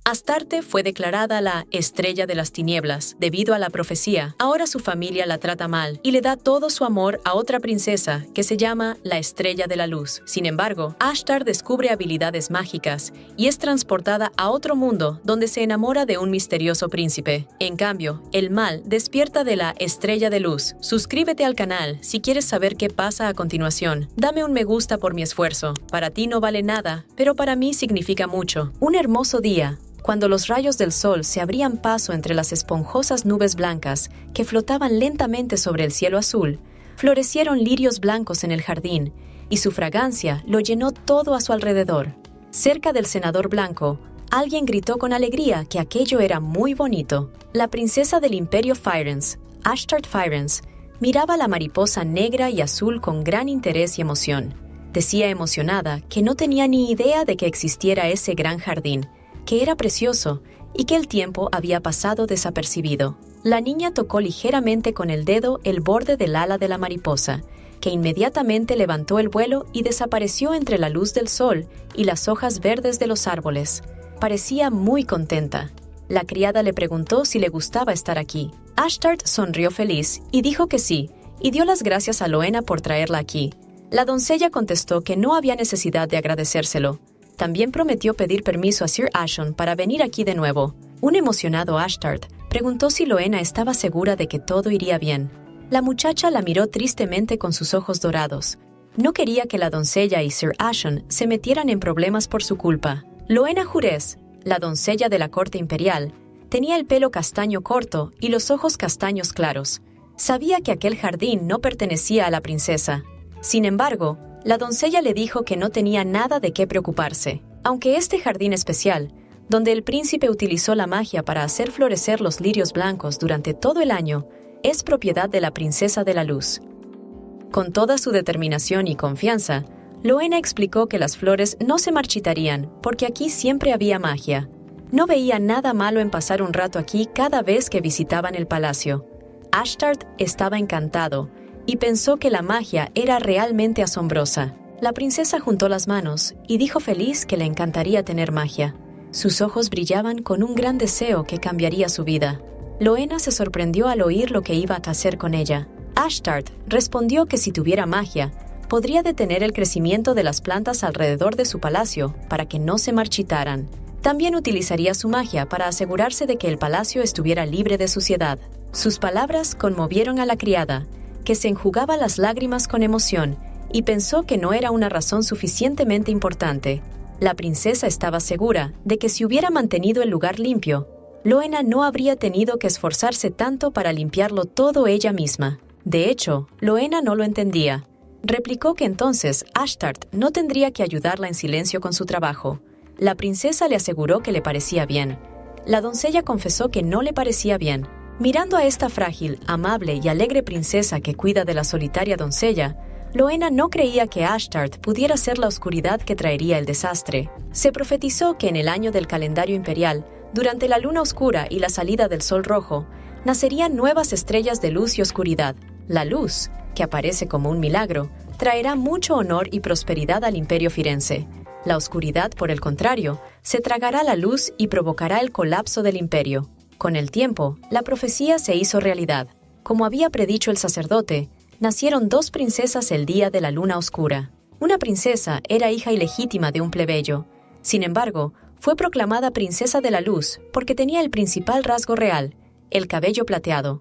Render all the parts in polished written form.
Astarte fue declarada la estrella de las tinieblas debido a la profecía. Ahora su familia la trata mal y le da todo su amor a otra princesa que se llama la estrella de la luz. Sin embargo, Ashtar descubre habilidades mágicas y es transportada a otro mundo donde se enamora de un misterioso príncipe. En cambio, el mal despierta de la estrella de luz. Suscríbete al canal si quieres saber qué pasa a continuación. Dame un me gusta por mi esfuerzo. Para ti no vale nada, pero para mí significa mucho. Un hermoso día, cuando los rayos del sol se abrían paso entre las esponjosas nubes blancas que flotaban lentamente sobre el cielo azul, florecieron lirios blancos en el jardín, y su fragancia lo llenó todo a su alrededor. Cerca del cenador blanco, alguien gritó con alegría que aquello era muy bonito. La princesa del imperio Firenze, Ashtart Firenze, miraba la mariposa negra y azul con gran interés y emoción. Decía emocionada que no tenía ni idea de que existiera ese gran jardín, que era precioso y que el tiempo había pasado desapercibido. La niña tocó ligeramente con el dedo el borde del ala de la mariposa, que inmediatamente levantó el vuelo y desapareció entre la luz del sol y las hojas verdes de los árboles. Parecía muy contenta. La criada le preguntó si le gustaba estar aquí. Ashtart sonrió feliz y dijo que sí, y dio las gracias a Loena por traerla aquí. La doncella contestó que no había necesidad de agradecérselo. También prometió pedir permiso a Sir Ashon para venir aquí de nuevo. Un emocionado Ashtart preguntó si Loena estaba segura de que todo iría bien. La muchacha la miró tristemente con sus ojos dorados. No quería que la doncella y Sir Ashon se metieran en problemas por su culpa. Loena Jurez, la doncella de la corte imperial, tenía el pelo castaño corto y los ojos castaños claros. Sabía que aquel jardín no pertenecía a la princesa. Sin embargo, la doncella le dijo que no tenía nada de qué preocuparse. Aunque este jardín especial, donde el príncipe utilizó la magia para hacer florecer los lirios blancos durante todo el año, es propiedad de la princesa de la luz. Con toda su determinación y confianza, Loena explicó que las flores no se marchitarían porque aquí siempre había magia. No veía nada malo en pasar un rato aquí cada vez que visitaban el palacio. Ashtart estaba encantado y pensó que la magia era realmente asombrosa. La princesa juntó las manos y dijo feliz que le encantaría tener magia. Sus ojos brillaban con un gran deseo que cambiaría su vida. Loena se sorprendió al oír lo que iba a hacer con ella. Ashtart respondió que si tuviera magia, podría detener el crecimiento de las plantas alrededor de su palacio para que no se marchitaran. También utilizaría su magia para asegurarse de que el palacio estuviera libre de suciedad. Sus palabras conmovieron a la criada, que se enjugaba las lágrimas con emoción y pensó que no era una razón suficientemente importante. La princesa estaba segura de que si hubiera mantenido el lugar limpio, Loena no habría tenido que esforzarse tanto para limpiarlo todo ella misma. De hecho, Loena no lo entendía. Replicó que entonces Ashtart no tendría que ayudarla en silencio con su trabajo. La princesa le aseguró que le parecía bien. La doncella confesó que no le parecía bien. Mirando a esta frágil, amable y alegre princesa que cuida de la solitaria doncella, Loena no creía que Ashtart pudiera ser la oscuridad que traería el desastre. Se profetizó que en el año del calendario imperial, durante la luna oscura y la salida del sol rojo, nacerían nuevas estrellas de luz y oscuridad. La luz, que aparece como un milagro, traerá mucho honor y prosperidad al imperio firenze. La oscuridad, por el contrario, se tragará la luz y provocará el colapso del imperio. Con el tiempo, la profecía se hizo realidad. Como había predicho el sacerdote, nacieron 2 princesas el día de la luna oscura. Una princesa era hija ilegítima de un plebeyo. Sin embargo, fue proclamada princesa de la luz porque tenía el principal rasgo real, el cabello plateado.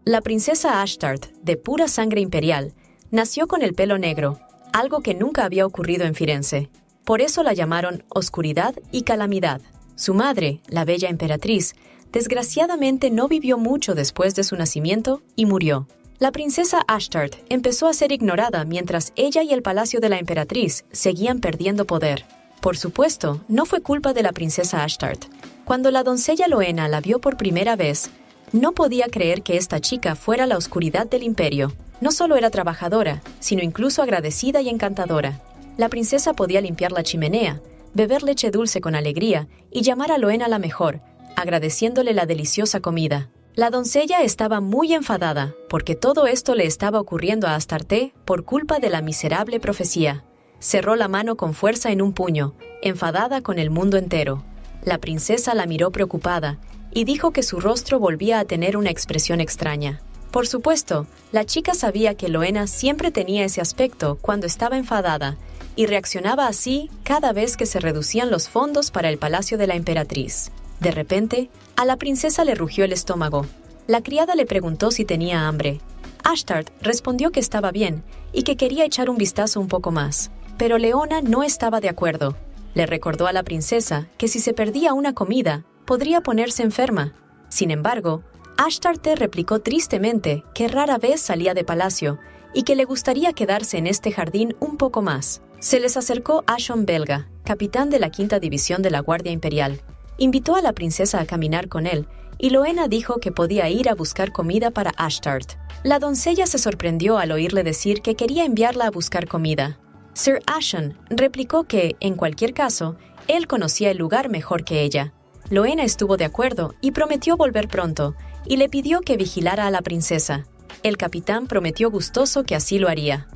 La princesa Ashtart, de pura sangre imperial, nació con el pelo negro, algo que nunca había ocurrido en Firenze. Por eso la llamaron Oscuridad y Calamidad. Su madre, la bella emperatriz, desgraciadamente no vivió mucho después de su nacimiento y murió. La princesa Ashtart empezó a ser ignorada mientras ella y el palacio de la emperatriz seguían perdiendo poder. Por supuesto, no fue culpa de la princesa Ashtart. Cuando la doncella Loena la vio por primera vez, no podía creer que esta chica fuera la oscuridad del imperio. No solo era trabajadora, sino incluso agradecida y encantadora. La princesa podía limpiar la chimenea, beber leche dulce con alegría y llamar a Loena la mejor, agradeciéndole la deliciosa comida. La doncella estaba muy enfadada porque todo esto le estaba ocurriendo a Astarte por culpa de la miserable profecía. Cerró la mano con fuerza en un puño, enfadada con el mundo entero. La princesa la miró preocupada y dijo que su rostro volvía a tener una expresión extraña. Por supuesto, la chica sabía que Loena siempre tenía ese aspecto cuando estaba enfadada y reaccionaba así cada vez que se reducían los fondos para el palacio de la emperatriz. De repente, a la princesa le rugió el estómago. La criada le preguntó si tenía hambre. Ashtart respondió que estaba bien y que quería echar un vistazo un poco más. Pero Leona no estaba de acuerdo. Le recordó a la princesa que si se perdía una comida, podría ponerse enferma. Sin embargo, Ashtart replicó tristemente que rara vez salía de palacio y que le gustaría quedarse en este jardín un poco más. Se les acercó Ashon Belga, capitán de la 5ª División de la Guardia Imperial. Invitó a la princesa a caminar con él y Loena dijo que podía ir a buscar comida para Ashtart. La doncella se sorprendió al oírle decir que quería enviarla a buscar comida. Sir Ashon replicó que, en cualquier caso, él conocía el lugar mejor que ella. Loena estuvo de acuerdo y prometió volver pronto, y le pidió que vigilara a la princesa. El capitán prometió gustoso que así lo haría.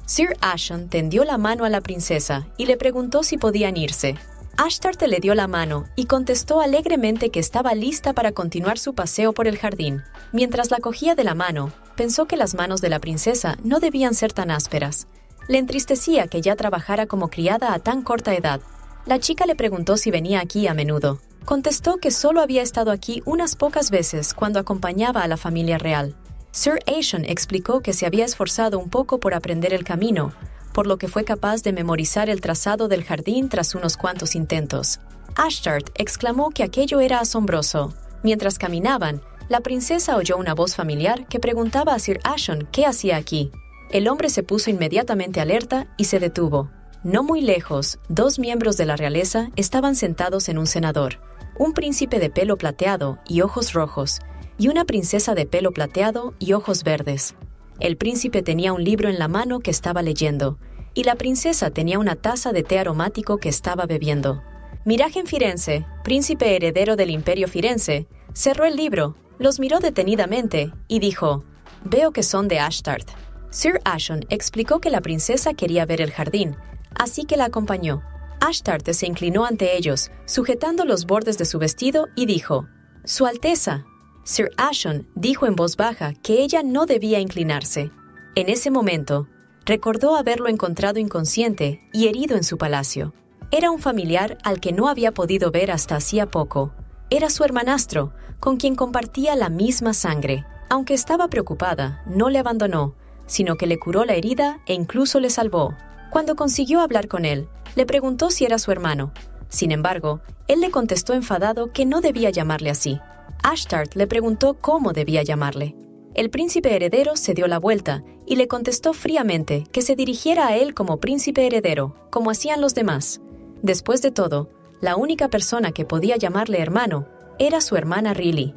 Sir Ashon tendió la mano a la princesa y le preguntó si podían irse. Ashtart le dio la mano y contestó alegremente que estaba lista para continuar su paseo por el jardín. Mientras la cogía de la mano, pensó que las manos de la princesa no debían ser tan ásperas. Le entristecía que ya trabajara como criada a tan corta edad. La chica le preguntó si venía aquí a menudo. Contestó que solo había estado aquí unas pocas veces cuando acompañaba a la familia real. Sir Ashon explicó que se había esforzado un poco por aprender el camino, por lo que fue capaz de memorizar el trazado del jardín tras unos cuantos intentos. Ashtart exclamó que aquello era asombroso. Mientras caminaban, la princesa oyó una voz familiar que preguntaba a Sir Ashon qué hacía aquí. El hombre se puso inmediatamente alerta y se detuvo. No muy lejos, 2 miembros de la realeza estaban sentados en un cenador. Un príncipe de pelo plateado y ojos rojos, y una princesa de pelo plateado y ojos verdes. El príncipe tenía un libro en la mano que estaba leyendo, y la princesa tenía una taza de té aromático que estaba bebiendo. Miragen Firenze, príncipe heredero del Imperio Firenze, cerró el libro, los miró detenidamente y dijo: «Veo que son de Ashtart». Sir Ashon explicó que la princesa quería ver el jardín, así que la acompañó. Ashtart se inclinó ante ellos, sujetando los bordes de su vestido, y dijo: «Su Alteza». Sir Ashon dijo en voz baja que ella no debía inclinarse. En ese momento, recordó haberlo encontrado inconsciente y herido en su palacio. Era un familiar al que no había podido ver hasta hacía poco. Era su hermanastro, con quien compartía la misma sangre. Aunque estaba preocupada, no le abandonó, sino que le curó la herida e incluso le salvó. Cuando consiguió hablar con él, le preguntó si era su hermano. Sin embargo, él le contestó enfadado que no debía llamarle así. Ashtart le preguntó cómo debía llamarle. El príncipe heredero se dio la vuelta y le contestó fríamente que se dirigiera a él como príncipe heredero, como hacían los demás. Después de todo, la única persona que podía llamarle hermano era su hermana Riley.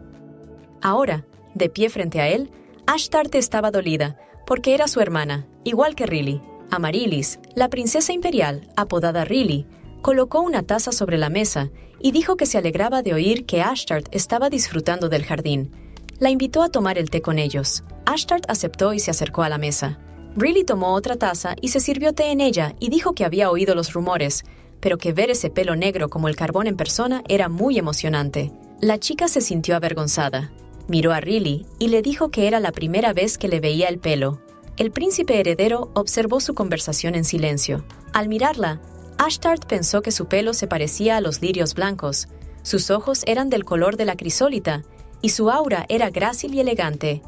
Ahora, de pie frente a él, Ashtart estaba dolida, porque era su hermana, igual que Riley. Amaryllis, la princesa imperial, apodada Riley, colocó una taza sobre la mesa y dijo que se alegraba de oír que Ashtart estaba disfrutando del jardín. La invitó a tomar el té con ellos. Ashtart aceptó y se acercó a la mesa. Riley tomó otra taza y se sirvió té en ella y dijo que había oído los rumores, pero que ver ese pelo negro como el carbón en persona era muy emocionante. La chica se sintió avergonzada. Miró a Riley y le dijo que era la primera vez que le veía el pelo. El príncipe heredero observó su conversación en silencio. Al mirarla, Ashtart pensó que su pelo se parecía a los lirios blancos, sus ojos eran del color de la crisólita y su aura era grácil y elegante.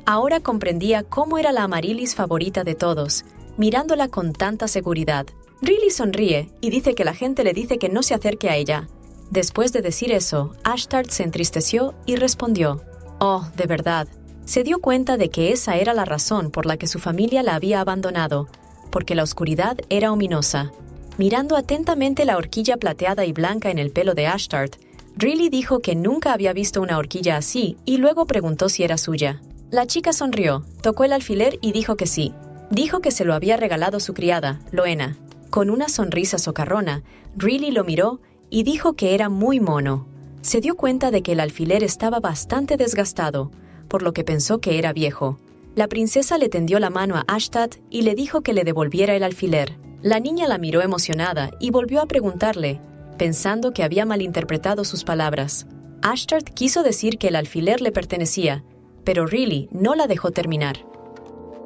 Ahora comprendía cómo era la Amaryllis favorita de todos, mirándola con tanta seguridad. Riley sonríe y dice que la gente le dice que no se acerque a ella. Después de decir eso, Ashtart se entristeció y respondió: «Oh, de verdad». Se dio cuenta de que esa era la razón por la que su familia la había abandonado, porque la oscuridad era ominosa. Mirando atentamente la horquilla plateada y blanca en el pelo de Ashtart, Riley dijo que nunca había visto una horquilla así y luego preguntó si era suya. La chica sonrió, tocó el alfiler y dijo que sí. Dijo que se lo había regalado su criada, Loena. Con una sonrisa socarrona, Riley lo miró y dijo que era muy mono. Se dio cuenta de que el alfiler estaba bastante desgastado, por lo que pensó que era viejo. La princesa le tendió la mano a Ashtart y le dijo que le devolviera el alfiler. La niña la miró emocionada y volvió a preguntarle: pensando que había malinterpretado sus palabras. Ashtart quiso decir que el alfiler le pertenecía, pero Riley no la dejó terminar.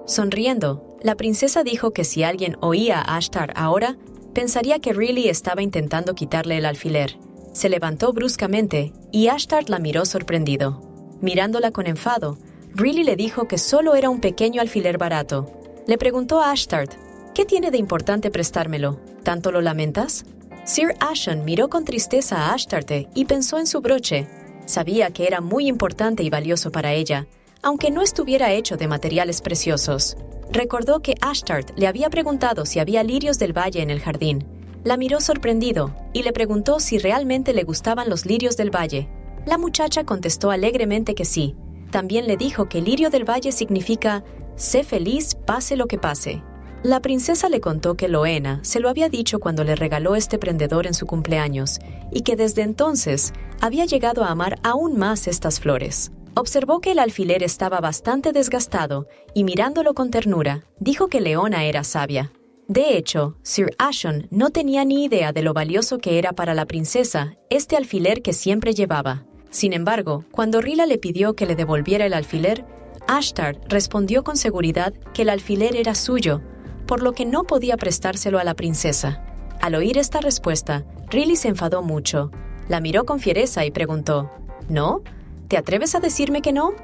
Sonriendo, la princesa dijo que si alguien oía a Ashtart ahora, pensaría que Riley estaba intentando quitarle el alfiler. Se levantó bruscamente y Ashtart la miró sorprendido. Mirándola con enfado, Riley le dijo que solo era un pequeño alfiler barato. Le preguntó a Ashtart, ¿qué tiene de importante prestármelo? ¿Tanto lo lamentas? Sir Ashen miró con tristeza a Ashtarte y pensó en su broche. Sabía que era muy importante y valioso para ella, aunque no estuviera hecho de materiales preciosos. Recordó que Ashtart le había preguntado si había lirios del valle en el jardín. La miró sorprendido y le preguntó si realmente le gustaban los lirios del valle. La muchacha contestó alegremente que sí. También le dijo que lirio del valle significa «sé feliz, pase lo que pase». La princesa le contó que Loena se lo había dicho cuando le regaló este prendedor en su cumpleaños y que desde entonces había llegado a amar aún más estas flores. Observó que el alfiler estaba bastante desgastado y mirándolo con ternura, dijo que Leona era sabia. De hecho, Sir Ashen no tenía ni idea de lo valioso que era para la princesa este alfiler que siempre llevaba. Sin embargo, cuando Rila le pidió que le devolviera el alfiler, Ashtart respondió con seguridad que el alfiler era suyo, por lo que no podía prestárselo a la princesa. Al oír esta respuesta, Riley se enfadó mucho. La miró con fiereza y preguntó, ¿no? ¿Te atreves a decirme que no?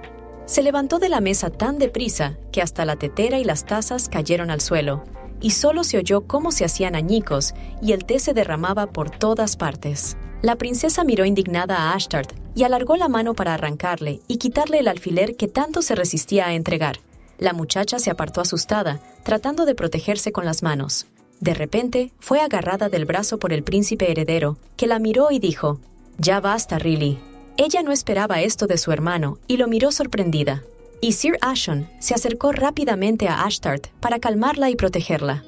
Se levantó de la mesa tan deprisa que hasta la tetera y las tazas cayeron al suelo, y solo se oyó cómo se hacían añicos y el té se derramaba por todas partes. La princesa miró indignada a Ashtart y alargó la mano para arrancarle y quitarle el alfiler que tanto se resistía a entregar. La muchacha se apartó asustada, tratando de protegerse con las manos. De repente, fue agarrada del brazo por el príncipe heredero, que la miró y dijo, «Ya basta, Riley». Ella no esperaba esto de su hermano y lo miró sorprendida. Y Sir Ashen se acercó rápidamente a Ashtart para calmarla y protegerla.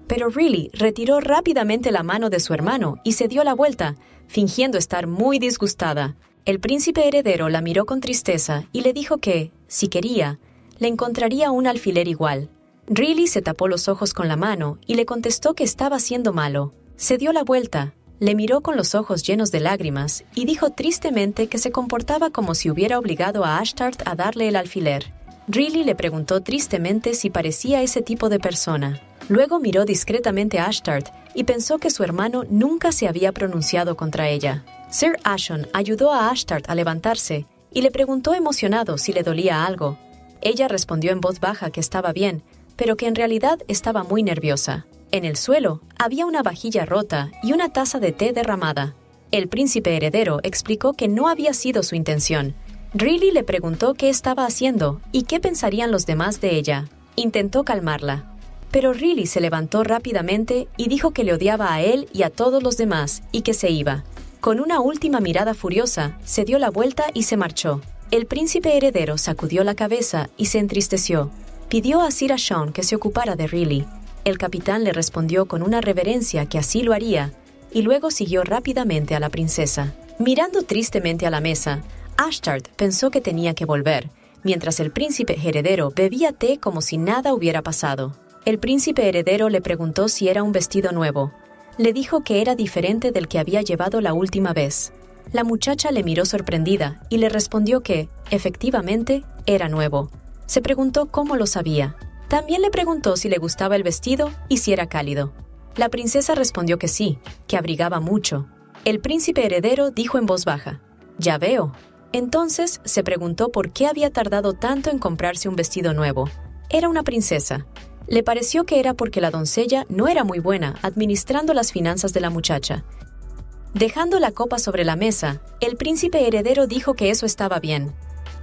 Pero Riley retiró rápidamente la mano de su hermano y se dio la vuelta, fingiendo estar muy disgustada. El príncipe heredero la miró con tristeza y le dijo que, si quería, le encontraría un alfiler igual. Riley se tapó los ojos con la mano y le contestó que estaba siendo malo. Se dio la vuelta, le miró con los ojos llenos de lágrimas y dijo tristemente que se comportaba como si hubiera obligado a Ashtart a darle el alfiler. Riley le preguntó tristemente si parecía ese tipo de persona. Luego miró discretamente a Ashtart y pensó que su hermano nunca se había pronunciado contra ella. Sir Ashen ayudó a Ashtart a levantarse y le preguntó emocionado si le dolía algo. Ella respondió en voz baja que estaba bien, pero que en realidad estaba muy nerviosa. En el suelo había una vajilla rota y una taza de té derramada. El príncipe heredero explicó que no había sido su intención. Riley le preguntó qué estaba haciendo y qué pensarían los demás de ella. Intentó calmarla. Pero Riley se levantó rápidamente y dijo que le odiaba a él y a todos los demás y que se iba. Con una última mirada furiosa, se dio la vuelta y se marchó. El príncipe heredero sacudió la cabeza y se entristeció. Pidió a Sir Ashen que se ocupara de Riley. El capitán le respondió con una reverencia que así lo haría, y luego siguió rápidamente a la princesa. Mirando tristemente a la mesa, Ashtart pensó que tenía que volver, mientras el príncipe heredero bebía té como si nada hubiera pasado. El príncipe heredero le preguntó si era un vestido nuevo. Le dijo que era diferente del que había llevado la última vez. La muchacha le miró sorprendida y le respondió que, efectivamente, era nuevo. Se preguntó cómo lo sabía. También le preguntó si le gustaba el vestido y si era cálido. La princesa respondió que sí, que abrigaba mucho. El príncipe heredero dijo en voz baja, «Ya veo». Entonces se preguntó por qué había tardado tanto en comprarse un vestido nuevo. Era una princesa. Le pareció que era porque la doncella no era muy buena administrando las finanzas de la muchacha. Dejando la copa sobre la mesa, el príncipe heredero dijo que eso estaba bien.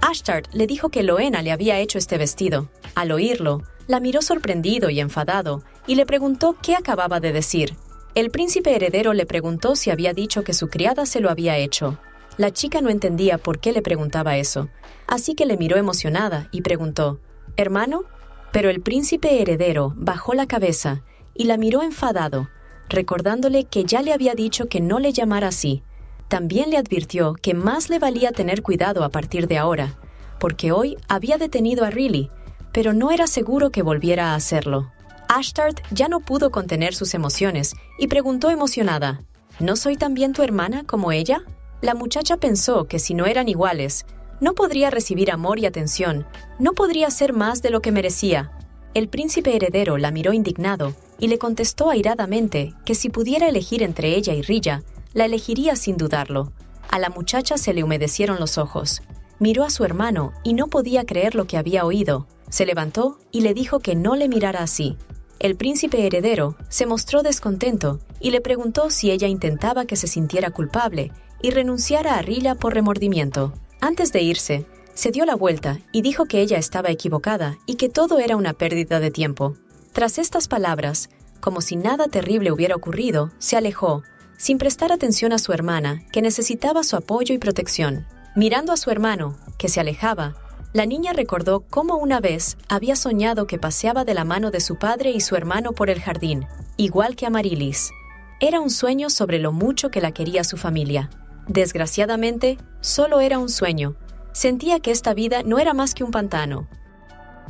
Ashtart le dijo que Loena le había hecho este vestido. Al oírlo, la miró sorprendido y enfadado y le preguntó qué acababa de decir. El príncipe heredero le preguntó si había dicho que su criada se lo había hecho. La chica no entendía por qué le preguntaba eso, así que le miró emocionada y preguntó, «¿Hermano?». Pero el príncipe heredero bajó la cabeza y la miró enfadado, recordándole que ya le había dicho que no le llamara así. También le advirtió que más le valía tener cuidado a partir de ahora, porque hoy había detenido a Riley, pero no era seguro que volviera a hacerlo. Ashtart ya no pudo contener sus emociones y preguntó emocionada, ¿No soy también tu hermana como ella? La muchacha pensó que si no eran iguales, no podría recibir amor y atención, no podría ser más de lo que merecía. El príncipe heredero la miró indignado y le contestó airadamente que si pudiera elegir entre ella y Rilla, la elegiría sin dudarlo. A la muchacha se le humedecieron los ojos. Miró a su hermano y no podía creer lo que había oído. Se levantó y le dijo que no le mirara así. El príncipe heredero se mostró descontento y le preguntó si ella intentaba que se sintiera culpable y renunciara a Rilla por remordimiento. Antes de irse, se dio la vuelta y dijo que ella estaba equivocada y que todo era una pérdida de tiempo. Tras estas palabras, como si nada terrible hubiera ocurrido, se alejó, sin prestar atención a su hermana, que necesitaba su apoyo y protección. Mirando a su hermano, que se alejaba, la niña recordó cómo una vez había soñado que paseaba de la mano de su padre y su hermano por el jardín, igual que Amaryllis. Era un sueño sobre lo mucho que la quería su familia. Desgraciadamente, solo era un sueño. Sentía que esta vida no era más que un pantano.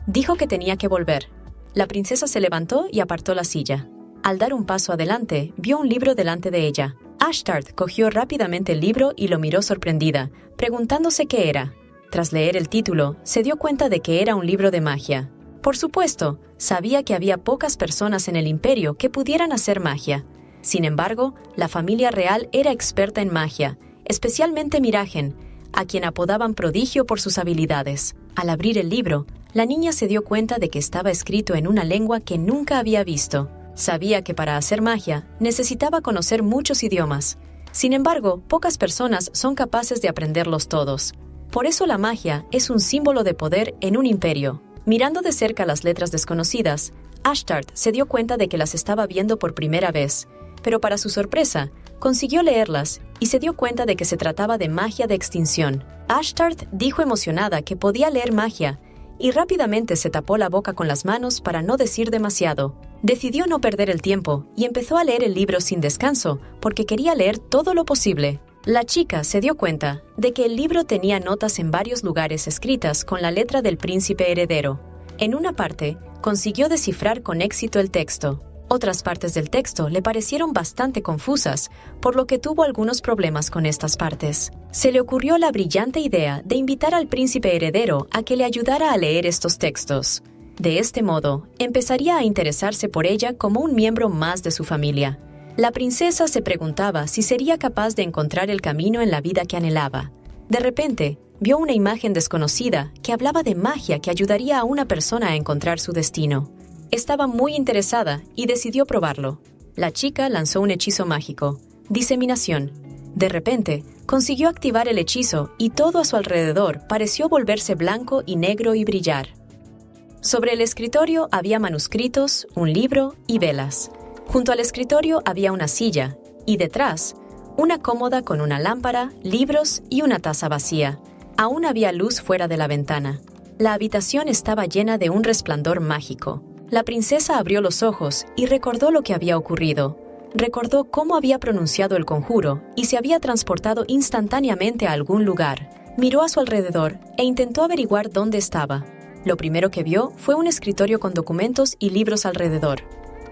Dijo que tenía que volver. La princesa se levantó y apartó la silla. Al dar un paso adelante, vio un libro delante de ella. Ashtart cogió rápidamente el libro y lo miró sorprendida, preguntándose qué era. Tras leer el título, se dio cuenta de que era un libro de magia. Por supuesto, sabía que había pocas personas en el imperio que pudieran hacer magia. Sin embargo, la familia real era experta en magia, especialmente Miragen, a quien apodaban prodigio por sus habilidades. Al abrir el libro, la niña se dio cuenta de que estaba escrito en una lengua que nunca había visto. Sabía que para hacer magia necesitaba conocer muchos idiomas. Sin embargo, pocas personas son capaces de aprenderlos todos. Por eso la magia es un símbolo de poder en un imperio. Mirando de cerca las letras desconocidas, Ashtart se dio cuenta de que las estaba viendo por primera vez, pero para su sorpresa, consiguió leerlas y se dio cuenta de que se trataba de magia de extinción. Ashtart dijo emocionada que podía leer magia y rápidamente se tapó la boca con las manos para no decir demasiado. Decidió no perder el tiempo y empezó a leer el libro sin descanso porque quería leer todo lo posible. La chica se dio cuenta de que el libro tenía notas en varios lugares escritas con la letra del príncipe heredero. En una parte, consiguió descifrar con éxito el texto. Otras partes del texto le parecieron bastante confusas, por lo que tuvo algunos problemas con estas partes. Se le ocurrió la brillante idea de invitar al príncipe heredero a que le ayudara a leer estos textos. De este modo, empezaría a interesarse por ella como un miembro más de su familia. La princesa se preguntaba si sería capaz de encontrar el camino en la vida que anhelaba. De repente, vio una imagen desconocida que hablaba de magia que ayudaría a una persona a encontrar su destino. Estaba muy interesada y decidió probarlo. La chica lanzó un hechizo mágico, diseminación. De repente, consiguió activar el hechizo y todo a su alrededor pareció volverse blanco y negro y brillar. Sobre el escritorio había manuscritos, un libro y velas. Junto al escritorio había una silla y detrás, una cómoda con una lámpara, libros y una taza vacía. Aún había luz fuera de la ventana. La habitación estaba llena de un resplandor mágico. La princesa abrió los ojos y recordó lo que había ocurrido. Recordó cómo había pronunciado el conjuro y se había transportado instantáneamente a algún lugar. Miró a su alrededor e intentó averiguar dónde estaba. Lo primero que vio fue un escritorio con documentos y libros alrededor.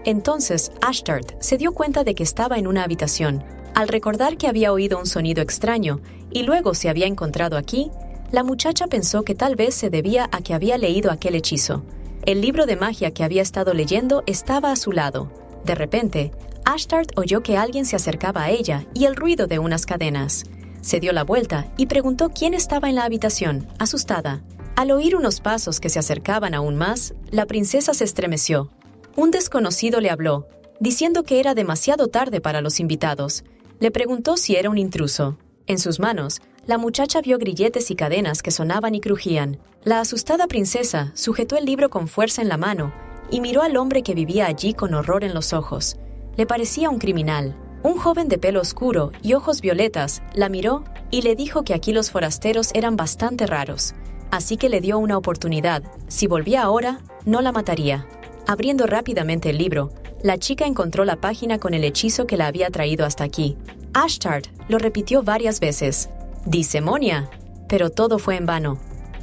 Entonces, Ashtart se dio cuenta de que estaba en una habitación. Al recordar que había oído un sonido extraño y luego se había encontrado aquí, la muchacha pensó que tal vez se debía a que había leído aquel hechizo. El libro de magia que había estado leyendo estaba a su lado. De repente, Ashtart oyó que alguien se acercaba a ella y el ruido de unas cadenas. Se dio la vuelta y preguntó quién estaba en la habitación, asustada. Al oír unos pasos que se acercaban aún más, la princesa se estremeció. Un desconocido le habló, diciendo que era demasiado tarde para los invitados. Le preguntó si era un intruso. En sus manos, la muchacha vio grilletes y cadenas que sonaban y crujían. La asustada princesa sujetó el libro con fuerza en la mano y miró al hombre que vivía allí con horror en los ojos. Le parecía un criminal. Un joven de pelo oscuro y ojos violetas la miró y le dijo que aquí los forasteros eran bastante raros. Así que le dio una oportunidad. Si volvía ahora, no la mataría. Abriendo rápidamente el libro, la chica encontró la página con el hechizo que la había traído hasta aquí. Ashtart lo repitió varias veces. ¡Disemonia! Pero todo fue en vano.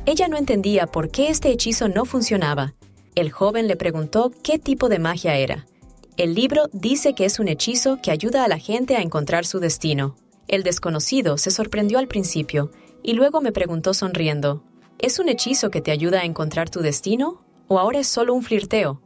Ella no entendía por qué este hechizo no funcionaba. El joven le preguntó qué tipo de magia era. El libro dice que es un hechizo que ayuda a la gente a encontrar su destino. El desconocido se sorprendió al principio y luego me preguntó sonriendo, ¿es un hechizo que te ayuda a encontrar tu destino? ¿O ahora es solo un flirteo?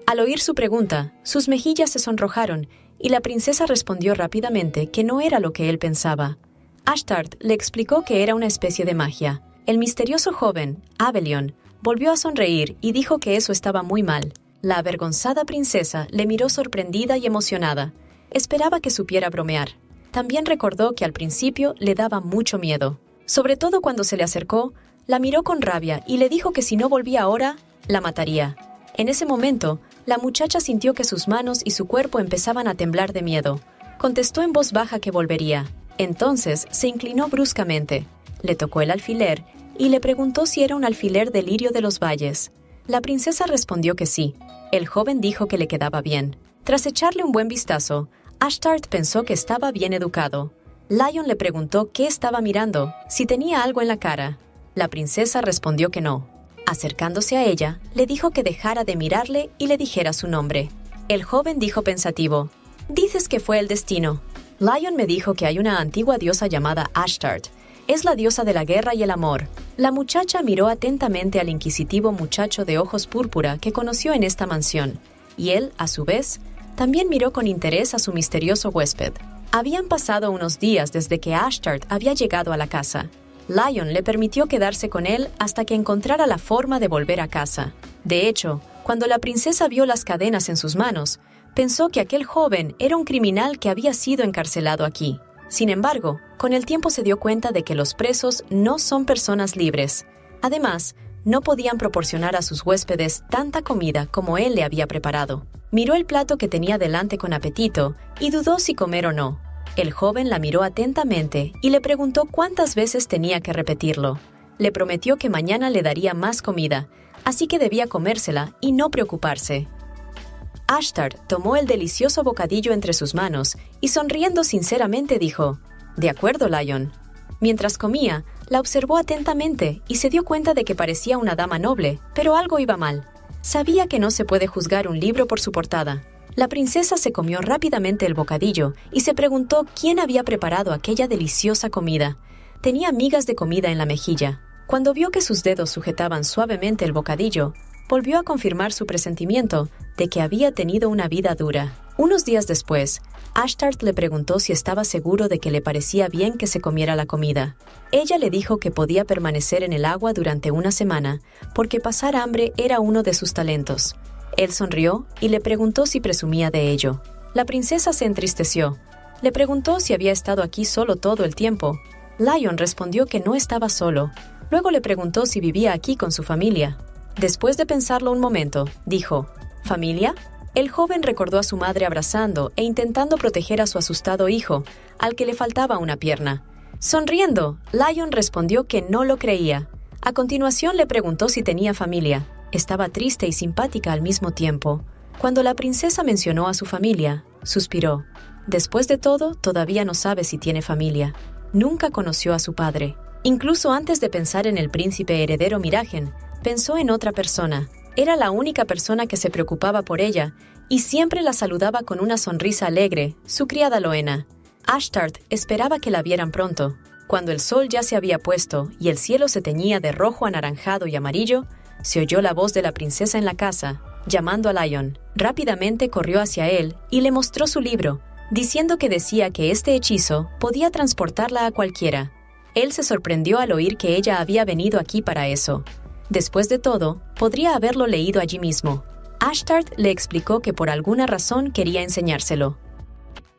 Al oír su pregunta, sus mejillas se sonrojaron y la princesa respondió rápidamente que no era lo que él pensaba. Ashtart le explicó que era una especie de magia. El misterioso joven, Abelion, volvió a sonreír y dijo que eso estaba muy mal. La avergonzada princesa le miró sorprendida y emocionada. Esperaba que supiera bromear. También recordó que al principio le daba mucho miedo. Sobre todo cuando se le acercó, la miró con rabia y le dijo que si no volvía ahora, la mataría. En ese momento, la muchacha sintió que sus manos y su cuerpo empezaban a temblar de miedo. Contestó en voz baja que volvería. Entonces se inclinó bruscamente. Le tocó el alfiler y le preguntó si era un alfiler de lirio de los valles. La princesa respondió que sí. El joven dijo que le quedaba bien. Tras echarle un buen vistazo, Ashtart pensó que estaba bien educado. Lion le preguntó qué estaba mirando, si tenía algo en la cara. La princesa respondió que no. Acercándose a ella, le dijo que dejara de mirarle y le dijera su nombre. El joven dijo pensativo, «Dices que fue el destino». Lion me dijo que hay una antigua diosa llamada Ashtart. Es la diosa de la guerra y el amor. La muchacha miró atentamente al inquisitivo muchacho de ojos púrpura que conoció en esta mansión, y él, a su vez, también miró con interés a su misterioso huésped. Habían pasado unos días desde que Ashtart había llegado a la casa. Lion le permitió quedarse con él hasta que encontrara la forma de volver a casa. De hecho, cuando la princesa vio las cadenas en sus manos, pensó que aquel joven era un criminal que había sido encarcelado aquí. Sin embargo, con el tiempo se dio cuenta de que los presos no son personas libres. Además, no podían proporcionar a sus huéspedes tanta comida como él le había preparado. Miró el plato que tenía delante con apetito y dudó si comer o no. El joven la miró atentamente y le preguntó cuántas veces tenía que repetirlo. Le prometió que mañana le daría más comida, así que debía comérsela y no preocuparse. Ashtart tomó el delicioso bocadillo entre sus manos y sonriendo sinceramente dijo, «De acuerdo, Lion». Mientras comía, la observó atentamente y se dio cuenta de que parecía una dama noble, pero algo iba mal. Sabía que no se puede juzgar un libro por su portada. La princesa se comió rápidamente el bocadillo y se preguntó quién había preparado aquella deliciosa comida. Tenía migas de comida en la mejilla. Cuando vio que sus dedos sujetaban suavemente el bocadillo, volvió a confirmar su presentimiento de que había tenido una vida dura. Unos días después, Ashtart le preguntó si estaba seguro de que le parecía bien que se comiera la comida. Ella le dijo que podía permanecer en el agua durante una semana, porque pasar hambre era uno de sus talentos. Él sonrió y le preguntó si presumía de ello. La princesa se entristeció. Le preguntó si había estado aquí solo todo el tiempo. Lion respondió que no estaba solo. Luego le preguntó si vivía aquí con su familia. Después de pensarlo un momento, dijo, ¿familia? El joven recordó a su madre abrazando e intentando proteger a su asustado hijo, al que le faltaba una pierna. Sonriendo, Lion respondió que no lo creía. A continuación le preguntó si tenía familia. Estaba triste y simpática al mismo tiempo. Cuando la princesa mencionó a su familia, suspiró. Después de todo, todavía no sabe si tiene familia. Nunca conoció a su padre. Incluso antes de pensar en el príncipe heredero Miragen, pensó en otra persona. Era la única persona que se preocupaba por ella y siempre la saludaba con una sonrisa alegre, su criada Loena. Ashtart esperaba que la vieran pronto. Cuando el sol ya se había puesto y el cielo se teñía de rojo anaranjado y amarillo, se oyó la voz de la princesa en la casa, llamando a Lion. Rápidamente corrió hacia él y le mostró su libro, diciendo que decía que este hechizo podía transportarla a cualquiera. Él se sorprendió al oír que ella había venido aquí para eso. Después de todo, podría haberlo leído allí mismo. Ashtart le explicó que por alguna razón quería enseñárselo.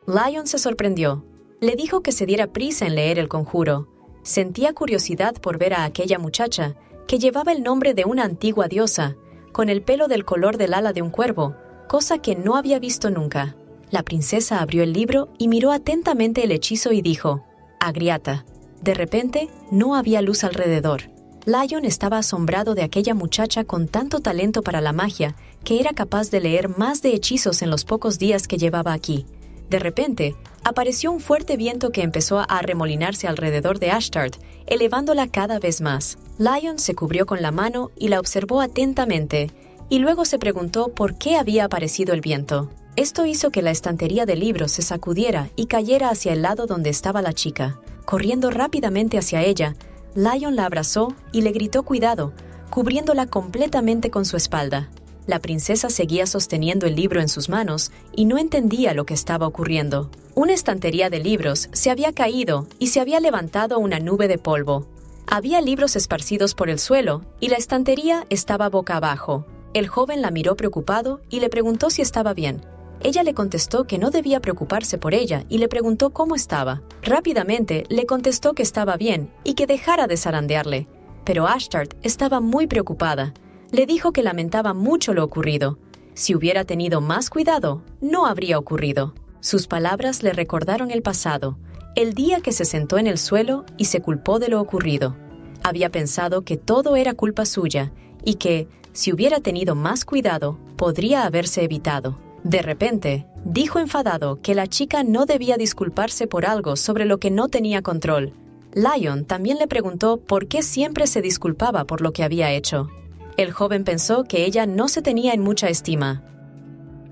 Lion se sorprendió. Le dijo que se diera prisa en leer el conjuro. Sentía curiosidad por ver a aquella muchacha, que llevaba el nombre de una antigua diosa, con el pelo del color del ala de un cuervo, cosa que no había visto nunca. La princesa abrió el libro y miró atentamente el hechizo y dijo, «Agriata». De repente, no había luz alrededor. Lion estaba asombrado de aquella muchacha con tanto talento para la magia que era capaz de leer más de hechizos en los pocos días que llevaba aquí. De repente, apareció un fuerte viento que empezó a arremolinarse alrededor de Ashtart, elevándola cada vez más. Lion se cubrió con la mano y la observó atentamente. y luego se preguntó por qué había aparecido el viento. Esto hizo que la estantería de libros se sacudiera y cayera hacia el lado donde estaba la chica. Corriendo rápidamente hacia ella, Lion la abrazó y le gritó cuidado, cubriéndola completamente con su espalda. La princesa seguía sosteniendo el libro en sus manos y no entendía lo que estaba ocurriendo. Una estantería de libros se había caído y se había levantado una nube de polvo. Había libros esparcidos por el suelo y la estantería estaba boca abajo. El joven la miró preocupado y le preguntó si estaba bien. Ella le contestó que no debía preocuparse por ella y le preguntó cómo estaba. Rápidamente le contestó que estaba bien y que dejara de zarandearle. Pero Ashtart estaba muy preocupada. Le dijo que lamentaba mucho lo ocurrido. Si hubiera tenido más cuidado, no habría ocurrido. Sus palabras le recordaron el pasado, el día que se sentó en el suelo y se culpó de lo ocurrido. Había pensado que todo era culpa suya y que, si hubiera tenido más cuidado, podría haberse evitado. De repente, dijo enfadado que la chica no debía disculparse por algo sobre lo que no tenía control. Lion también le preguntó por qué siempre se disculpaba por lo que había hecho. El joven pensó que ella no se tenía en mucha estima.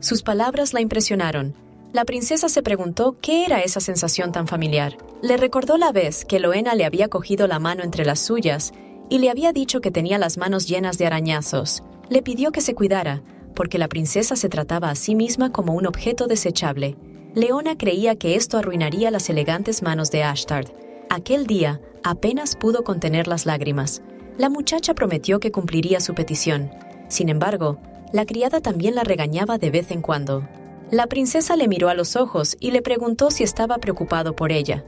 Sus palabras la impresionaron. La princesa se preguntó qué era esa sensación tan familiar. Le recordó la vez que Loena le había cogido la mano entre las suyas y le había dicho que tenía las manos llenas de arañazos. Le pidió que se cuidara, porque la princesa se trataba a sí misma como un objeto desechable. Leona creía que esto arruinaría las elegantes manos de Ashtart. Aquel día apenas pudo contener las lágrimas. La muchacha prometió que cumpliría su petición. Sin embargo, la criada también la regañaba de vez en cuando. La princesa le miró a los ojos y le preguntó si estaba preocupado por ella.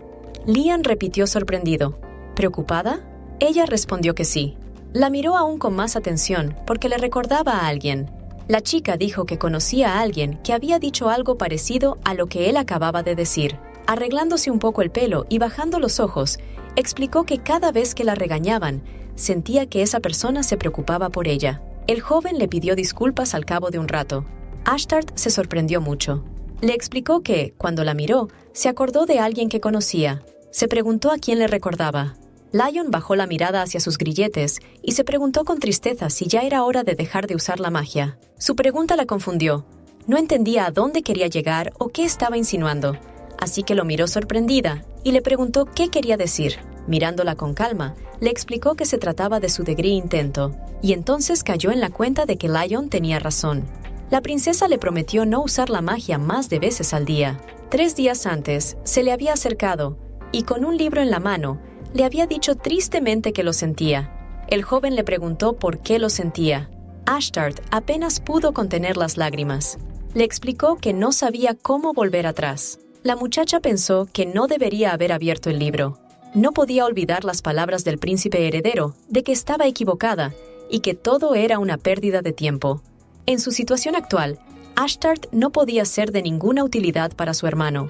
Lian repitió sorprendido, ¿preocupada? Ella respondió que sí. La miró aún con más atención porque le recordaba a alguien. La chica dijo que conocía a alguien que había dicho algo parecido a lo que él acababa de decir. Arreglándose un poco el pelo y bajando los ojos, explicó que cada vez que la regañaban, sentía que esa persona se preocupaba por ella. El joven le pidió disculpas al cabo de un rato. Ashtart se sorprendió mucho. Le explicó que, cuando la miró, se acordó de alguien que conocía. Se preguntó a quién le recordaba. Lion bajó la mirada hacia sus grilletes y se preguntó con tristeza si ya era hora de dejar de usar la magia. Su pregunta la confundió. No entendía a dónde quería llegar o qué estaba insinuando. Así que lo miró sorprendida y le preguntó qué quería decir. Mirándola con calma, le explicó que se trataba de su degree intento, y entonces cayó en la cuenta de que Lion tenía razón. La princesa le prometió no usar la magia más de veces al día. 3 días antes, se le había acercado, y con un libro en la mano, le había dicho tristemente que lo sentía. El joven le preguntó por qué lo sentía. Ashtart apenas pudo contener las lágrimas. Le explicó que no sabía cómo volver atrás. La muchacha pensó que no debería haber abierto el libro. No podía olvidar las palabras del príncipe heredero de que estaba equivocada y que todo era una pérdida de tiempo. En su situación actual, Ashtart no podía ser de ninguna utilidad para su hermano.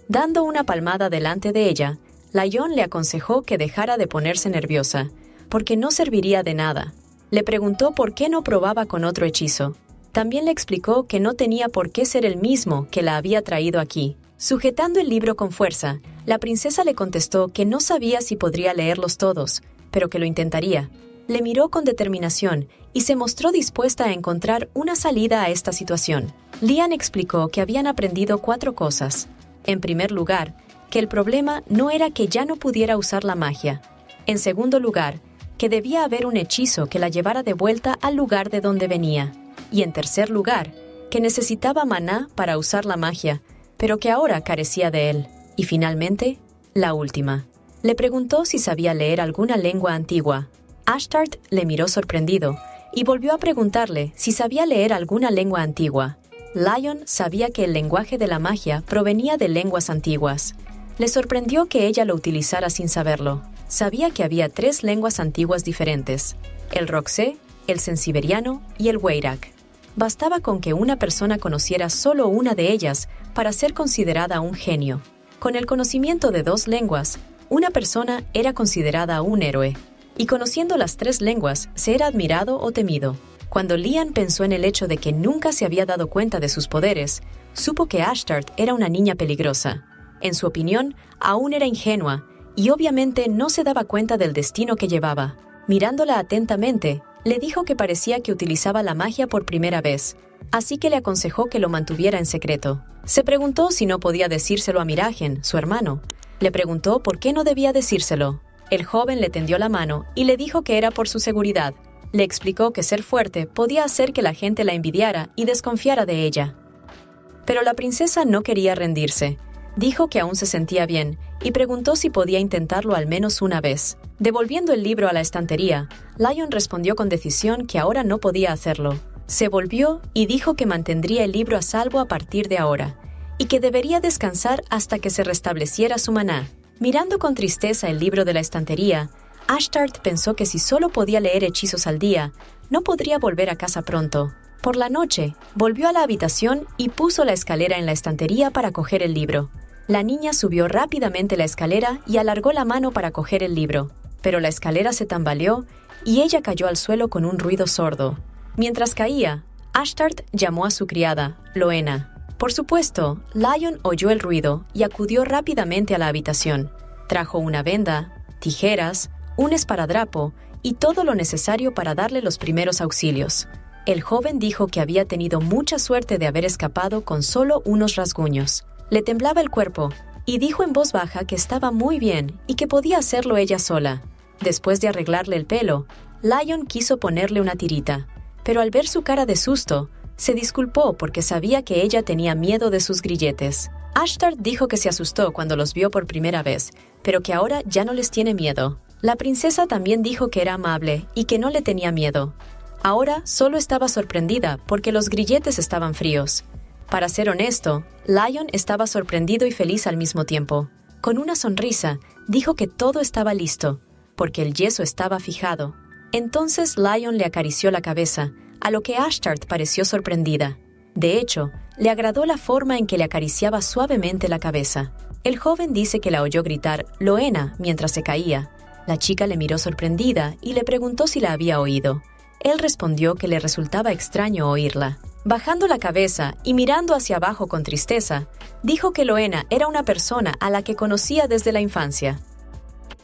Dando una palmada delante de ella, Lion le aconsejó que dejara de ponerse nerviosa, porque no serviría de nada. Le preguntó por qué no probaba con otro hechizo. También le explicó que no tenía por qué ser el mismo que la había traído aquí. Sujetando el libro con fuerza, la princesa le contestó que no sabía si podría leerlos todos, pero que lo intentaría. Le miró con determinación y se mostró dispuesta a encontrar una salida a esta situación. Lian explicó que habían aprendido 4 cosas. En primer lugar, que el problema no era que ya no pudiera usar la magia. En segundo lugar, que debía haber un hechizo que la llevara de vuelta al lugar de donde venía. Y en tercer lugar, que necesitaba maná para usar la magia, pero que ahora carecía de él. Y finalmente, la última. Le preguntó si sabía leer alguna lengua antigua. Ashtart le miró sorprendido y volvió a preguntarle si sabía leer alguna lengua antigua. Lion sabía que el lenguaje de la magia provenía de lenguas antiguas. Le sorprendió que ella lo utilizara sin saberlo. Sabía que había 3 lenguas antiguas diferentes: el Roxé, el Sensiberiano y el Weirak. Bastaba con que una persona conociera solo una de ellas para ser considerada un genio. Con el conocimiento de 2 lenguas, una persona era considerada un héroe, y conociendo las 3 lenguas, se era admirado o temido. Cuando Lian pensó en el hecho de que nunca se había dado cuenta de sus poderes, supo que Ashtart era una niña peligrosa. En su opinión, aún era ingenua, y obviamente no se daba cuenta del destino que llevaba. Mirándola atentamente, Le dijo que parecía que utilizaba la magia por primera vez, así que le aconsejó que lo mantuviera en secreto. Se preguntó si no podía decírselo a Miragen, su hermano. Le preguntó por qué no debía decírselo. El joven le tendió la mano y le dijo que era por su seguridad. Le explicó que ser fuerte podía hacer que la gente la envidiara y desconfiara de ella. Pero la princesa no quería rendirse. Dijo que aún se sentía bien y preguntó si podía intentarlo al menos una vez. Devolviendo el libro a la estantería, Lion respondió con decisión que ahora no podía hacerlo. Se volvió y dijo que mantendría el libro a salvo a partir de ahora, y que debería descansar hasta que se restableciera su maná. Mirando con tristeza el libro de la estantería, Ashtart pensó que si solo podía leer hechizos al día, no podría volver a casa pronto. Por la noche, volvió a la habitación y puso la escalera en la estantería para coger el libro. La niña subió rápidamente la escalera y alargó la mano para coger el libro, pero la escalera se tambaleó y ella cayó al suelo con un ruido sordo. Mientras caía, Ashtart llamó a su criada, Loena. Por supuesto, Lion oyó el ruido y acudió rápidamente a la habitación. Trajo una venda, tijeras, un esparadrapo y todo lo necesario para darle los primeros auxilios. El joven dijo que había tenido mucha suerte de haber escapado con solo unos rasguños. Le temblaba el cuerpo y dijo en voz baja que estaba muy bien y que podía hacerlo ella sola. Después de arreglarle el pelo, Lion quiso ponerle una tirita, pero al ver su cara de susto, se disculpó porque sabía que ella tenía miedo de sus grilletes. Ashtart dijo que se asustó cuando los vio por primera vez, pero que ahora ya no les tiene miedo. La princesa también dijo que era amable y que no le tenía miedo. Ahora solo estaba sorprendida porque los grilletes estaban fríos. Para ser honesto, Lion estaba sorprendido y feliz al mismo tiempo. Con una sonrisa, dijo que todo estaba listo, porque el yeso estaba fijado. Entonces Lion le acarició la cabeza, a lo que Ashtart pareció sorprendida. De hecho, le agradó la forma en que le acariciaba suavemente la cabeza. El joven dice que la oyó gritar «Loena» mientras se caía. La chica le miró sorprendida y le preguntó si la había oído. Él respondió que le resultaba extraño oírla. Bajando la cabeza y mirando hacia abajo con tristeza, dijo que Loena era una persona a la que conocía desde la infancia.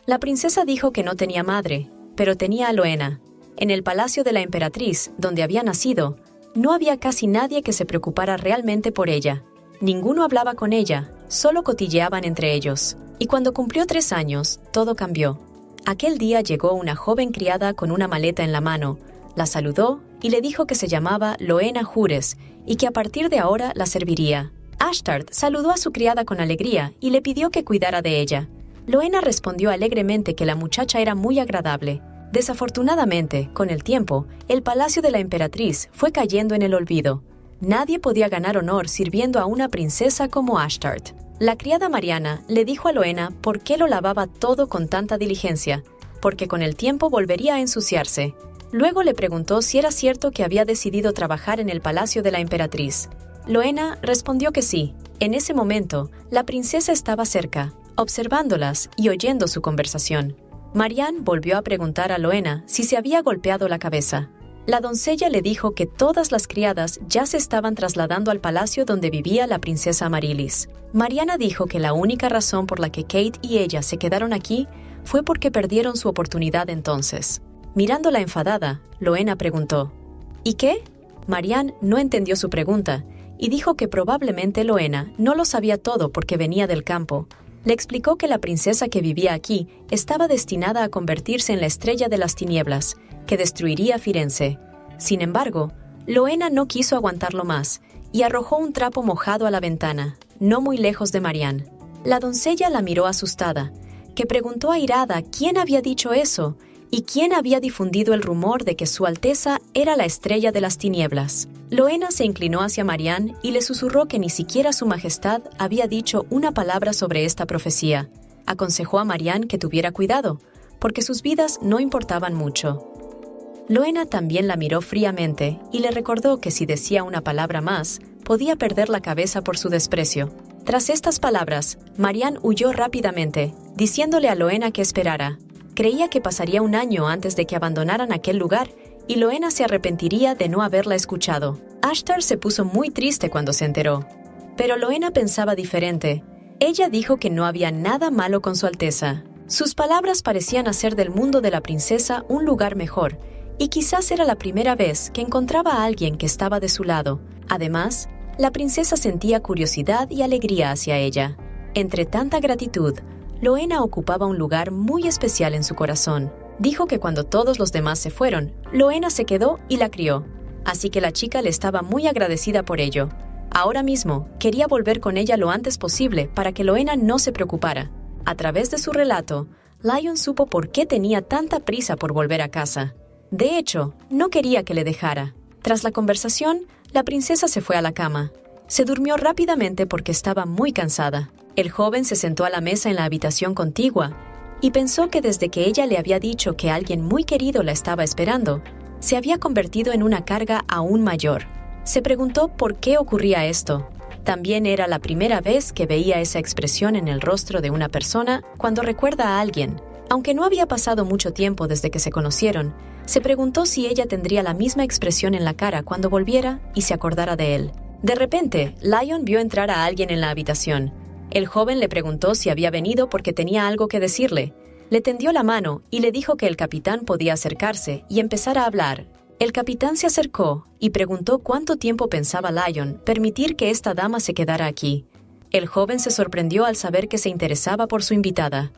La princesa dijo que no tenía madre, pero tenía a Loena. En el palacio de la emperatriz, donde había nacido, no había casi nadie que se preocupara realmente por ella. Ninguno hablaba con ella, solo cotilleaban entre ellos. Y cuando cumplió 3 años, todo cambió. Aquel día llegó una joven criada con una maleta en la mano, la saludó y le dijo que se llamaba Loena Jures y que a partir de ahora la serviría. Ashtart saludó a su criada con alegría y le pidió que cuidara de ella. Loena respondió alegremente que la muchacha era muy agradable. Desafortunadamente, con el tiempo, el palacio de la emperatriz fue cayendo en el olvido. Nadie podía ganar honor sirviendo a una princesa como Ashtart. La criada Mariana le dijo a Loena por qué lo lavaba todo con tanta diligencia, porque con el tiempo volvería a ensuciarse. Luego le preguntó si era cierto que había decidido trabajar en el palacio de la emperatriz. Loena respondió que sí. En ese momento, la princesa estaba cerca, observándolas y oyendo su conversación. Marianne volvió a preguntar a Loena si se había golpeado la cabeza. La doncella le dijo que todas las criadas ya se estaban trasladando al palacio donde vivía la princesa Amarilis. Mariana dijo que la única razón por la que Kate y ella se quedaron aquí fue porque perdieron su oportunidad entonces. Mirándola enfadada, Loena preguntó, ¿y qué? Marianne no entendió su pregunta y dijo que probablemente Loena no lo sabía todo porque venía del campo. Le explicó que la princesa que vivía aquí estaba destinada a convertirse en la estrella de las tinieblas, que destruiría Firenze. Sin embargo, Loena no quiso aguantarlo más y arrojó un trapo mojado a la ventana, no muy lejos de Marianne. La doncella la miró asustada, que preguntó airada quién había dicho eso y quién había difundido el rumor de que Su Alteza era la estrella de las tinieblas. Loena se inclinó hacia Marianne y le susurró que ni siquiera Su Majestad había dicho una palabra sobre esta profecía. Aconsejó a Marianne que tuviera cuidado, porque sus vidas no importaban mucho. Loena también la miró fríamente y le recordó que si decía una palabra más, podía perder la cabeza por su desprecio. Tras estas palabras, Marianne huyó rápidamente, diciéndole a Loena que esperara. Creía que pasaría un año antes de que abandonaran aquel lugar y Loena se arrepentiría de no haberla escuchado. Ashtart se puso muy triste cuando se enteró. Pero Loena pensaba diferente. Ella dijo que no había nada malo con Su Alteza. Sus palabras parecían hacer del mundo de la princesa un lugar mejor y quizás era la primera vez que encontraba a alguien que estaba de su lado. Además, la princesa sentía curiosidad y alegría hacia ella. Entre tanta gratitud, Loena ocupaba un lugar muy especial en su corazón. Dijo que cuando todos los demás se fueron, Loena se quedó y la crió. Así que la chica le estaba muy agradecida por ello. Ahora mismo, quería volver con ella lo antes posible para que Loena no se preocupara. A través de su relato, Lion supo por qué tenía tanta prisa por volver a casa. De hecho, no quería que le dejara. Tras la conversación, la princesa se fue a la cama. Se durmió rápidamente porque estaba muy cansada. El joven se sentó a la mesa en la habitación contigua y pensó que desde que ella le había dicho que alguien muy querido la estaba esperando, se había convertido en una carga aún mayor. Se preguntó por qué ocurría esto. También era la primera vez que veía esa expresión en el rostro de una persona cuando recuerda a alguien. Aunque no había pasado mucho tiempo desde que se conocieron, se preguntó si ella tendría la misma expresión en la cara cuando volviera y se acordara de él. De repente, Lion vio entrar a alguien en la habitación. El joven le preguntó si había venido porque tenía algo que decirle. Le tendió la mano y le dijo que el capitán podía acercarse y empezar a hablar. El capitán se acercó y preguntó cuánto tiempo pensaba Lion permitir que esta dama se quedara aquí. El joven se sorprendió al saber que se interesaba por su invitada.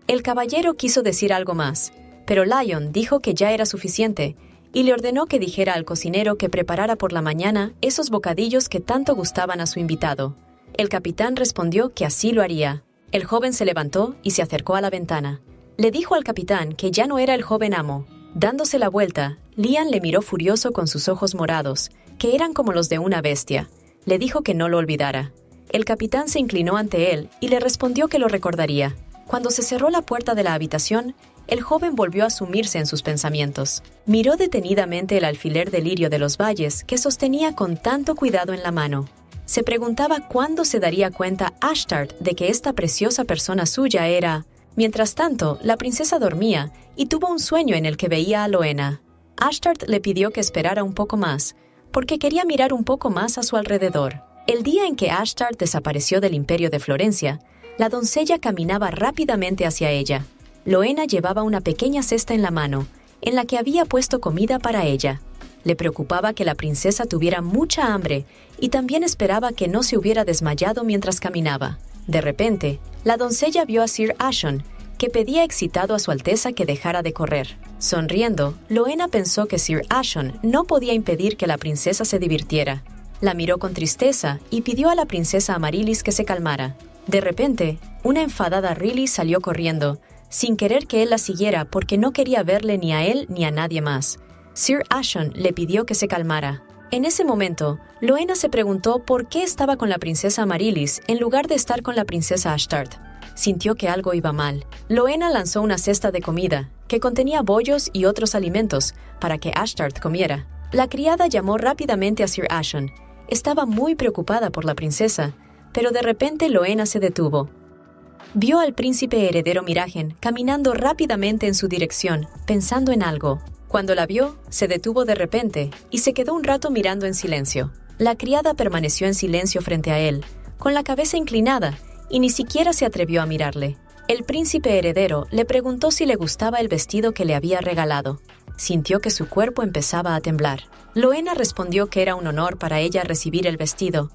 El caballero quiso decir algo más, pero Lion dijo que ya era suficiente y le ordenó que dijera al cocinero que preparara por la mañana esos bocadillos que tanto gustaban a su invitado. El capitán respondió que así lo haría. El joven se levantó y se acercó a la ventana. Le dijo al capitán que ya no era el joven amo. Dándose la vuelta, Lian le miró furioso con sus ojos morados, que eran como los de una bestia. Le dijo que no lo olvidara. El capitán se inclinó ante él y le respondió que lo recordaría. Cuando se cerró la puerta de la habitación, el joven volvió a sumirse en sus pensamientos. Miró detenidamente el alfiler de lirio de los valles que sostenía con tanto cuidado en la mano. Se preguntaba cuándo se daría cuenta Ashtart de que esta preciosa persona suya era... Mientras tanto, la princesa dormía y tuvo un sueño en el que veía a Loena. Ashtart le pidió que esperara un poco más, porque quería mirar un poco más a su alrededor. El día en que Ashtart desapareció del imperio de Florencia, la doncella caminaba rápidamente hacia ella. Loena llevaba una pequeña cesta en la mano, en la que había puesto comida para ella. Le preocupaba que la princesa tuviera mucha hambre y también esperaba que no se hubiera desmayado mientras caminaba. De repente, la doncella vio a Sir Ashon, que pedía excitado a su Alteza que dejara de correr. Sonriendo, Loena pensó que Sir Ashon no podía impedir que la princesa se divirtiera. La miró con tristeza y pidió a la princesa Amaryllis que se calmara. De repente, una enfadada Riley salió corriendo, sin querer que él la siguiera porque no quería verle ni a él ni a nadie más. Sir Ashon le pidió que se calmara. En ese momento, Loena se preguntó por qué estaba con la princesa Amaryllis en lugar de estar con la princesa Ashtart. Sintió que algo iba mal. Loena lanzó una cesta de comida, que contenía bollos y otros alimentos, para que Ashtart comiera. La criada llamó rápidamente a Sir Ashon. Estaba muy preocupada por la princesa, pero de repente Loena se detuvo. Vio al príncipe heredero Miragen caminando rápidamente en su dirección, pensando en algo. Cuando la vio, se detuvo de repente y se quedó un rato mirando en silencio. La criada permaneció en silencio frente a él, con la cabeza inclinada, y ni siquiera se atrevió a mirarle. El príncipe heredero le preguntó si le gustaba el vestido que le había regalado. Sintió que su cuerpo empezaba a temblar. Loena respondió que era un honor para ella recibir el vestido,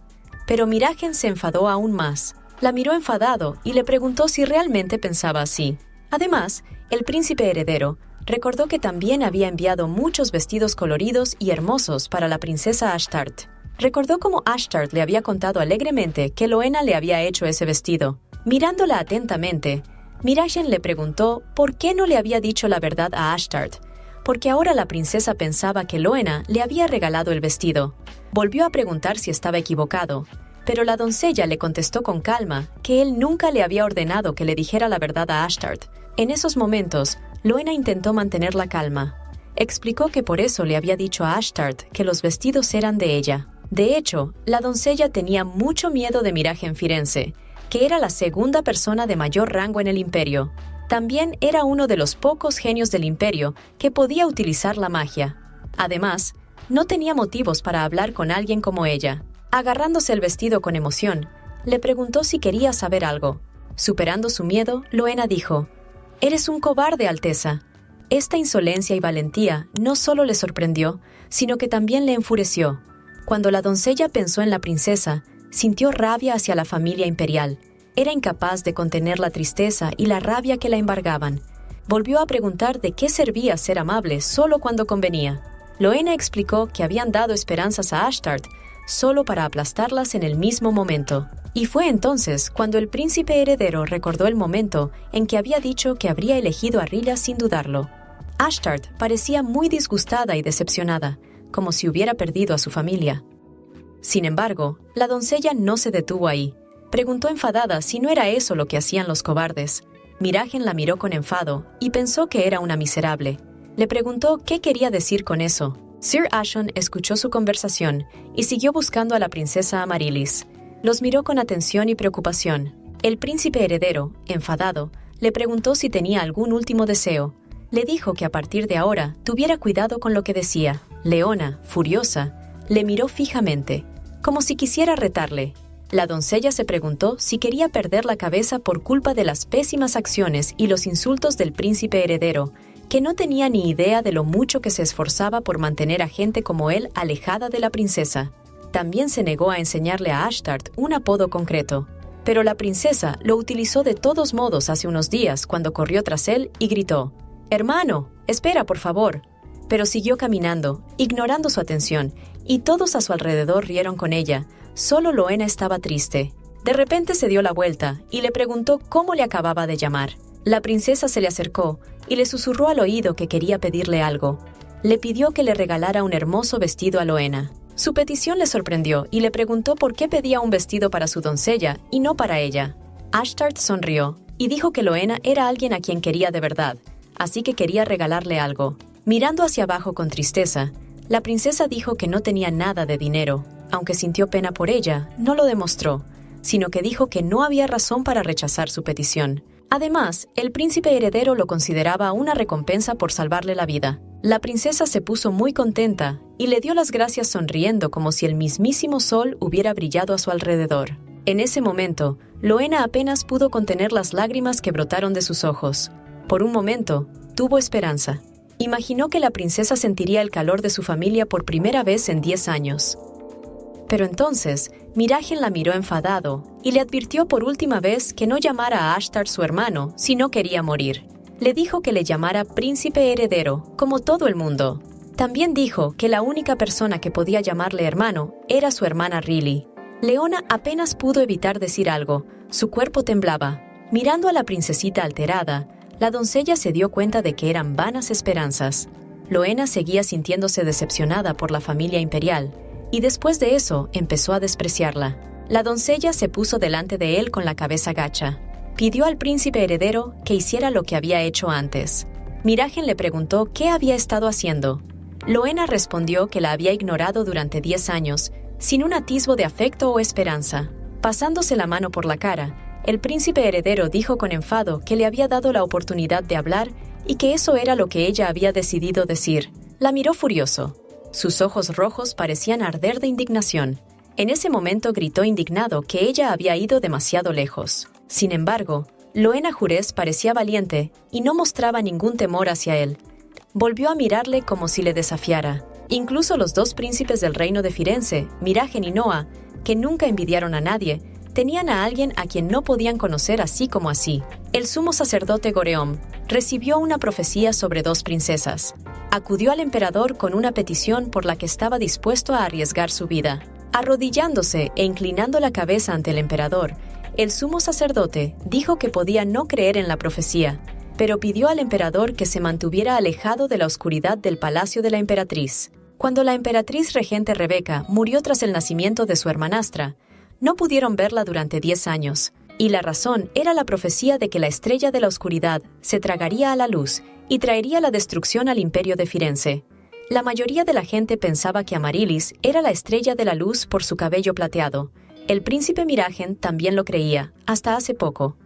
pero Miragen se enfadó aún más. La miró enfadado y le preguntó si realmente pensaba así. Además, el príncipe heredero recordó que también había enviado muchos vestidos coloridos y hermosos para la princesa Ashtart. Recordó cómo Ashtart le había contado alegremente que Loena le había hecho ese vestido. Mirándola atentamente, Miragen le preguntó por qué no le había dicho la verdad a Ashtart, porque ahora la princesa pensaba que Loena le había regalado el vestido. Volvió a preguntar si estaba equivocado, pero la doncella le contestó con calma que él nunca le había ordenado que le dijera la verdad a Ashtart. En esos momentos, Loena intentó mantener la calma. Explicó que por eso le había dicho a Ashtart que los vestidos eran de ella. De hecho, la doncella tenía mucho miedo de Miragen Firenze, que era la segunda persona de mayor rango en el imperio. También era uno de los pocos genios del imperio que podía utilizar la magia. Además, no tenía motivos para hablar con alguien como ella. Agarrándose el vestido con emoción, le preguntó si quería saber algo. Superando su miedo, Loena dijo: «Eres un cobarde, Alteza. Esta insolencia y valentía no solo le sorprendió, sino que también le enfureció. Cuando la doncella pensó en la princesa, sintió rabia hacia la familia imperial. Era incapaz de contener la tristeza y la rabia que la embargaban. Volvió a preguntar de qué servía ser amable solo cuando convenía. Loena explicó que habían dado esperanzas a Ashtart solo para aplastarlas en el mismo momento. Y fue entonces cuando el príncipe heredero recordó el momento en que había dicho que habría elegido a Rilla sin dudarlo. Ashtart parecía muy disgustada y decepcionada, como si hubiera perdido a su familia. Sin embargo, la doncella no se detuvo ahí. Preguntó enfadada si no era eso lo que hacían los cobardes. Miragen la miró con enfado y pensó que era una miserable. Le preguntó qué quería decir con eso. Sir Ashon escuchó su conversación y siguió buscando a la princesa Amaryllis. Los miró con atención y preocupación. El príncipe heredero, enfadado, le preguntó si tenía algún último deseo. Le dijo que a partir de ahora tuviera cuidado con lo que decía. Leona, furiosa, le miró fijamente, como si quisiera retarle. La doncella se preguntó si quería perder la cabeza por culpa de las pésimas acciones y los insultos del príncipe heredero, que no tenía ni idea de lo mucho que se esforzaba por mantener a gente como él alejada de la princesa. También se negó a enseñarle a Ashtart un apodo concreto, pero la princesa lo utilizó de todos modos hace unos días cuando corrió tras él y gritó: «Hermano, espera, por favor». Pero siguió caminando, ignorando su atención, y todos a su alrededor rieron con ella. Solo Loena estaba triste. De repente se dio la vuelta y le preguntó cómo le acababa de llamar. La princesa se le acercó y le susurró al oído que quería pedirle algo. Le pidió que le regalara un hermoso vestido a Loena. Su petición le sorprendió y le preguntó por qué pedía un vestido para su doncella y no para ella. Ashtart sonrió y dijo que Loena era alguien a quien quería de verdad, así que quería regalarle algo. Mirando hacia abajo con tristeza, la princesa dijo que no tenía nada de dinero. Aunque sintió pena por ella, no lo demostró, sino que dijo que no había razón para rechazar su petición. Además, el príncipe heredero lo consideraba una recompensa por salvarle la vida. La princesa se puso muy contenta y le dio las gracias sonriendo como si el mismísimo sol hubiera brillado a su alrededor. En ese momento, Loena apenas pudo contener las lágrimas que brotaron de sus ojos. Por un momento, tuvo esperanza. Imaginó que la princesa sentiría el calor de su familia por primera vez en 10 años. Pero entonces, Miragen la miró enfadado y le advirtió por última vez que no llamara a Ashtart su hermano si no quería morir. Le dijo que le llamara príncipe heredero, como todo el mundo. También dijo que la única persona que podía llamarle hermano era su hermana Riley. Leona apenas pudo evitar decir algo. Su cuerpo temblaba. Mirando a la princesita alterada, la doncella se dio cuenta de que eran vanas esperanzas. Loena seguía sintiéndose decepcionada por la familia imperial, y después de eso empezó a despreciarla. La doncella se puso delante de él con la cabeza gacha. Pidió al príncipe heredero que hiciera lo que había hecho antes. Miragen le preguntó qué había estado haciendo. Loena respondió que la había ignorado durante 10 años, sin un atisbo de afecto o esperanza. Pasándose la mano por la cara, el príncipe heredero dijo con enfado que le había dado la oportunidad de hablar y que eso era lo que ella había decidido decir. La miró furioso. Sus ojos rojos parecían arder de indignación. En ese momento gritó indignado que ella había ido demasiado lejos. Sin embargo, Loena Jurez parecía valiente y no mostraba ningún temor hacia él. Volvió a mirarle como si le desafiara. Incluso los 2 príncipes del reino de Firenze, Miragen y Noa, que nunca envidiaron a nadie, tenían a alguien a quien no podían conocer así como así. El sumo sacerdote Goreom recibió una profecía sobre 2 princesas. Acudió al emperador con una petición por la que estaba dispuesto a arriesgar su vida. Arrodillándose e inclinando la cabeza ante el emperador, el sumo sacerdote dijo que podía no creer en la profecía, pero pidió al emperador que se mantuviera alejado de la oscuridad del palacio de la emperatriz. Cuando la emperatriz regente Rebeca murió tras el nacimiento de su hermanastra, no pudieron verla durante 10 años, y la razón era la profecía de que la estrella de la oscuridad se tragaría a la luz y traería la destrucción al imperio de Firenze. La mayoría de la gente pensaba que Amaryllis era la estrella de la luz por su cabello plateado. El príncipe Miragen también lo creía, hasta hace poco.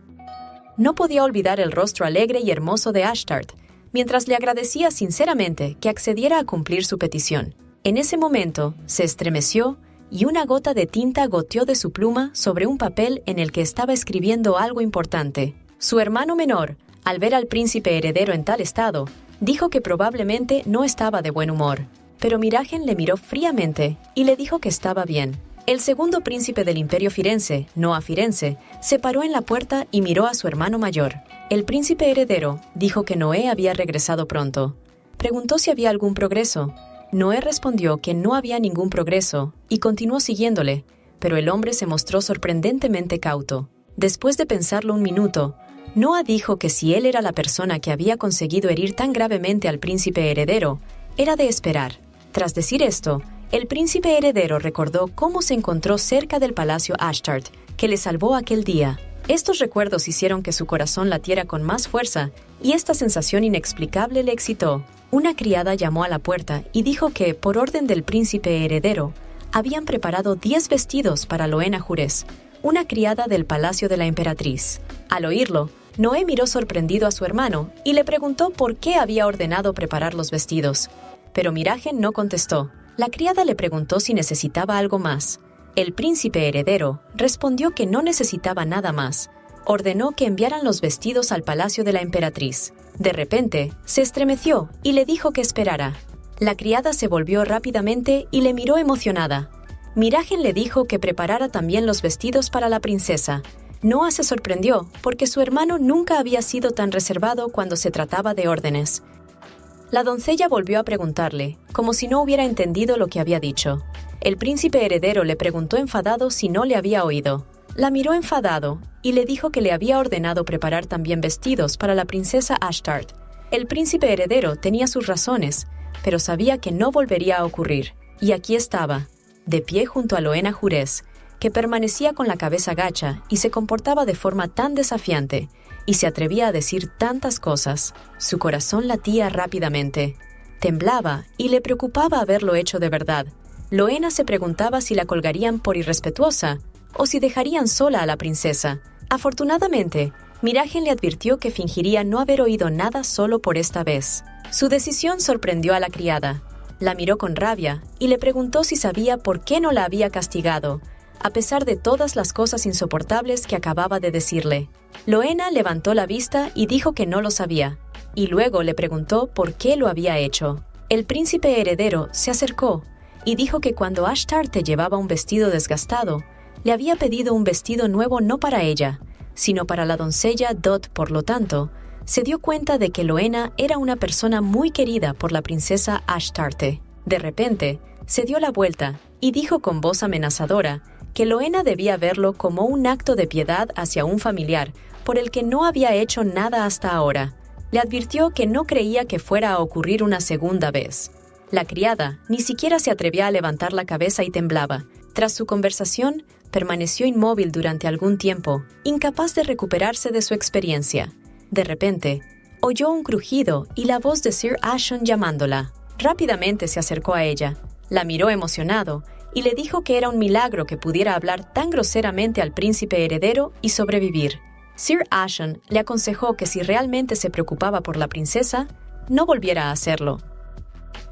No podía olvidar el rostro alegre y hermoso de Ashtart, mientras le agradecía sinceramente que accediera a cumplir su petición. En ese momento, se estremeció y una gota de tinta goteó de su pluma sobre un papel en el que estaba escribiendo algo importante. Su hermano menor, al ver al príncipe heredero en tal estado, Dijo que probablemente no estaba de buen humor, pero Miragen le miró fríamente y le dijo que estaba bien. El segundo príncipe del Imperio Firenze, Noah Firenze, se paró en la puerta y miró a su hermano mayor. El príncipe heredero dijo que Noé había regresado pronto. Preguntó si había algún progreso. Noé respondió que no había ningún progreso y continuó siguiéndole, pero el hombre se mostró sorprendentemente cauto. Después de pensarlo un minuto, Noah dijo que si él era la persona que había conseguido herir tan gravemente al príncipe heredero, era de esperar. Tras decir esto, el príncipe heredero recordó cómo se encontró cerca del palacio Ashtart, que le salvó aquel día. Estos recuerdos hicieron que su corazón latiera con más fuerza, y esta sensación inexplicable le excitó. Una criada llamó a la puerta y dijo que, por orden del príncipe heredero, habían preparado 10 vestidos para Loena Jures, una criada del palacio de la emperatriz. Al oírlo, Noé miró sorprendido a su hermano y le preguntó por qué había ordenado preparar los vestidos. Pero Miragen no contestó. La criada le preguntó si necesitaba algo más. El príncipe heredero respondió que no necesitaba nada más. Ordenó que enviaran los vestidos al palacio de la emperatriz. De repente, se estremeció y le dijo que esperara. La criada se volvió rápidamente y le miró emocionada. Miragen le dijo que preparara también los vestidos para la princesa. Noah se sorprendió porque su hermano nunca había sido tan reservado cuando se trataba de órdenes. La doncella volvió a preguntarle, como si no hubiera entendido lo que había dicho. El príncipe heredero le preguntó enfadado si no le había oído. La miró enfadado y le dijo que le había ordenado preparar también vestidos para la princesa Ashtart. El príncipe heredero tenía sus razones, pero sabía que no volvería a ocurrir. Y aquí estaba, de pie junto a Loena Jures, que permanecía con la cabeza gacha y se comportaba de forma tan desafiante, y se atrevía a decir tantas cosas. Su corazón latía rápidamente. Temblaba y le preocupaba haberlo hecho de verdad. Loena se preguntaba si la colgarían por irrespetuosa o si dejarían sola a la princesa. Afortunadamente, Miragen le advirtió que fingiría no haber oído nada solo por esta vez. Su decisión sorprendió a la criada. La miró con rabia y le preguntó si sabía por qué no la había castigado, a pesar de todas las cosas insoportables que acababa de decirle. Loena levantó la vista y dijo que no lo sabía, y luego le preguntó por qué lo había hecho. El príncipe heredero se acercó y dijo que cuando Ashtarte llevaba un vestido desgastado, le había pedido un vestido nuevo no para ella, sino para la doncella Dot. Por lo tanto, se dio cuenta de que Loena era una persona muy querida por la princesa Ashtarte. De repente, se dio la vuelta y dijo con voz amenazadora que Loena debía verlo como un acto de piedad hacia un familiar por el que no había hecho nada hasta ahora. Le advirtió que no creía que fuera a ocurrir una segunda vez. La criada ni siquiera se atrevía a levantar la cabeza y temblaba. Tras su conversación, permaneció inmóvil durante algún tiempo, incapaz de recuperarse de su experiencia. De repente, oyó un crujido y la voz de Sir Ashon llamándola. Rápidamente se acercó a ella, la miró emocionado y le dijo que era un milagro que pudiera hablar tan groseramente al príncipe heredero y sobrevivir. Sir Ashon le aconsejó que si realmente se preocupaba por la princesa, no volviera a hacerlo.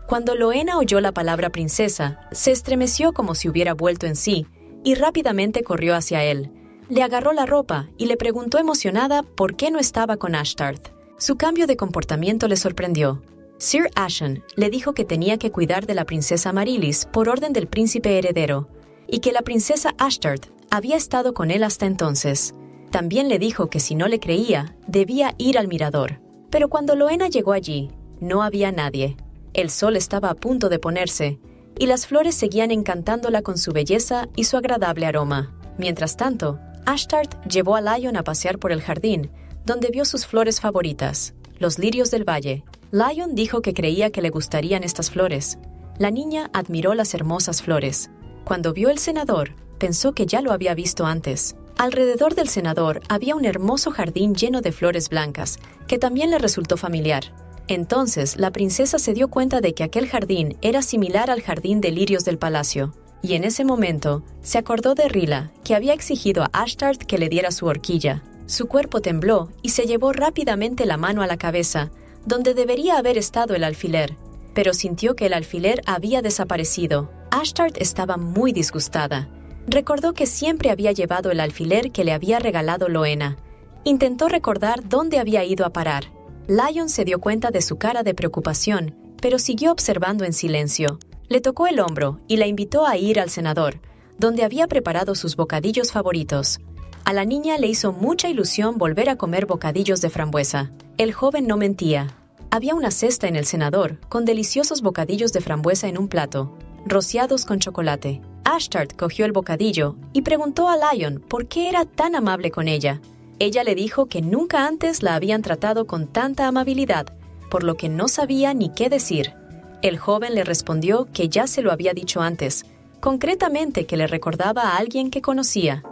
Cuando Loena oyó la palabra princesa, se estremeció como si hubiera vuelto en sí y rápidamente corrió hacia él. Le agarró la ropa y le preguntó emocionada por qué no estaba con Ashtart. Su cambio de comportamiento le sorprendió. Sir Ashon le dijo que tenía que cuidar de la princesa Marilis por orden del príncipe heredero y que la princesa Ashtart había estado con él hasta entonces. También le dijo que si no le creía, debía ir al mirador. Pero cuando Loena llegó allí, no había nadie. El sol estaba a punto de ponerse y las flores seguían encantándola con su belleza y su agradable aroma. Mientras tanto, Ashtart llevó a Lion a pasear por el jardín, donde vio sus flores favoritas, los lirios del valle. Lion dijo que creía que le gustarían estas flores. La niña admiró las hermosas flores. Cuando vio el senador, pensó que ya lo había visto antes. Alrededor del senador había un hermoso jardín lleno de flores blancas, que también le resultó familiar. Entonces, la princesa se dio cuenta de que aquel jardín era similar al jardín de lirios del palacio. Y en ese momento, se acordó de Rila, que había exigido a Ashtart que le diera su horquilla. Su cuerpo tembló y se llevó rápidamente la mano a la cabeza, donde debería haber estado el alfiler, pero sintió que el alfiler había desaparecido. Ashtart estaba muy disgustada. Recordó que siempre había llevado el alfiler que le había regalado Loena. Intentó recordar dónde había ido a parar. Lion se dio cuenta de su cara de preocupación, pero siguió observando en silencio. Le tocó el hombro y la invitó a ir al cenador, donde había preparado sus bocadillos favoritos. A la niña le hizo mucha ilusión volver a comer bocadillos de frambuesa. El joven no mentía. Había una cesta en el cenador, con deliciosos bocadillos de frambuesa en un plato, rociados con chocolate. Ashtart cogió el bocadillo y preguntó a Lion por qué era tan amable con ella. Ella le dijo que nunca antes la habían tratado con tanta amabilidad, por lo que no sabía ni qué decir. El joven le respondió que ya se lo había dicho antes, concretamente que le recordaba a alguien que conocía.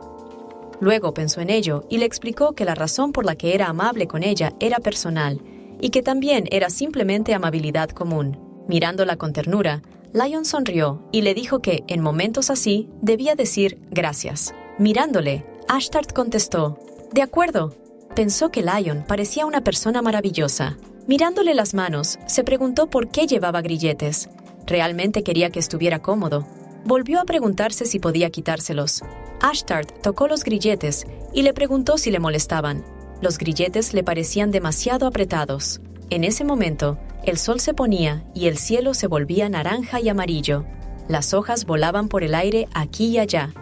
Luego pensó en ello y le explicó que la razón por la que era amable con ella era personal y que también era simplemente amabilidad común. Mirándola con ternura, Lion sonrió y le dijo que, en momentos así, debía decir gracias. Mirándole, Ashtart contestó, «De acuerdo». Pensó que Lion parecía una persona maravillosa. Mirándole las manos, se preguntó por qué llevaba grilletes. Realmente quería que estuviera cómodo. Volvió a preguntarse si podía quitárselos. Ashtart tocó los grilletes y le preguntó si le molestaban. Los grilletes le parecían demasiado apretados. En ese momento, el sol se ponía y el cielo se volvía naranja y amarillo. Las hojas volaban por el aire aquí y allá.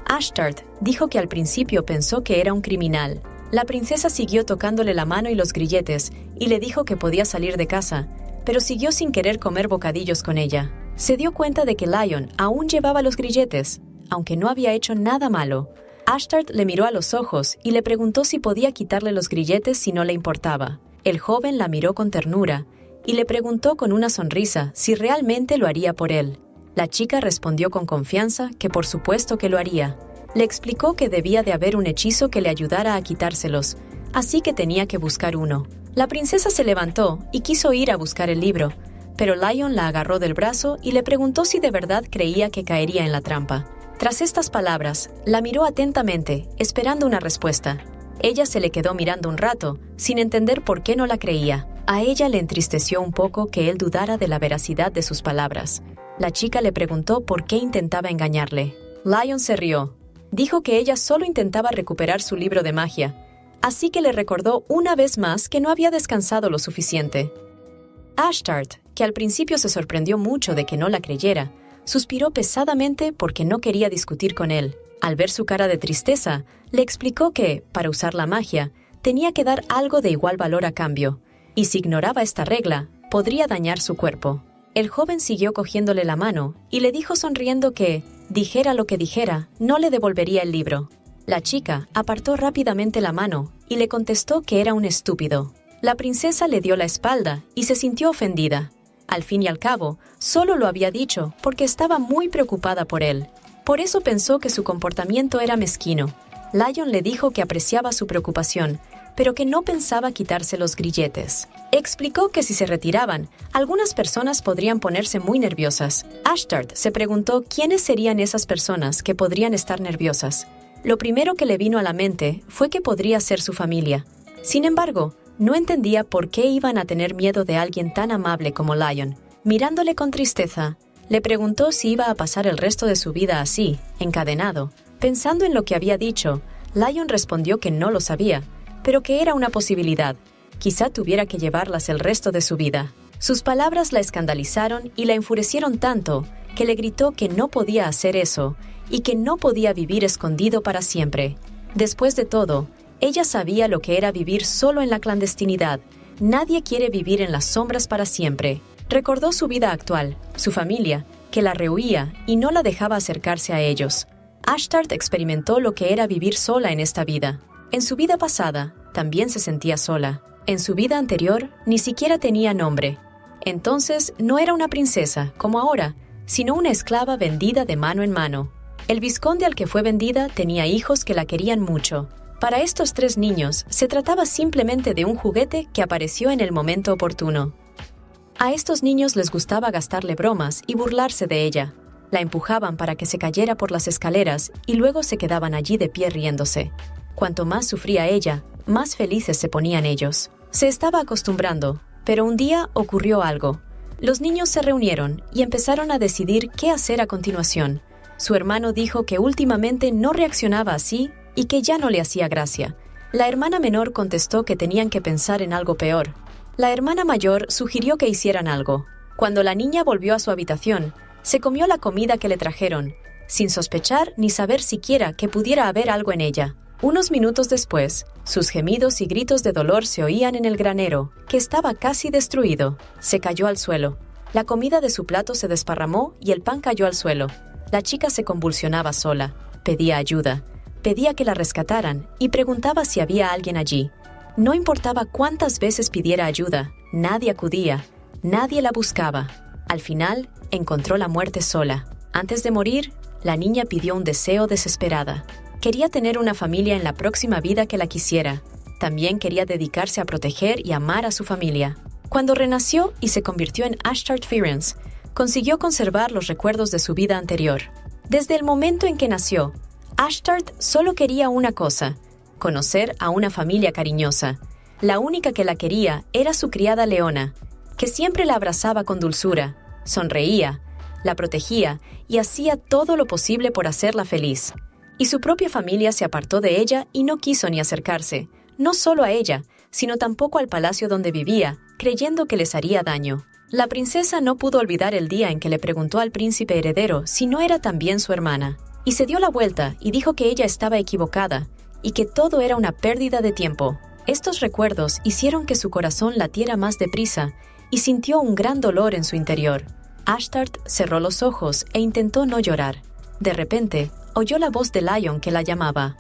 Ashtart dijo que al principio pensó que era un criminal. La princesa siguió tocándole la mano y los grilletes y le dijo que podía salir de casa, pero siguió sin querer comer bocadillos con ella. Se dio cuenta de que Lion aún llevaba los grilletes, aunque no había hecho nada malo. Ashtart le miró a los ojos y le preguntó si podía quitarle los grilletes si no le importaba. El joven la miró con ternura y le preguntó con una sonrisa si realmente lo haría por él. La chica respondió con confianza que por supuesto que lo haría. Le explicó que debía de haber un hechizo que le ayudara a quitárselos, así que tenía que buscar uno. La princesa se levantó y quiso ir a buscar el libro, pero Lion la agarró del brazo y le preguntó si de verdad creía que caería en la trampa. Tras estas palabras, la miró atentamente, esperando una respuesta. Ella se le quedó mirando un rato, sin entender por qué no la creía. A ella le entristeció un poco que él dudara de la veracidad de sus palabras. La chica le preguntó por qué intentaba engañarle. Lion se rió. Dijo que ella solo intentaba recuperar su libro de magia, así que le recordó una vez más que no había descansado lo suficiente. Ashtart, que al principio se sorprendió mucho de que no la creyera, suspiró pesadamente porque no quería discutir con él. Al ver su cara de tristeza, le explicó que, para usar la magia, tenía que dar algo de igual valor a cambio, y si ignoraba esta regla, podría dañar su cuerpo. El joven siguió cogiéndole la mano y le dijo sonriendo que, dijera lo que dijera, no le devolvería el libro. La chica apartó rápidamente la mano y le contestó que era un estúpido. La princesa le dio la espalda y se sintió ofendida. Al fin y al cabo, solo lo había dicho porque estaba muy preocupada por él. Por eso pensó que su comportamiento era mezquino. Lion le dijo que apreciaba su preocupación, pero que no pensaba quitarse los grilletes. Explicó que si se retiraban, algunas personas podrían ponerse muy nerviosas. Ashtart se preguntó quiénes serían esas personas que podrían estar nerviosas. Lo primero que le vino a la mente fue que podría ser su familia. Sin embargo, no entendía por qué iban a tener miedo de alguien tan amable como Lion. Mirándole con tristeza, le preguntó si iba a pasar el resto de su vida así, encadenado. Pensando en lo que había dicho, Lion respondió que no lo sabía, pero que era una posibilidad. Quizá tuviera que llevarlas el resto de su vida. Sus palabras la escandalizaron y la enfurecieron tanto que le gritó que no podía hacer eso y que no podía vivir escondido para siempre. Después de todo, ella sabía lo que era vivir solo en la clandestinidad. Nadie quiere vivir en las sombras para siempre. Recordó su vida actual, su familia, que la rehuía y no la dejaba acercarse a ellos. Ashtart experimentó lo que era vivir sola en esta vida. En su vida pasada, también se sentía sola. En su vida anterior, ni siquiera tenía nombre. Entonces, no era una princesa, como ahora, sino una esclava vendida de mano en mano. El vizconde al que fue vendida tenía hijos que la querían mucho. Para estos 3 niños, se trataba simplemente de un juguete que apareció en el momento oportuno. A estos niños les gustaba gastarle bromas y burlarse de ella. La empujaban para que se cayera por las escaleras y luego se quedaban allí de pie riéndose. Cuanto más sufría ella, más felices se ponían ellos. Se estaba acostumbrando, pero un día ocurrió algo. Los niños se reunieron y empezaron a decidir qué hacer a continuación. Su hermano dijo que últimamente no reaccionaba así y que ya no le hacía gracia. La hermana menor contestó que tenían que pensar en algo peor. La hermana mayor sugirió que hicieran algo. Cuando la niña volvió a su habitación, se comió la comida que le trajeron, sin sospechar ni saber siquiera que pudiera haber algo en ella. Unos minutos después, sus gemidos y gritos de dolor se oían en el granero, que estaba casi destruido. Se cayó al suelo. La comida de su plato se desparramó y el pan cayó al suelo. La chica se convulsionaba sola. Pedía ayuda. Pedía que la rescataran y preguntaba si había alguien allí. No importaba cuántas veces pidiera ayuda, nadie acudía, nadie la buscaba. Al final, encontró la muerte sola. Antes de morir, la niña pidió un deseo desesperada. Quería tener una familia en la próxima vida que la quisiera. También quería dedicarse a proteger y amar a su familia. Cuando renació y se convirtió en Ashtart Fearens, consiguió conservar los recuerdos de su vida anterior. Desde el momento en que nació, Ashtart solo quería una cosa: conocer a una familia cariñosa. La única que la quería era su criada Leona, que siempre la abrazaba con dulzura, sonreía, la protegía y hacía todo lo posible por hacerla feliz. Y su propia familia se apartó de ella y no quiso ni acercarse, no solo a ella, sino tampoco al palacio donde vivía, creyendo que les haría daño. La princesa no pudo olvidar el día en que le preguntó al príncipe heredero si no era también su hermana, y se dio la vuelta y dijo que ella estaba equivocada, y que todo era una pérdida de tiempo. Estos recuerdos hicieron que su corazón latiera más deprisa y sintió un gran dolor en su interior. Ashtart cerró los ojos e intentó no llorar. De repente, oyó la voz de Lion que la llamaba.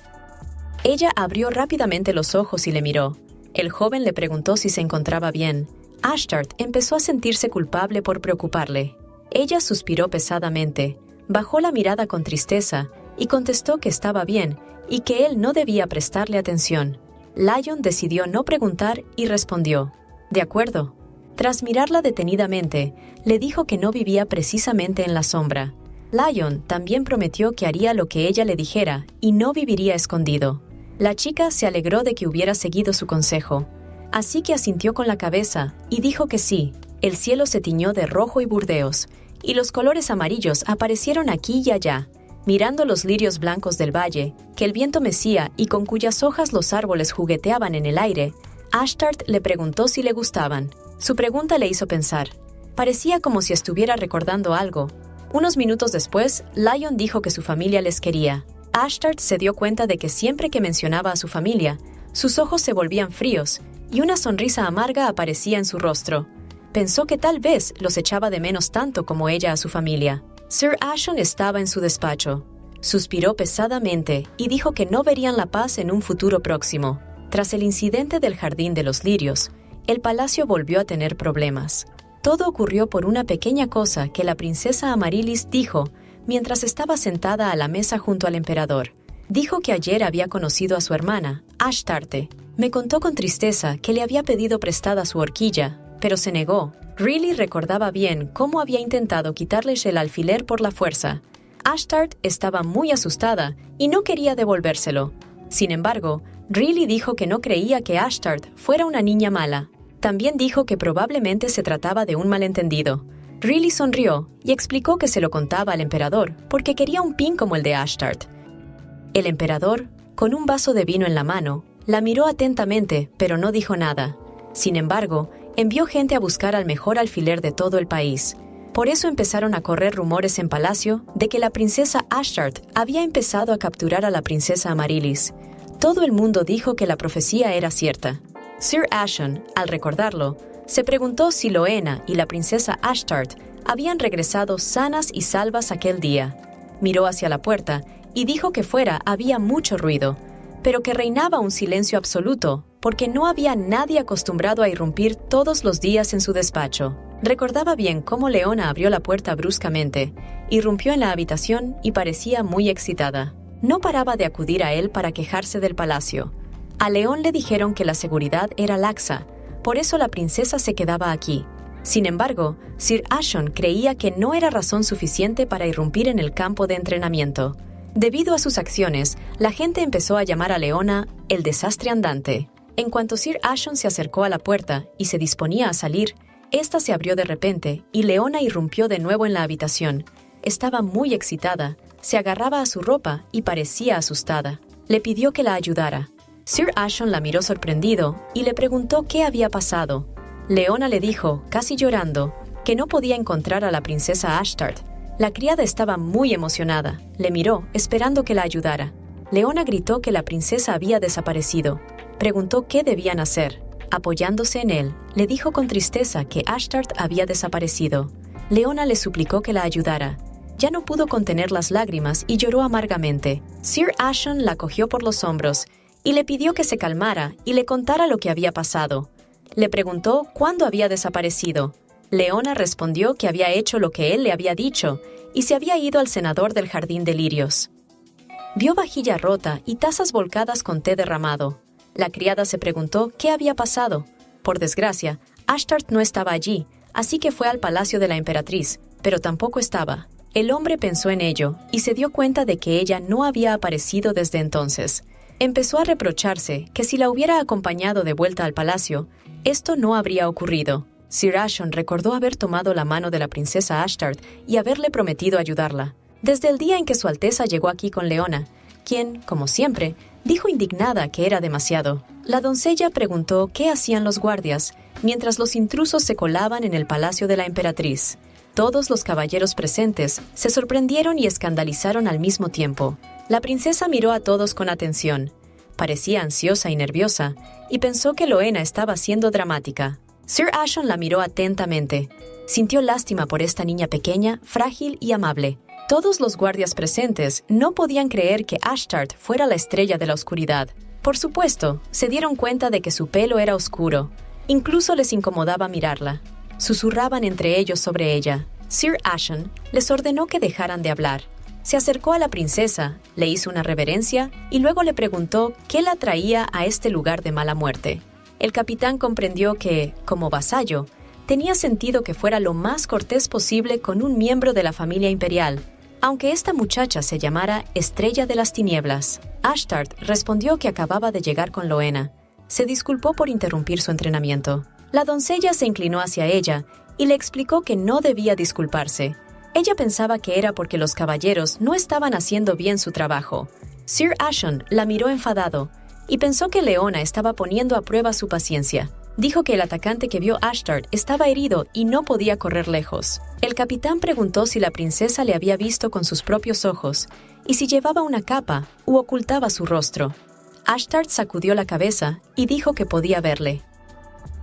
Ella abrió rápidamente los ojos y le miró. El joven le preguntó si se encontraba bien. Ashtart empezó a sentirse culpable por preocuparle. Ella suspiró pesadamente, bajó la mirada con tristeza y contestó que estaba bien y que él no debía prestarle atención. Lion decidió no preguntar y respondió: «De acuerdo». Tras mirarla detenidamente, le dijo que no vivía precisamente en la sombra. Lion también prometió que haría lo que ella le dijera y no viviría escondido. La chica se alegró de que hubiera seguido su consejo, así que asintió con la cabeza y dijo que sí. El cielo se tiñó de rojo y burdeos, y los colores amarillos aparecieron aquí y allá, mirando los lirios blancos del valle, que el viento mecía y con cuyas hojas los árboles jugueteaban en el aire. Ashtart le preguntó si le gustaban. Su pregunta le hizo pensar. Parecía como si estuviera recordando algo. Unos minutos después, Lion dijo que su familia les quería. Ashtart se dio cuenta de que siempre que mencionaba a su familia, sus ojos se volvían fríos y una sonrisa amarga aparecía en su rostro. Pensó que tal vez los echaba de menos tanto como ella a su familia. Sir Ashon estaba en su despacho. Suspiró pesadamente y dijo que no verían la paz en un futuro próximo. Tras el incidente del Jardín de los Lirios, el palacio volvió a tener problemas. Todo ocurrió por una pequeña cosa que la princesa Amaryllis dijo mientras estaba sentada a la mesa junto al emperador. Dijo que ayer había conocido a su hermana, Ashtarte. Me contó con tristeza que le había pedido prestada su horquilla, pero se negó. Riley recordaba bien cómo había intentado quitarles el alfiler por la fuerza. Ashtart estaba muy asustada y no quería devolvérselo. Sin embargo, Riley dijo que no creía que Ashtart fuera una niña mala. También dijo que probablemente se trataba de un malentendido. Riley sonrió y explicó que se lo contaba al emperador porque quería un pin como el de Ashtart. El emperador, con un vaso de vino en la mano, la miró atentamente, pero no dijo nada. Sin embargo, envió gente a buscar al mejor alfiler de todo el país. Por eso empezaron a correr rumores en palacio de que la princesa Ashtart había empezado a capturar a la princesa Amaryllis. Todo el mundo dijo que la profecía era cierta. Sir Ashon, al recordarlo, se preguntó si Loena y la princesa Ashtart habían regresado sanas y salvas aquel día. Miró hacia la puerta y dijo que fuera había mucho ruido, pero que reinaba un silencio absoluto porque no había nadie acostumbrado a irrumpir todos los días en su despacho. Recordaba bien cómo Leona abrió la puerta bruscamente, irrumpió en la habitación y parecía muy excitada. No paraba de acudir a él para quejarse del palacio. A León le dijeron que la seguridad era laxa, por eso la princesa se quedaba aquí. Sin embargo, Sir Ashon creía que no era razón suficiente para irrumpir en el campo de entrenamiento. Debido a sus acciones, la gente empezó a llamar a Leona el desastre andante. En cuanto Sir Ashon se acercó a la puerta y se disponía a salir, ésta se abrió de repente y Leona irrumpió de nuevo en la habitación. Estaba muy excitada, se agarraba a su ropa y parecía asustada. Le pidió que la ayudara. Sir Ashon la miró sorprendido y le preguntó qué había pasado. Leona le dijo, casi llorando, que no podía encontrar a la princesa Ashtart. La criada estaba muy emocionada. Le miró, esperando que la ayudara. Leona gritó que la princesa había desaparecido. Preguntó qué debían hacer. Apoyándose en él, le dijo con tristeza que Ashtart había desaparecido. Leona le suplicó que la ayudara. Ya no pudo contener las lágrimas y lloró amargamente. Sir Ashon la cogió por los hombros y le pidió que se calmara y le contara lo que había pasado. Le preguntó cuándo había desaparecido. Leona respondió que había hecho lo que él le había dicho y se había ido al senador del jardín de lirios. Vio vajilla rota y tazas volcadas con té derramado. La criada se preguntó qué había pasado. Por desgracia, Ashtart no estaba allí, así que fue al palacio de la emperatriz, pero tampoco estaba. El hombre pensó en ello y se dio cuenta de que ella no había aparecido desde entonces. Empezó a reprocharse que si la hubiera acompañado de vuelta al palacio, esto no habría ocurrido. Sir Ashon recordó haber tomado la mano de la princesa Ashtart y haberle prometido ayudarla. Desde el día en que Su Alteza llegó aquí con Leona, quien, como siempre, dijo indignada que era demasiado. La doncella preguntó qué hacían los guardias, mientras los intrusos se colaban en el palacio de la emperatriz. Todos los caballeros presentes se sorprendieron y escandalizaron al mismo tiempo. La princesa miró a todos con atención. Parecía ansiosa y nerviosa, y pensó que Loena estaba siendo dramática. Sir Ashon la miró atentamente. Sintió lástima por esta niña pequeña, frágil y amable. Todos los guardias presentes no podían creer que Ashtart fuera la estrella de la oscuridad. Por supuesto, se dieron cuenta de que su pelo era oscuro. Incluso les incomodaba mirarla. Susurraban entre ellos sobre ella. Sir Ashon les ordenó que dejaran de hablar. Se acercó a la princesa, le hizo una reverencia y luego le preguntó qué la traía a este lugar de mala muerte. El capitán comprendió que, como vasallo, tenía sentido que fuera lo más cortés posible con un miembro de la familia imperial, aunque esta muchacha se llamara Estrella de las Tinieblas. Ashtart respondió que acababa de llegar con Loena. Se disculpó por interrumpir su entrenamiento. La doncella se inclinó hacia ella y le explicó que no debía disculparse. Ella pensaba que era porque los caballeros no estaban haciendo bien su trabajo. Sir Ashon la miró enfadado y pensó que Leona estaba poniendo a prueba su paciencia. Dijo que el atacante que vio Ashtart estaba herido y no podía correr lejos. El capitán preguntó si la princesa le había visto con sus propios ojos y si llevaba una capa u ocultaba su rostro. Ashtart sacudió la cabeza y dijo que podía verle.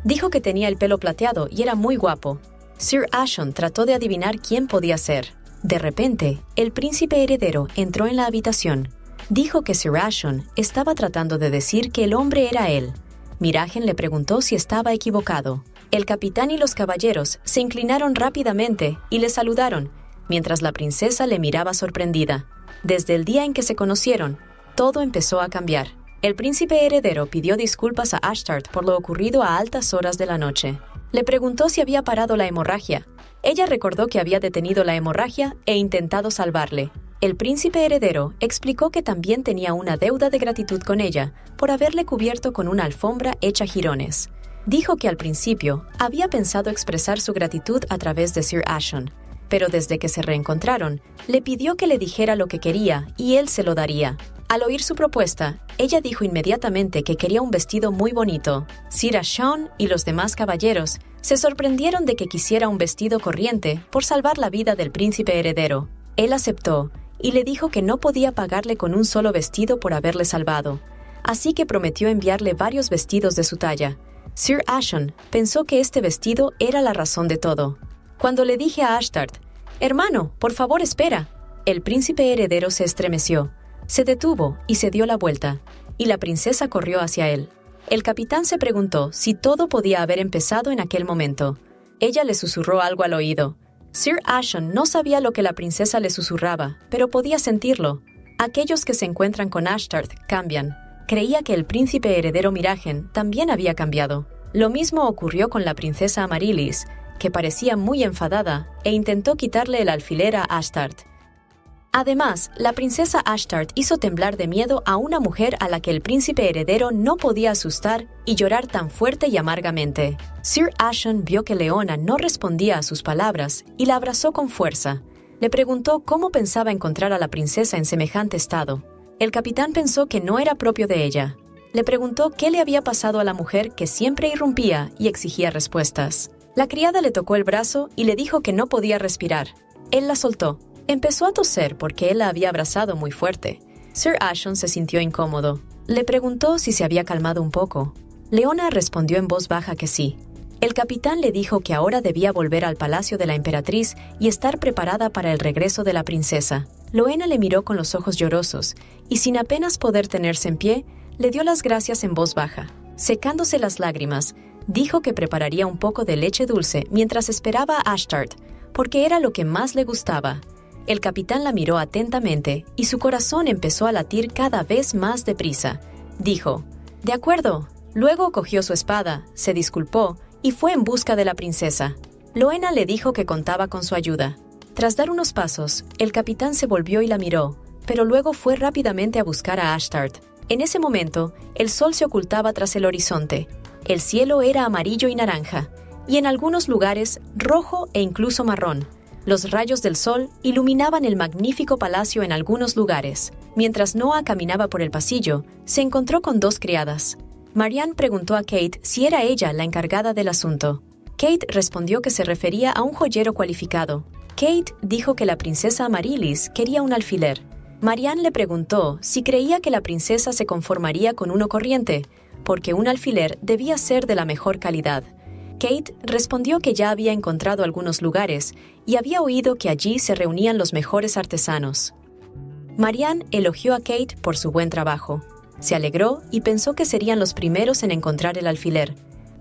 Dijo que tenía el pelo plateado y era muy guapo. Sir Ashon trató de adivinar quién podía ser. De repente, el príncipe heredero entró en la habitación. Dijo que Sir Ashon estaba tratando de decir que el hombre era él. Miragen le preguntó si estaba equivocado. El capitán y los caballeros se inclinaron rápidamente y le saludaron, mientras la princesa le miraba sorprendida. Desde el día en que se conocieron, todo empezó a cambiar. El príncipe heredero pidió disculpas a Ashtart por lo ocurrido a altas horas de la noche. Le preguntó si había parado la hemorragia. Ella recordó que había detenido la hemorragia e intentado salvarle. El príncipe heredero explicó que también tenía una deuda de gratitud con ella por haberle cubierto con una alfombra hecha jirones. Dijo que al principio había pensado expresar su gratitud a través de Sir Ashon, pero desde que se reencontraron, le pidió que le dijera lo que quería y él se lo daría. Al oír su propuesta, ella dijo inmediatamente que quería un vestido muy bonito. Sir Ashon y los demás caballeros se sorprendieron de que quisiera un vestido corriente por salvar la vida del príncipe heredero. Él aceptó y le dijo que no podía pagarle con un solo vestido por haberle salvado, así que prometió enviarle varios vestidos de su talla. Sir Ashon pensó que este vestido era la razón de todo. Cuando le dije a Ashtart, «Hermano, por favor espera», el príncipe heredero se estremeció. Se detuvo y se dio la vuelta, y la princesa corrió hacia él. El capitán se preguntó si todo podía haber empezado en aquel momento. Ella le susurró algo al oído. Sir Ashon no sabía lo que la princesa le susurraba, pero podía sentirlo. Aquellos que se encuentran con Ashtart cambian. Creía que el príncipe heredero Miragen también había cambiado. Lo mismo ocurrió con la princesa Amaryllis, que parecía muy enfadada e intentó quitarle el alfiler a Ashtart. Además, la princesa Ashtart hizo temblar de miedo a una mujer a la que el príncipe heredero no podía asustar y llorar tan fuerte y amargamente. Sir Ashon vio que Leona no respondía a sus palabras y la abrazó con fuerza. Le preguntó cómo pensaba encontrar a la princesa en semejante estado. El capitán pensó que no era propio de ella. Le preguntó qué le había pasado a la mujer que siempre irrumpía y exigía respuestas. La criada le tocó el brazo y le dijo que no podía respirar. Él la soltó. Empezó a toser porque él la había abrazado muy fuerte. Sir Ashton se sintió incómodo. Le preguntó si se había calmado un poco. Leona respondió en voz baja que sí. El capitán le dijo que ahora debía volver al palacio de la emperatriz y estar preparada para el regreso de la princesa. Loena le miró con los ojos llorosos y, sin apenas poder tenerse en pie, le dio las gracias en voz baja. Secándose las lágrimas, dijo que prepararía un poco de leche dulce mientras esperaba a Ashtart, porque era lo que más le gustaba. El capitán la miró atentamente y su corazón empezó a latir cada vez más deprisa. Dijo, «De acuerdo». Luego cogió su espada, se disculpó y fue en busca de la princesa. Loena le dijo que contaba con su ayuda. Tras dar unos pasos, el capitán se volvió y la miró, pero luego fue rápidamente a buscar a Ashtart. En ese momento, el sol se ocultaba tras el horizonte. El cielo era amarillo y naranja, y en algunos lugares rojo e incluso marrón. Los rayos del sol iluminaban el magnífico palacio en algunos lugares. Mientras Noah caminaba por el pasillo, se encontró con dos criadas. Marianne preguntó a Kate si era ella la encargada del asunto. Kate respondió que se refería a un joyero cualificado. Kate dijo que la princesa Amaryllis quería un alfiler. Marianne le preguntó si creía que la princesa se conformaría con uno corriente, porque un alfiler debía ser de la mejor calidad. Kate respondió que ya había encontrado algunos lugares y había oído que allí se reunían los mejores artesanos. Marianne elogió a Kate por su buen trabajo. Se alegró y pensó que serían los primeros en encontrar el alfiler.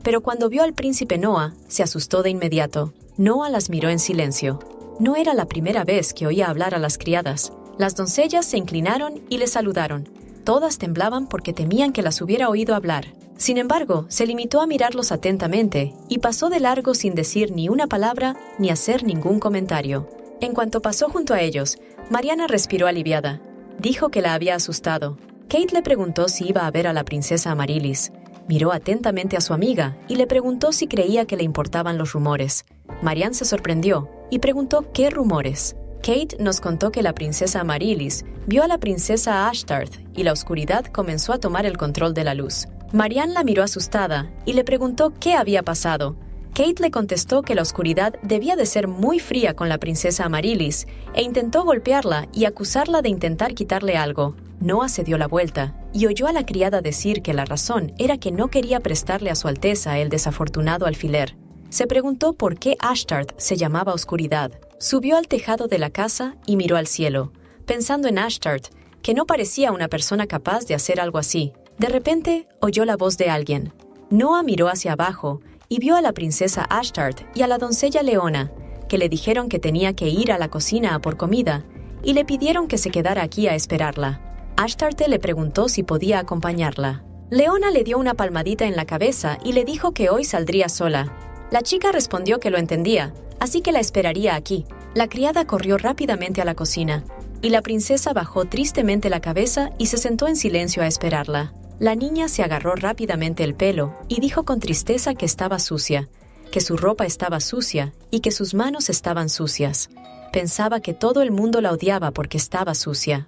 Pero cuando vio al príncipe Noah, se asustó de inmediato. Noah las miró en silencio. No era la primera vez que oía hablar a las criadas. Las doncellas se inclinaron y le saludaron. Todas temblaban porque temían que las hubiera oído hablar. Sin embargo, se limitó a mirarlos atentamente y pasó de largo sin decir ni una palabra ni hacer ningún comentario. En cuanto pasó junto a ellos, Mariana respiró aliviada. Dijo que la había asustado. Kate le preguntó si iba a ver a la princesa Amaryllis. Miró atentamente a su amiga y le preguntó si creía que le importaban los rumores. Marianne se sorprendió y preguntó qué rumores. Kate nos contó que la princesa Amaryllis vio a la princesa Ashtart y la oscuridad comenzó a tomar el control de la luz. Marianne la miró asustada y le preguntó qué había pasado. Kate le contestó que la oscuridad debía de ser muy fría con la princesa Amaryllis e intentó golpearla y acusarla de intentar quitarle algo. Noah se dio la vuelta y oyó a la criada decir que la razón era que no quería prestarle a su alteza el desafortunado alfiler. Se preguntó por qué Ashtart se llamaba oscuridad. Subió al tejado de la casa y miró al cielo, pensando en Ashtart, que no parecía una persona capaz de hacer algo así. De repente, oyó la voz de alguien. Noah miró hacia abajo y vio a la princesa Ashtart y a la doncella Leona, que le dijeron que tenía que ir a la cocina a por comida, y le pidieron que se quedara aquí a esperarla. Ashtarte le preguntó si podía acompañarla. Leona le dio una palmadita en la cabeza y le dijo que hoy saldría sola. La chica respondió que lo entendía, así que la esperaría aquí. La criada corrió rápidamente a la cocina, y la princesa bajó tristemente la cabeza y se sentó en silencio a esperarla. La niña se agarró rápidamente el pelo y dijo con tristeza que estaba sucia, que su ropa estaba sucia y que sus manos estaban sucias. Pensaba que todo el mundo la odiaba porque estaba sucia.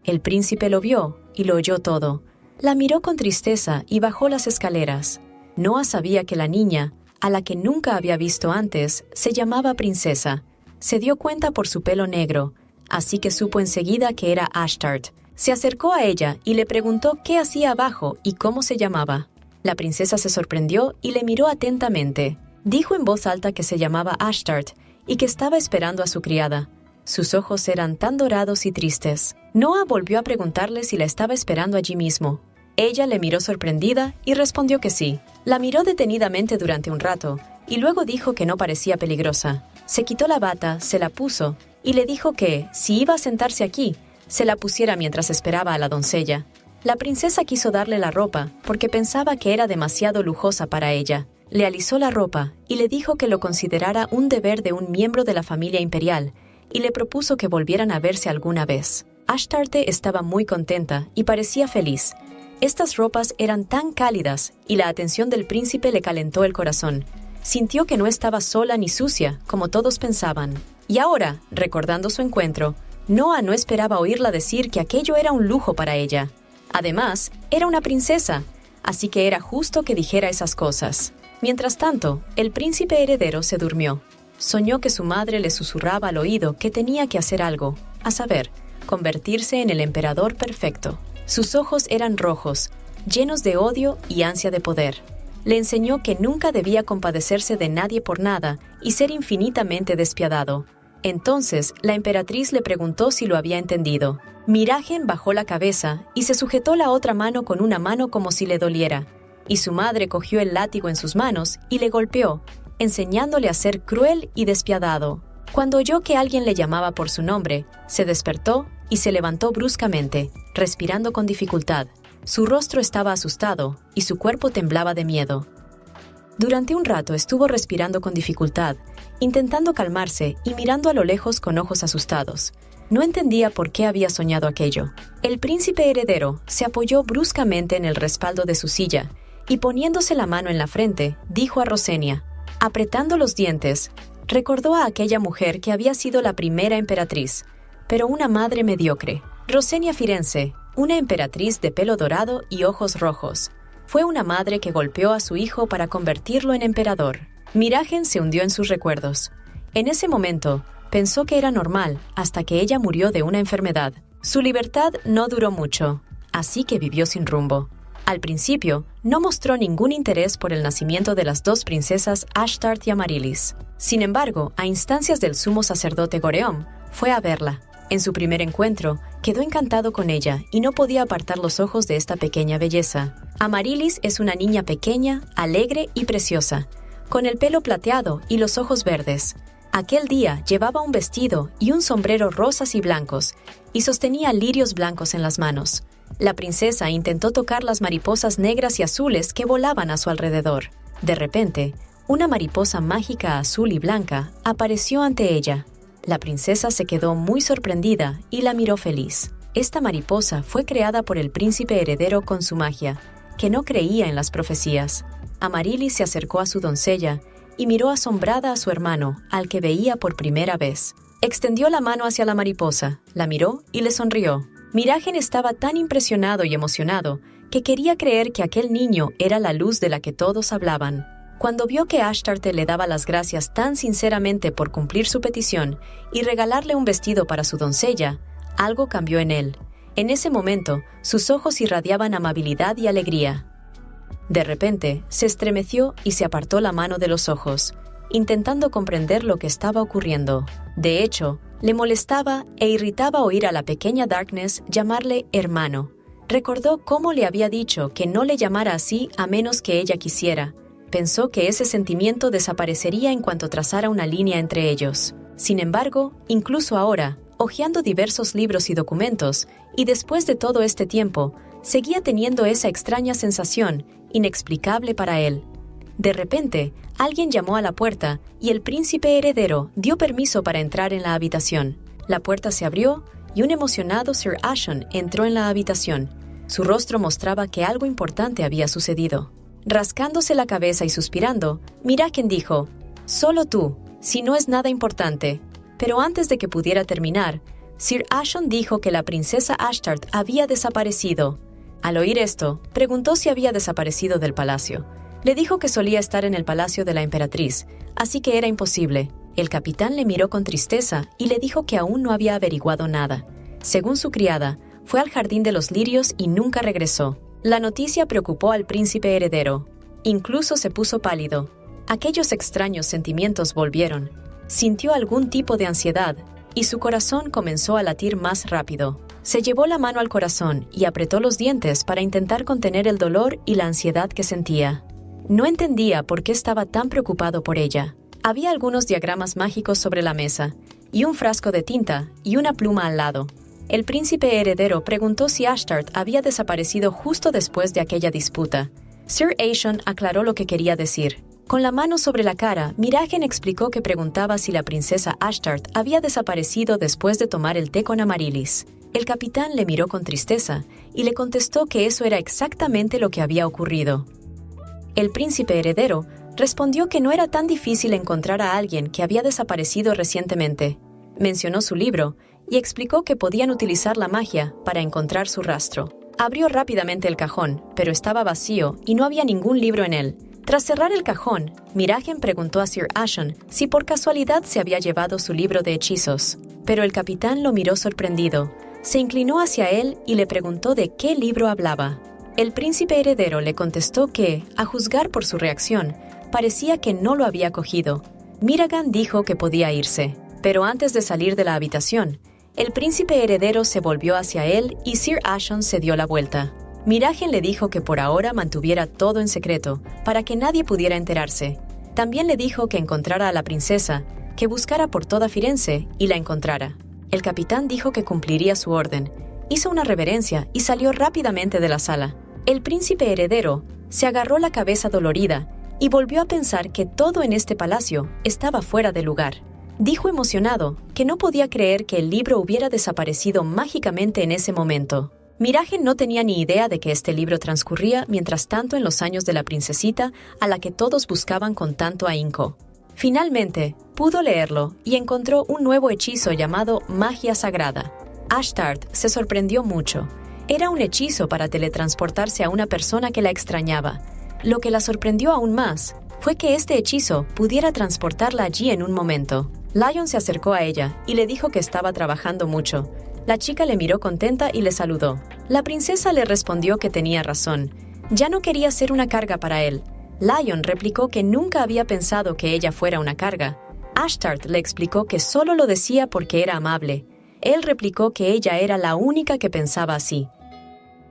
El príncipe lo vio y lo oyó todo. La miró con tristeza y bajó las escaleras. Noah sabía que la niña, a la que nunca había visto antes, se llamaba princesa. Se dio cuenta por su pelo negro, así que supo enseguida que era Ashtart. Se acercó a ella y le preguntó qué hacía abajo y cómo se llamaba. La princesa se sorprendió y le miró atentamente. Dijo en voz alta que se llamaba Ashtart y que estaba esperando a su criada. Sus ojos eran tan dorados y tristes. Noah volvió a preguntarle si la estaba esperando allí mismo. Ella le miró sorprendida y respondió que sí. La miró detenidamente durante un rato y luego dijo que no parecía peligrosa. Se quitó la bata, se la puso y le dijo que, si iba a sentarse aquí, se la pusiera mientras esperaba a la doncella. La princesa quiso darle la ropa porque pensaba que era demasiado lujosa para ella. Le alisó la ropa y le dijo que lo considerara un deber de un miembro de la familia imperial y le propuso que volvieran a verse alguna vez. Ashtarte estaba muy contenta y parecía feliz. Estas ropas eran tan cálidas y la atención del príncipe le calentó el corazón. Sintió que no estaba sola ni sucia, como todos pensaban. Y ahora, recordando su encuentro, Noah no esperaba oírla decir que aquello era un lujo para ella. Además, era una princesa, así que era justo que dijera esas cosas. Mientras tanto, el príncipe heredero se durmió. Soñó que su madre le susurraba al oído que tenía que hacer algo, a saber, convertirse en el emperador perfecto. Sus ojos eran rojos, llenos de odio y ansia de poder. Le enseñó que nunca debía compadecerse de nadie por nada y ser infinitamente despiadado. Entonces, la emperatriz le preguntó si lo había entendido. Miragen bajó la cabeza y se sujetó la otra mano con una mano como si le doliera, y su madre cogió el látigo en sus manos y le golpeó, enseñándole a ser cruel y despiadado. Cuando oyó que alguien le llamaba por su nombre, se despertó y se levantó bruscamente, respirando con dificultad. Su rostro estaba asustado y su cuerpo temblaba de miedo. Durante un rato estuvo respirando con dificultad, intentando calmarse y mirando a lo lejos con ojos asustados. No entendía por qué había soñado aquello. El príncipe heredero se apoyó bruscamente en el respaldo de su silla y poniéndose la mano en la frente, dijo a Rosenia, apretando los dientes, recordó a aquella mujer que había sido la primera emperatriz, pero una madre mediocre. Rosenia Firenze, una emperatriz de pelo dorado y ojos rojos. Fue una madre que golpeó a su hijo para convertirlo en emperador. Miragen se hundió en sus recuerdos. En ese momento, pensó que era normal hasta que ella murió de una enfermedad. Su libertad no duró mucho, así que vivió sin rumbo. Al principio, no mostró ningún interés por el nacimiento de las dos princesas Ashtart y Amaryllis. Sin embargo, a instancias del sumo sacerdote Goreom, fue a verla. En su primer encuentro, quedó encantado con ella y no podía apartar los ojos de esta pequeña belleza. Amaryllis es una niña pequeña, alegre y preciosa, con el pelo plateado y los ojos verdes. Aquel día llevaba un vestido y un sombrero rosas y blancos, y sostenía lirios blancos en las manos. La princesa intentó tocar las mariposas negras y azules que volaban a su alrededor. De repente, una mariposa mágica azul y blanca apareció ante ella. La princesa se quedó muy sorprendida y la miró feliz. Esta mariposa fue creada por el príncipe heredero con su magia, que no creía en las profecías. Amaryllis se acercó a su doncella y miró asombrada a su hermano, al que veía por primera vez. Extendió la mano hacia la mariposa, la miró y le sonrió. Miragen estaba tan impresionado y emocionado que quería creer que aquel niño era la luz de la que todos hablaban. Cuando vio que Ashtarte le daba las gracias tan sinceramente por cumplir su petición y regalarle un vestido para su doncella, algo cambió en él. En ese momento, sus ojos irradiaban amabilidad y alegría. De repente, se estremeció y se apartó la mano de los ojos, intentando comprender lo que estaba ocurriendo. De hecho, le molestaba e irritaba oír a la pequeña Darkness llamarle hermano. Recordó cómo le había dicho que no le llamara así a menos que ella quisiera. Pensó que ese sentimiento desaparecería en cuanto trazara una línea entre ellos. Sin embargo, incluso ahora, hojeando diversos libros y documentos, y después de todo este tiempo, seguía teniendo esa extraña sensación, inexplicable para él. De repente, alguien llamó a la puerta y el príncipe heredero dio permiso para entrar en la habitación. La puerta se abrió y un emocionado Sir Ashon entró en la habitación. Su rostro mostraba que algo importante había sucedido. Rascándose la cabeza y suspirando, Miragen dijo, «Solo tú, si no es nada importante». Pero antes de que pudiera terminar, Sir Ashon dijo que la princesa Ashtart había desaparecido. Al oír esto, preguntó si había desaparecido del palacio. Le dijo que solía estar en el palacio de la emperatriz, así que era imposible. El capitán le miró con tristeza y le dijo que aún no había averiguado nada. Según su criada, fue al jardín de los lirios y nunca regresó. La noticia preocupó al príncipe heredero. Incluso se puso pálido. Aquellos extraños sentimientos volvieron. Sintió algún tipo de ansiedad y su corazón comenzó a latir más rápido. Se llevó la mano al corazón y apretó los dientes para intentar contener el dolor y la ansiedad que sentía. No entendía por qué estaba tan preocupado por ella. Había algunos diagramas mágicos sobre la mesa, y un frasco de tinta y una pluma al lado. El príncipe heredero preguntó si Ashtart había desaparecido justo después de aquella disputa. Sir Ashon aclaró lo que quería decir. Con la mano sobre la cara, Miragen explicó que preguntaba si la princesa Ashtart había desaparecido después de tomar el té con Amaryllis. El capitán le miró con tristeza y le contestó que eso era exactamente lo que había ocurrido. El príncipe heredero respondió que no era tan difícil encontrar a alguien que había desaparecido recientemente. Mencionó su libro y explicó que podían utilizar la magia para encontrar su rastro. Abrió rápidamente el cajón, pero estaba vacío y no había ningún libro en él. Tras cerrar el cajón, Miragen preguntó a Sir Ashon si por casualidad se había llevado su libro de hechizos. Pero el capitán lo miró sorprendido. Se inclinó hacia él y le preguntó de qué libro hablaba. El príncipe heredero le contestó que, a juzgar por su reacción, parecía que no lo había cogido. Miragan dijo que podía irse, pero antes de salir de la habitación, el príncipe heredero se volvió hacia él y Sir Ashon se dio la vuelta. Miragen le dijo que por ahora mantuviera todo en secreto, para que nadie pudiera enterarse. También le dijo que encontrara a la princesa, que buscara por toda Firenze y la encontrara. El capitán dijo que cumpliría su orden, hizo una reverencia y salió rápidamente de la sala. El príncipe heredero se agarró la cabeza dolorida y volvió a pensar que todo en este palacio estaba fuera de lugar. Dijo emocionado que no podía creer que el libro hubiera desaparecido mágicamente en ese momento. Miragen no tenía ni idea de que este libro transcurría mientras tanto en los años de la princesita a la que todos buscaban con tanto ahínco. Finalmente, pudo leerlo y encontró un nuevo hechizo llamado Magia Sagrada. Ashtart se sorprendió mucho. Era un hechizo para teletransportarse a una persona que la extrañaba. Lo que la sorprendió aún más fue que este hechizo pudiera transportarla allí en un momento. Lion se acercó a ella y le dijo que estaba trabajando mucho. La chica le miró contenta y le saludó. La princesa le respondió que tenía razón. Ya no quería ser una carga para él. Lion replicó que nunca había pensado que ella fuera una carga. Ashtart le explicó que solo lo decía porque era amable. Él replicó que ella era la única que pensaba así.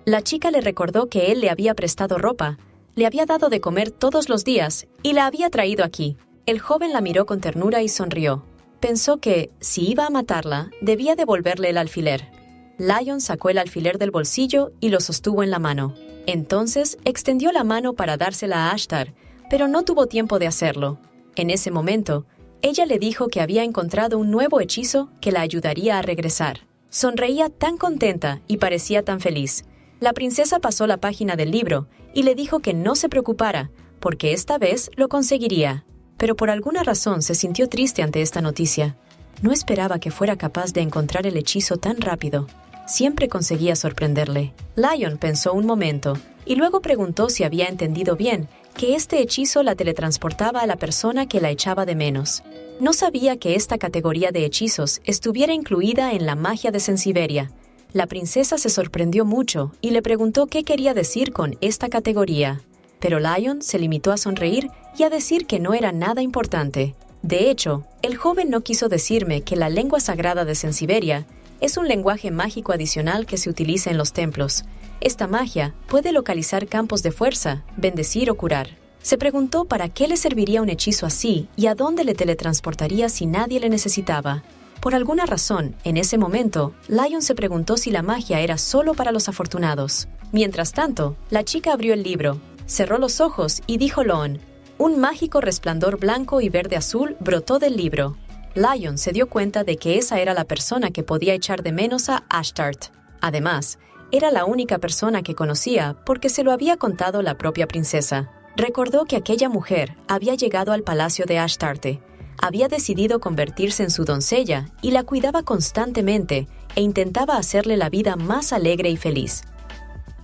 La chica le recordó que él le había prestado ropa, le había dado de comer todos los días y la había traído aquí. El joven la miró con ternura y sonrió. Pensó que, si iba a matarla, debía devolverle el alfiler. Lion sacó el alfiler del bolsillo y lo sostuvo en la mano. Entonces, extendió la mano para dársela a Ashtar, pero no tuvo tiempo de hacerlo. En ese momento, ella le dijo que había encontrado un nuevo hechizo que la ayudaría a regresar. Sonreía tan contenta y parecía tan feliz. La princesa pasó la página del libro y le dijo que no se preocupara, porque esta vez lo conseguiría. Pero por alguna razón se sintió triste ante esta noticia. No esperaba que fuera capaz de encontrar el hechizo tan rápido. Siempre conseguía sorprenderle. Lion pensó un momento y luego preguntó si había entendido bien que este hechizo la teletransportaba a la persona que la echaba de menos. No sabía que esta categoría de hechizos estuviera incluida en la magia de Sensiberia. La princesa se sorprendió mucho y le preguntó qué quería decir con esta categoría. Pero Lion se limitó a sonreír y a decir que no era nada importante. De hecho, el joven no quiso decirme que la lengua sagrada de Sensiberia es un lenguaje mágico adicional que se utiliza en los templos. Esta magia puede localizar campos de fuerza, bendecir o curar. Se preguntó para qué le serviría un hechizo así y a dónde le teletransportaría si nadie le necesitaba. Por alguna razón, en ese momento, Lion se preguntó si la magia era solo para los afortunados. Mientras tanto, la chica abrió el libro, cerró los ojos y dijo Loon. Un mágico resplandor blanco y verde-azul brotó del libro. Lion se dio cuenta de que esa era la persona que podía echar de menos a Ashtart. Además, era la única persona que conocía porque se lo había contado la propia princesa. Recordó que aquella mujer había llegado al palacio de Ashtarte, había decidido convertirse en su doncella y la cuidaba constantemente e intentaba hacerle la vida más alegre y feliz.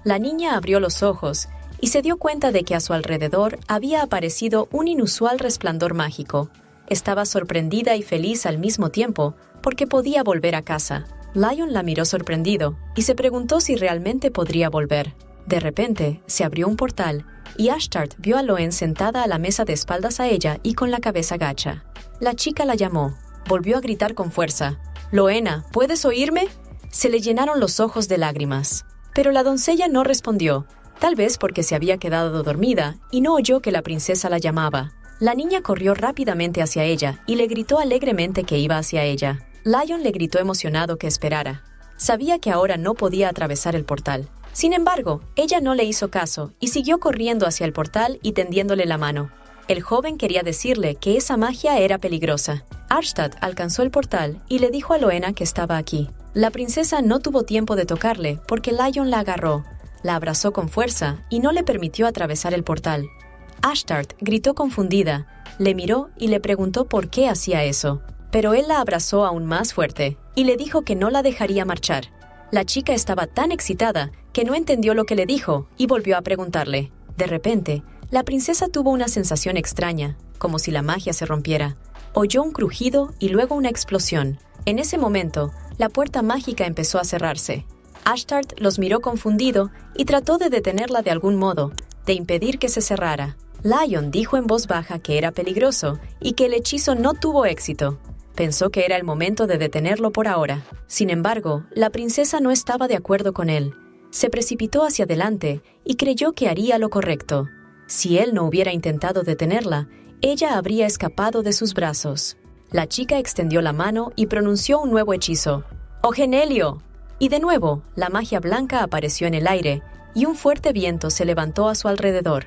La niña abrió los ojos y se dio cuenta de que a su alrededor había aparecido un inusual resplandor mágico. Estaba sorprendida y feliz al mismo tiempo porque podía volver a casa. Lion la miró sorprendido y se preguntó si realmente podría volver. De repente, se abrió un portal y Ashtart vio a Loen sentada a la mesa de espaldas a ella y con la cabeza gacha. La chica la llamó. Volvió a gritar con fuerza. «Loena, ¿puedes oírme?» Se le llenaron los ojos de lágrimas. Pero la doncella no respondió, tal vez porque se había quedado dormida y no oyó que la princesa la llamaba. La niña corrió rápidamente hacia ella y le gritó alegremente que iba hacia ella. Lion le gritó emocionado que esperara. Sabía que ahora no podía atravesar el portal. Sin embargo, ella no le hizo caso y siguió corriendo hacia el portal y tendiéndole la mano. El joven quería decirle que esa magia era peligrosa. Ashtart alcanzó el portal y le dijo a Loena que estaba aquí. La princesa no tuvo tiempo de tocarle porque Lion la agarró, la abrazó con fuerza y no le permitió atravesar el portal. Ashtart gritó confundida, le miró y le preguntó por qué hacía eso. Pero él la abrazó aún más fuerte y le dijo que no la dejaría marchar. La chica estaba tan excitada que no entendió lo que le dijo y volvió a preguntarle. De repente, la princesa tuvo una sensación extraña, como si la magia se rompiera. Oyó un crujido y luego una explosión. En ese momento, la puerta mágica empezó a cerrarse. Ashtart los miró confundido y trató de detenerla de algún modo, de impedir que se cerrara. Lion dijo en voz baja que era peligroso y que el hechizo no tuvo éxito. Pensó que era el momento de detenerlo por ahora. Sin embargo, la princesa no estaba de acuerdo con él. Se precipitó hacia adelante y creyó que haría lo correcto. Si él no hubiera intentado detenerla, ella habría escapado de sus brazos. La chica extendió la mano y pronunció un nuevo hechizo. ¡Ogenelio! Y de nuevo, la magia blanca apareció en el aire y un fuerte viento se levantó a su alrededor.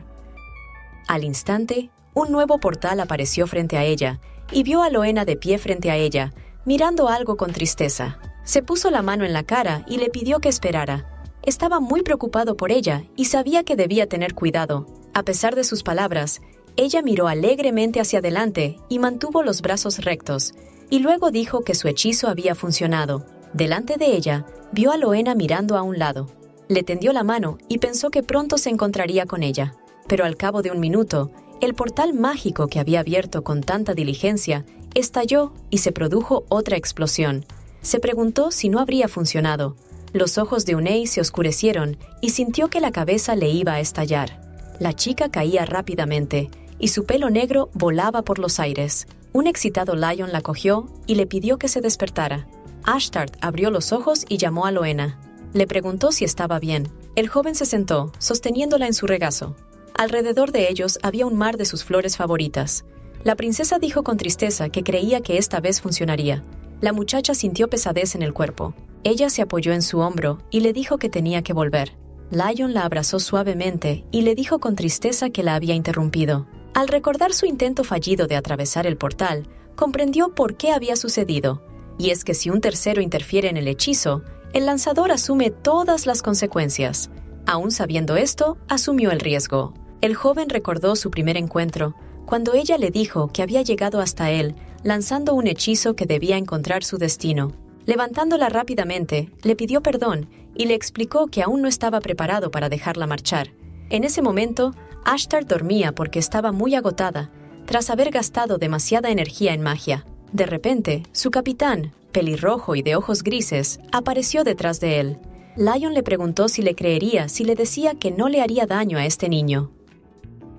Al instante, un nuevo portal apareció frente a ella y vio a Loena de pie frente a ella, mirando algo con tristeza. Se puso la mano en la cara y le pidió que esperara. Estaba muy preocupado por ella y sabía que debía tener cuidado. A pesar de sus palabras, ella miró alegremente hacia adelante y mantuvo los brazos rectos, y luego dijo que su hechizo había funcionado. Delante de ella, vio a Loena mirando a un lado. Le tendió la mano y pensó que pronto se encontraría con ella. Pero al cabo de un minuto, el portal mágico que había abierto con tanta diligencia estalló y se produjo otra explosión. Se preguntó si no habría funcionado. Los ojos de Unei se oscurecieron y sintió que la cabeza le iba a estallar. La chica caía rápidamente y su pelo negro volaba por los aires. Un excitado Lion la cogió y le pidió que se despertara. Ashtart abrió los ojos y llamó a Loena. Le preguntó si estaba bien. El joven se sentó, sosteniéndola en su regazo. Alrededor de ellos había un mar de sus flores favoritas. La princesa dijo con tristeza que creía que esta vez funcionaría. La muchacha sintió pesadez en el cuerpo. Ella se apoyó en su hombro y le dijo que tenía que volver. Lion la abrazó suavemente y le dijo con tristeza que la había interrumpido. Al recordar su intento fallido de atravesar el portal, comprendió por qué había sucedido. Y es que si un tercero interfiere en el hechizo, el lanzador asume todas las consecuencias. Aún sabiendo esto, asumió el riesgo. El joven recordó su primer encuentro, cuando ella le dijo que había llegado hasta él, lanzando un hechizo que debía encontrar su destino. Levantándola rápidamente, le pidió perdón y le explicó que aún no estaba preparado para dejarla marchar. En ese momento, Ashtart dormía porque estaba muy agotada, tras haber gastado demasiada energía en magia. De repente, su capitán, pelirrojo y de ojos grises, apareció detrás de él. Lion le preguntó si le creería si le decía que no le haría daño a este niño.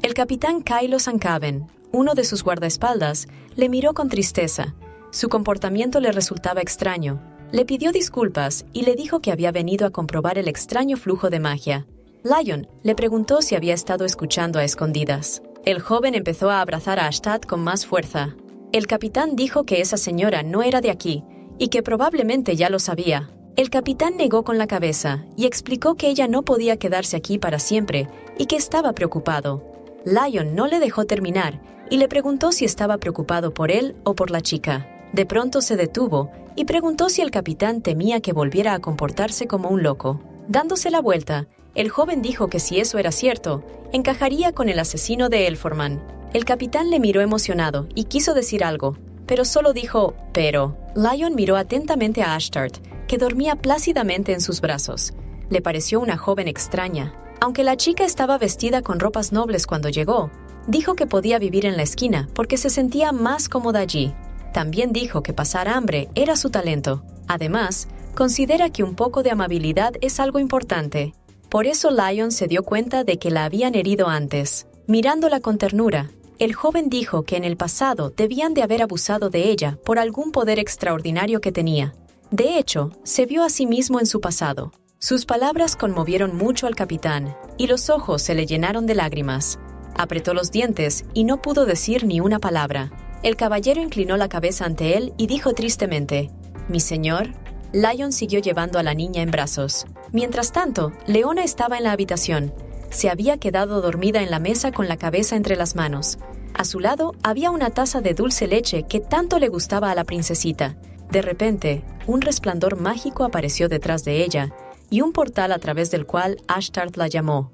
El capitán Kylo Sankaven, uno de sus guardaespaldas, le miró con tristeza. Su comportamiento le resultaba extraño. Le pidió disculpas y le dijo que había venido a comprobar el extraño flujo de magia. Lion le preguntó si había estado escuchando a escondidas. El joven empezó a abrazar a Ashtart con más fuerza. El capitán dijo que esa señora no era de aquí y que probablemente ya lo sabía. El capitán negó con la cabeza y explicó que ella no podía quedarse aquí para siempre y que estaba preocupado. Lion no le dejó terminar y le preguntó si estaba preocupado por él o por la chica. De pronto se detuvo y preguntó si el capitán temía que volviera a comportarse como un loco. Dándose la vuelta, el joven dijo que si eso era cierto, encajaría con el asesino de Elforman. El capitán le miró emocionado y quiso decir algo, pero solo dijo «pero». Lion miró atentamente a Ashtart, que dormía plácidamente en sus brazos. Le pareció una joven extraña. Aunque la chica estaba vestida con ropas nobles cuando llegó, dijo que podía vivir en la esquina porque se sentía más cómoda allí. También dijo que pasar hambre era su talento. Además, considera que un poco de amabilidad es algo importante. Por eso Lion se dio cuenta de que la habían herido antes. Mirándola con ternura, el joven dijo que en el pasado debían de haber abusado de ella por algún poder extraordinario que tenía. De hecho, se vio a sí mismo en su pasado. Sus palabras conmovieron mucho al capitán, y los ojos se le llenaron de lágrimas. Apretó los dientes y no pudo decir ni una palabra. El caballero inclinó la cabeza ante él y dijo tristemente, «Mi señor». Lion siguió llevando a la niña en brazos. Mientras tanto, Leona estaba en la habitación. Se había quedado dormida en la mesa con la cabeza entre las manos. A su lado había una taza de dulce leche que tanto le gustaba a la princesita. De repente, un resplandor mágico apareció detrás de ella y un portal a través del cual Ashtart la llamó.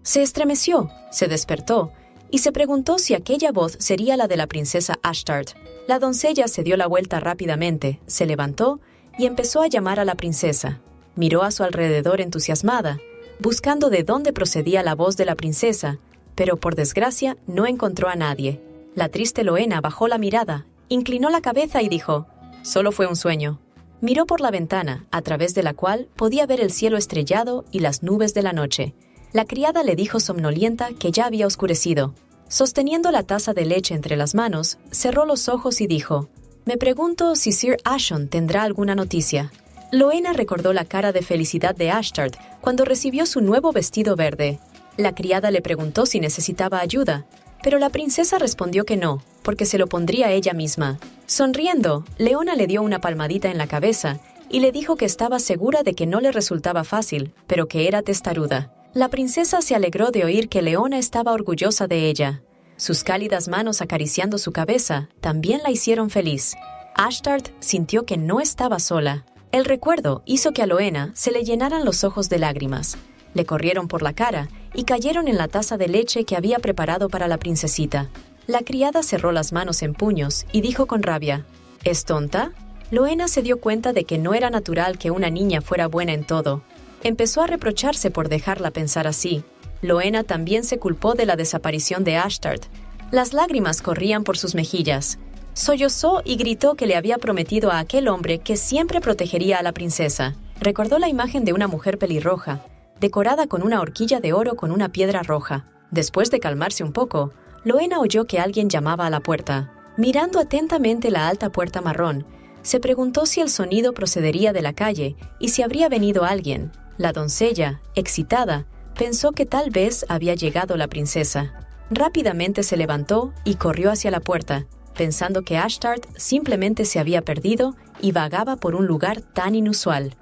Se estremeció, se despertó y se preguntó si aquella voz sería la de la princesa Ashtart. La doncella se dio la vuelta rápidamente, se levantó y empezó a llamar a la princesa. Miró a su alrededor entusiasmada, buscando de dónde procedía la voz de la princesa, pero por desgracia no encontró a nadie. La triste Loena bajó la mirada, inclinó la cabeza y dijo: «Solo fue un sueño». Miró por la ventana, a través de la cual podía ver el cielo estrellado y las nubes de la noche. La criada le dijo somnolienta que ya había oscurecido. Sosteniendo la taza de leche entre las manos, cerró los ojos y dijo: «Me pregunto si Sir Ashton tendrá alguna noticia». Loena recordó la cara de felicidad de Ashtart cuando recibió su nuevo vestido verde. La criada le preguntó si necesitaba ayuda, pero la princesa respondió que no, porque se lo pondría ella misma. Sonriendo, Leona le dio una palmadita en la cabeza y le dijo que estaba segura de que no le resultaba fácil, pero que era testaruda. La princesa se alegró de oír que Leona estaba orgullosa de ella. Sus cálidas manos acariciando su cabeza también la hicieron feliz. Ashtart sintió que no estaba sola. El recuerdo hizo que a Loena se le llenaran los ojos de lágrimas. Le corrieron por la cara y cayeron en la taza de leche que había preparado para la princesita. La criada cerró las manos en puños y dijo con rabia: «¿Es tonta?». Loena se dio cuenta de que no era natural que una niña fuera buena en todo. Empezó a reprocharse por dejarla pensar así. Loena también se culpó de la desaparición de Ashtart. Las lágrimas corrían por sus mejillas. Sollozó y gritó que le había prometido a aquel hombre que siempre protegería a la princesa. Recordó la imagen de una mujer pelirroja, decorada con una horquilla de oro con una piedra roja. Después de calmarse un poco, Loena oyó que alguien llamaba a la puerta. Mirando atentamente la alta puerta marrón, se preguntó si el sonido procedería de la calle y si habría venido alguien. La doncella, excitada, pensó que tal vez había llegado la princesa. Rápidamente se levantó y corrió hacia la puerta, pensando que Ashtart simplemente se había perdido y vagaba por un lugar tan inusual.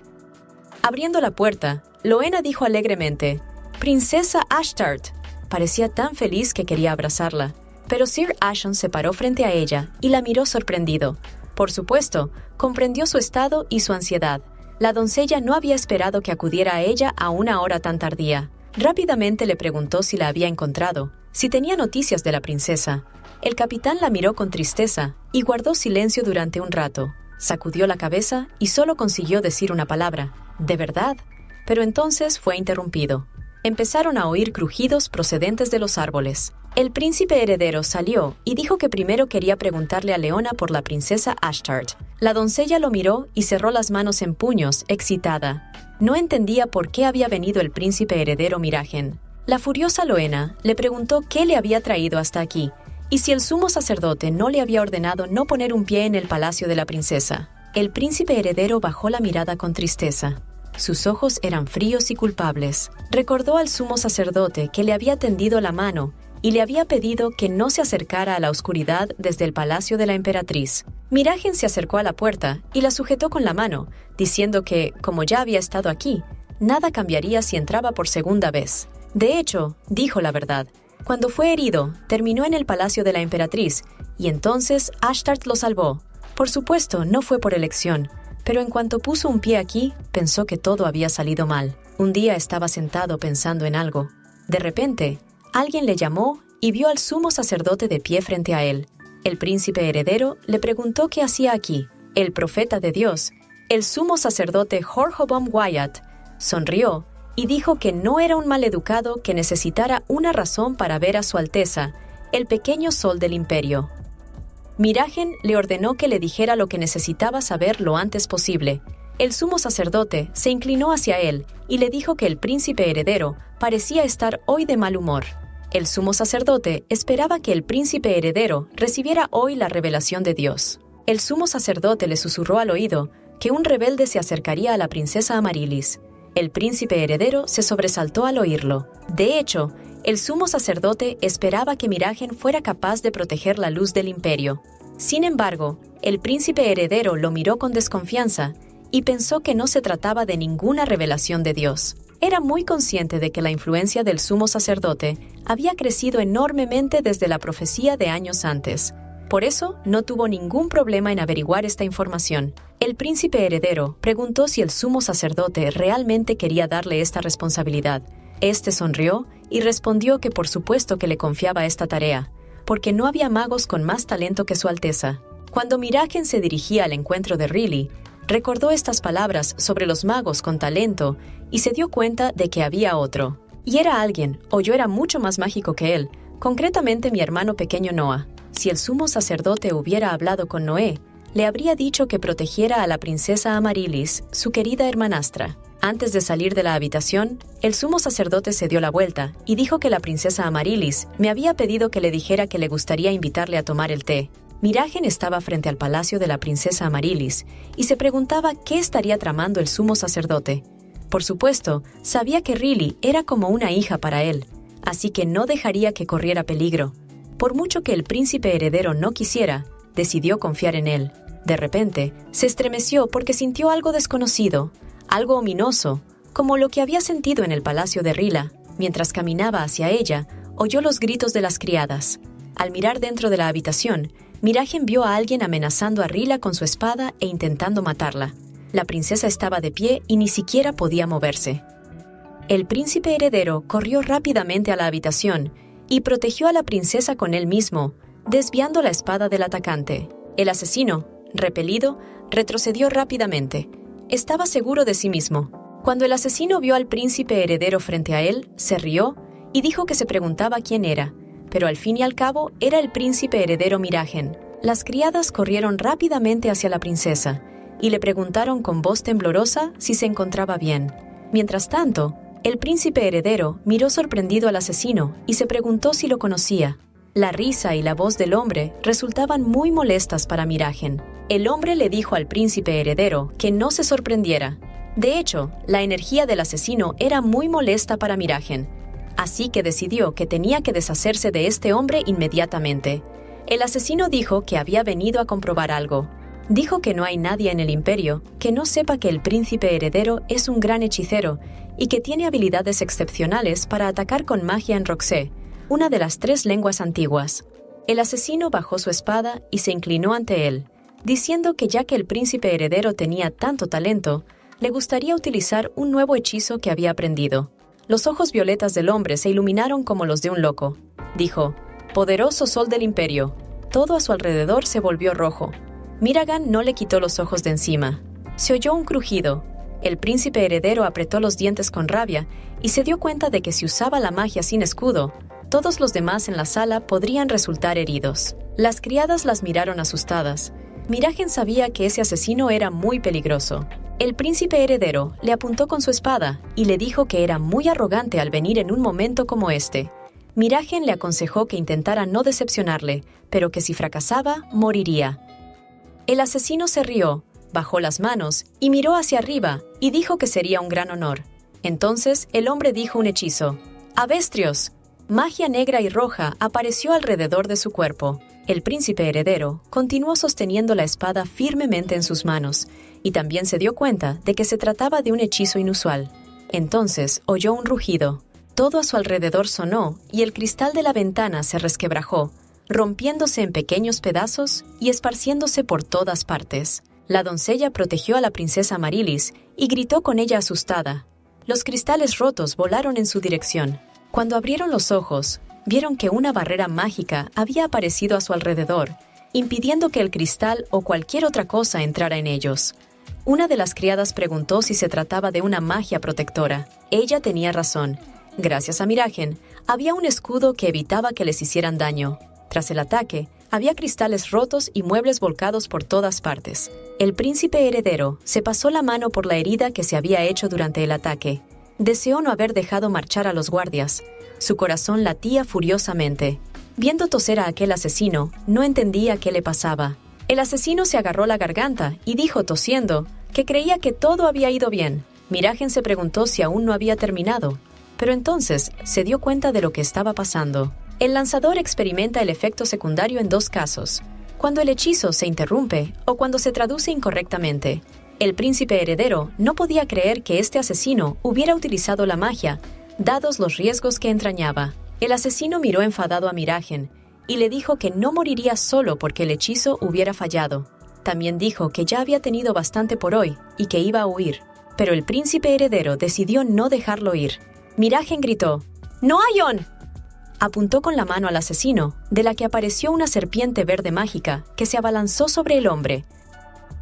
Abriendo la puerta, Loena dijo alegremente: «¡Princesa Ashtart!». Parecía tan feliz que quería abrazarla, pero Sir Ashton se paró frente a ella y la miró sorprendido. Por supuesto, comprendió su estado y su ansiedad. La doncella no había esperado que acudiera a ella a una hora tan tardía. Rápidamente le preguntó si la había encontrado, si tenía noticias de la princesa. El capitán la miró con tristeza y guardó silencio durante un rato. Sacudió la cabeza y solo consiguió decir una palabra: «¿De verdad?». Pero entonces fue interrumpido. Empezaron a oír crujidos procedentes de los árboles. El príncipe heredero salió y dijo que primero quería preguntarle a Leona por la princesa Ashtart. La doncella lo miró y cerró las manos en puños, excitada. No entendía por qué había venido el príncipe heredero Miragen. La furiosa Loena le preguntó qué le había traído hasta aquí y si el sumo sacerdote no le había ordenado no poner un pie en el palacio de la princesa. El príncipe heredero bajó la mirada con tristeza. Sus ojos eran fríos y culpables. Recordó al sumo sacerdote que le había tendido la mano y le había pedido que no se acercara a la oscuridad desde el palacio de la emperatriz. Miragen se acercó a la puerta y la sujetó con la mano, diciendo que, como ya había estado aquí, nada cambiaría si entraba por segunda vez. De hecho, dijo la verdad. Cuando fue herido, terminó en el palacio de la emperatriz, y entonces Ashtart lo salvó. Por supuesto, no fue por elección, pero en cuanto puso un pie aquí, pensó que todo había salido mal. Un día estaba sentado pensando en algo. De repente, alguien le llamó y vio al sumo sacerdote de pie frente a él. El príncipe heredero le preguntó qué hacía aquí. El profeta de Dios, el sumo sacerdote Horhobom Wyatt, sonrió y dijo que no era un maleducado que necesitara una razón para ver a su Alteza, el pequeño sol del imperio. Miragen le ordenó que le dijera lo que necesitaba saber lo antes posible. El sumo sacerdote se inclinó hacia él y le dijo que el príncipe heredero parecía estar hoy de mal humor. El sumo sacerdote esperaba que el príncipe heredero recibiera hoy la revelación de Dios. El sumo sacerdote le susurró al oído que un rebelde se acercaría a la princesa Amarilis. El príncipe heredero se sobresaltó al oírlo. De hecho, el sumo sacerdote esperaba que Miragen fuera capaz de proteger la luz del imperio. Sin embargo, el príncipe heredero lo miró con desconfianza y pensó que no se trataba de ninguna revelación de Dios. Era muy consciente de que la influencia del sumo sacerdote había crecido enormemente desde la profecía de años antes. Por eso, no tuvo ningún problema en averiguar esta información. El príncipe heredero preguntó si el sumo sacerdote realmente quería darle esta responsabilidad. Este sonrió y respondió que por supuesto que le confiaba esta tarea, porque no había magos con más talento que su Alteza. Cuando Miragen se dirigía al encuentro de Riley, recordó estas palabras sobre los magos con talento y se dio cuenta de que había otro. Y era alguien, o yo era mucho más mágico que él, concretamente mi hermano pequeño Noah. Si el sumo sacerdote hubiera hablado con Noé, le habría dicho que protegiera a la princesa Amarilis, su querida hermanastra. Antes de salir de la habitación, el sumo sacerdote se dio la vuelta y dijo que la princesa Amarilis me había pedido que le dijera que le gustaría invitarle a tomar el té. Miragen estaba frente al palacio de la princesa Amarilis y se preguntaba qué estaría tramando el sumo sacerdote. Por supuesto, sabía que Riley era como una hija para él, así que no dejaría que corriera peligro. Por mucho que el príncipe heredero no quisiera, decidió confiar en él. De repente, se estremeció porque sintió algo desconocido, algo ominoso, como lo que había sentido en el palacio de Rila. Mientras caminaba hacia ella, oyó los gritos de las criadas. Al mirar dentro de la habitación, Miragen vio a alguien amenazando a Rila con su espada e intentando matarla. La princesa estaba de pie y ni siquiera podía moverse. El príncipe heredero corrió rápidamente a la habitación y protegió a la princesa con él mismo, desviando la espada del atacante. El asesino, repelido, retrocedió rápidamente. Estaba seguro de sí mismo. Cuando el asesino vio al príncipe heredero frente a él, se rió y dijo que se preguntaba quién era, pero al fin y al cabo era el príncipe heredero Miragen. Las criadas corrieron rápidamente hacia la princesa y le preguntaron con voz temblorosa si se encontraba bien. Mientras tanto, el príncipe heredero miró sorprendido al asesino y se preguntó si lo conocía. La risa y la voz del hombre resultaban muy molestas para Miragen. El hombre le dijo al príncipe heredero que no se sorprendiera. De hecho, la energía del asesino era muy molesta para Miragen, así que decidió que tenía que deshacerse de este hombre inmediatamente. El asesino dijo que había venido a comprobar algo. Dijo que no hay nadie en el imperio que no sepa que el príncipe heredero es un gran hechicero y que tiene habilidades excepcionales para atacar con magia en Roxé, una de las 3 lenguas antiguas. El asesino bajó su espada y se inclinó ante él, diciendo que ya que el príncipe heredero tenía tanto talento, le gustaría utilizar un nuevo hechizo que había aprendido. Los ojos violetas del hombre se iluminaron como los de un loco. Dijo: «Poderoso sol del imperio». Todo a su alrededor se volvió rojo. Miragan no le quitó los ojos de encima. Se oyó un crujido. El príncipe heredero apretó los dientes con rabia y se dio cuenta de que si usaba la magia sin escudo, todos los demás en la sala podrían resultar heridos. Las criadas las miraron asustadas. Miragen sabía que ese asesino era muy peligroso. El príncipe heredero le apuntó con su espada y le dijo que era muy arrogante al venir en un momento como este. Miragen le aconsejó que intentara no decepcionarle, pero que si fracasaba, moriría. El asesino se rió, bajó las manos y miró hacia arriba y dijo que sería un gran honor. Entonces el hombre dijo un hechizo. «Avestrios». Magia negra y roja apareció alrededor de su cuerpo. El príncipe heredero continuó sosteniendo la espada firmemente en sus manos y también se dio cuenta de que se trataba de un hechizo inusual. Entonces oyó un rugido. Todo a su alrededor sonó y el cristal de la ventana se resquebrajó, rompiéndose en pequeños pedazos y esparciéndose por todas partes. La doncella protegió a la princesa Amarilis y gritó con ella asustada. Los cristales rotos volaron en su dirección. Cuando abrieron los ojos, vieron que una barrera mágica había aparecido a su alrededor, impidiendo que el cristal o cualquier otra cosa entrara en ellos. Una de las criadas preguntó si se trataba de una magia protectora. Ella tenía razón. Gracias a Miragen, había un escudo que evitaba que les hicieran daño. Tras el ataque, había cristales rotos y muebles volcados por todas partes. El príncipe heredero se pasó la mano por la herida que se había hecho durante el ataque. Deseó no haber dejado marchar a los guardias. Su corazón latía furiosamente. Viendo toser a aquel asesino, no entendía qué le pasaba. El asesino se agarró la garganta y dijo tosiendo que creía que todo había ido bien. Miragen se preguntó si aún no había terminado, pero entonces se dio cuenta de lo que estaba pasando. El lanzador experimenta el efecto secundario en 2 casos: cuando el hechizo se interrumpe o cuando se traduce incorrectamente. El príncipe heredero no podía creer que este asesino hubiera utilizado la magia, dados los riesgos que entrañaba. El asesino miró enfadado a Miragen y le dijo que no moriría solo porque el hechizo hubiera fallado. También dijo que ya había tenido bastante por hoy y que iba a huir. Pero el príncipe heredero decidió no dejarlo ir. Miragen gritó: «¡No, Aion!». Apuntó con la mano al asesino, de la que apareció una serpiente verde mágica que se abalanzó sobre el hombre.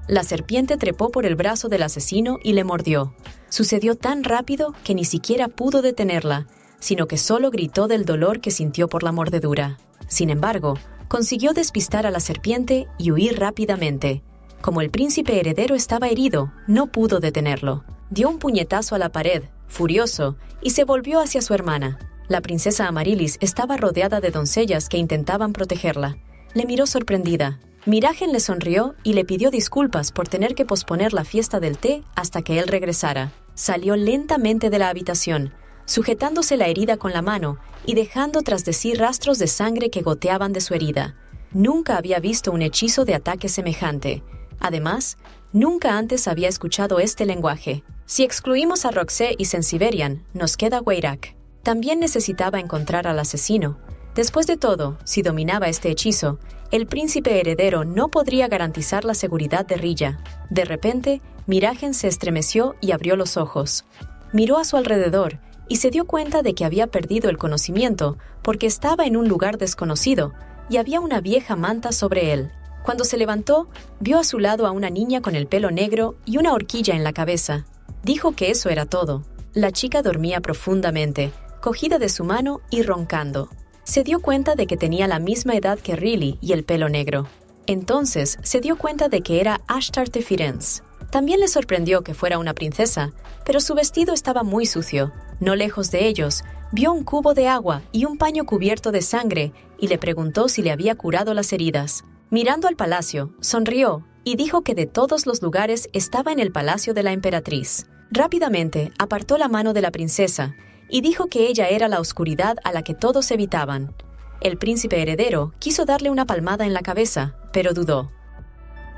la serpiente trepó por el brazo del asesino y le mordió. Sucedió tan rápido que ni siquiera pudo detenerla, sino que solo gritó del dolor que sintió por la mordedura. Sin embargo, consiguió despistar a la serpiente y huir rápidamente. Como el príncipe heredero estaba herido, no pudo detenerlo. Dio un puñetazo a la pared, furioso, y se volvió hacia su hermana. La princesa Amaryllis estaba rodeada de doncellas que intentaban protegerla. Le miró sorprendida. Miragen le sonrió y le pidió disculpas por tener que posponer la fiesta del té hasta que él regresara. Salió lentamente de la habitación, sujetándose la herida con la mano y dejando tras de sí rastros de sangre que goteaban de su herida. Nunca había visto un hechizo de ataque semejante. Además, nunca antes había escuchado este lenguaje. Si excluimos a Roxé y Sensiberian, nos queda Weirak. También necesitaba encontrar al asesino. Después de todo, si dominaba este hechizo, el príncipe heredero no podría garantizar la seguridad de Rilla. De repente, Miragen se estremeció y abrió los ojos. Miró a su alrededor y se dio cuenta de que había perdido el conocimiento porque estaba en un lugar desconocido y había una vieja manta sobre él. Cuando se levantó, vio a su lado a una niña con el pelo negro y una horquilla en la cabeza. Dijo que eso era todo. La chica dormía profundamente, cogida de su mano y roncando. Se dio cuenta de que tenía la misma edad que Riley y el pelo negro. Entonces se dio cuenta de que era Ashtart de Firenze. También le sorprendió que fuera una princesa, pero su vestido estaba muy sucio. No lejos de ellos, vio un cubo de agua y un paño cubierto de sangre y le preguntó si le había curado las heridas. Mirando al palacio, sonrió y dijo que de todos los lugares estaba en el palacio de la emperatriz. Rápidamente apartó la mano de la princesa y dijo que ella era la oscuridad a la que todos evitaban. El príncipe heredero quiso darle una palmada en la cabeza, pero dudó.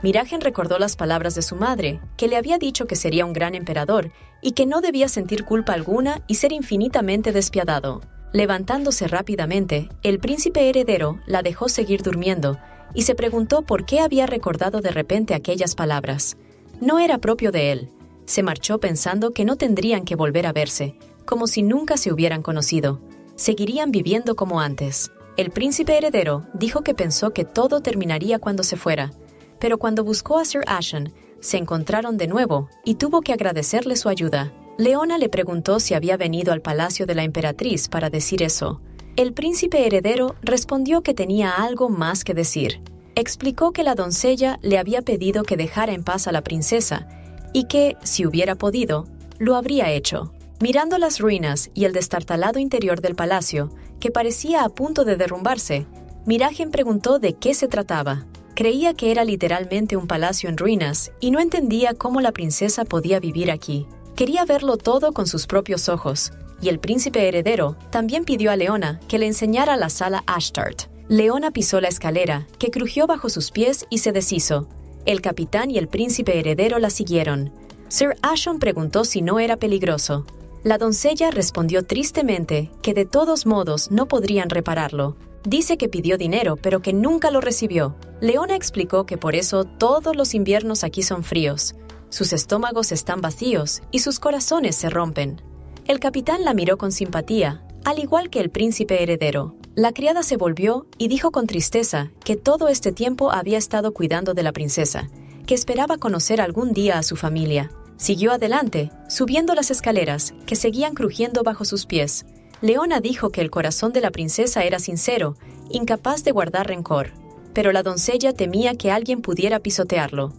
Miragen recordó las palabras de su madre, que le había dicho que sería un gran emperador y que no debía sentir culpa alguna y ser infinitamente despiadado. Levantándose rápidamente, el príncipe heredero la dejó seguir durmiendo y se preguntó por qué había recordado de repente aquellas palabras. No era propio de él. Se marchó pensando que no tendrían que volver a verse, como si nunca se hubieran conocido. Seguirían viviendo como antes. El príncipe heredero dijo que pensó que todo terminaría cuando se fuera, pero cuando buscó a Sir Ashen, se encontraron de nuevo y tuvo que agradecerle su ayuda. Leona le preguntó si había venido al palacio de la emperatriz para decir eso. El príncipe heredero respondió que tenía algo más que decir. Explicó que la doncella le había pedido que dejara en paz a la princesa y que, si hubiera podido, lo habría hecho. Mirando las ruinas y el destartalado interior del palacio, que parecía a punto de derrumbarse, Miragen preguntó de qué se trataba. Creía que era literalmente un palacio en ruinas y no entendía cómo la princesa podía vivir aquí. Quería verlo todo con sus propios ojos, y el príncipe heredero también pidió a Leona que le enseñara la sala Ashtart. Leona pisó la escalera, que crujió bajo sus pies y se deshizo. El capitán y el príncipe heredero la siguieron. Sir Ashen preguntó si no era peligroso. La doncella respondió tristemente que de todos modos no podrían repararlo. Dice que pidió dinero, pero que nunca lo recibió. Leona explicó que por eso todos los inviernos aquí son fríos. Sus estómagos están vacíos y sus corazones se rompen. El capitán la miró con simpatía, al igual que el príncipe heredero. La criada se volvió y dijo con tristeza que todo este tiempo había estado cuidando de la princesa, que esperaba conocer algún día a su familia. Siguió adelante, subiendo las escaleras, que seguían crujiendo bajo sus pies. Leona dijo que el corazón de la princesa era sincero, incapaz de guardar rencor, pero la doncella temía que alguien pudiera pisotearlo.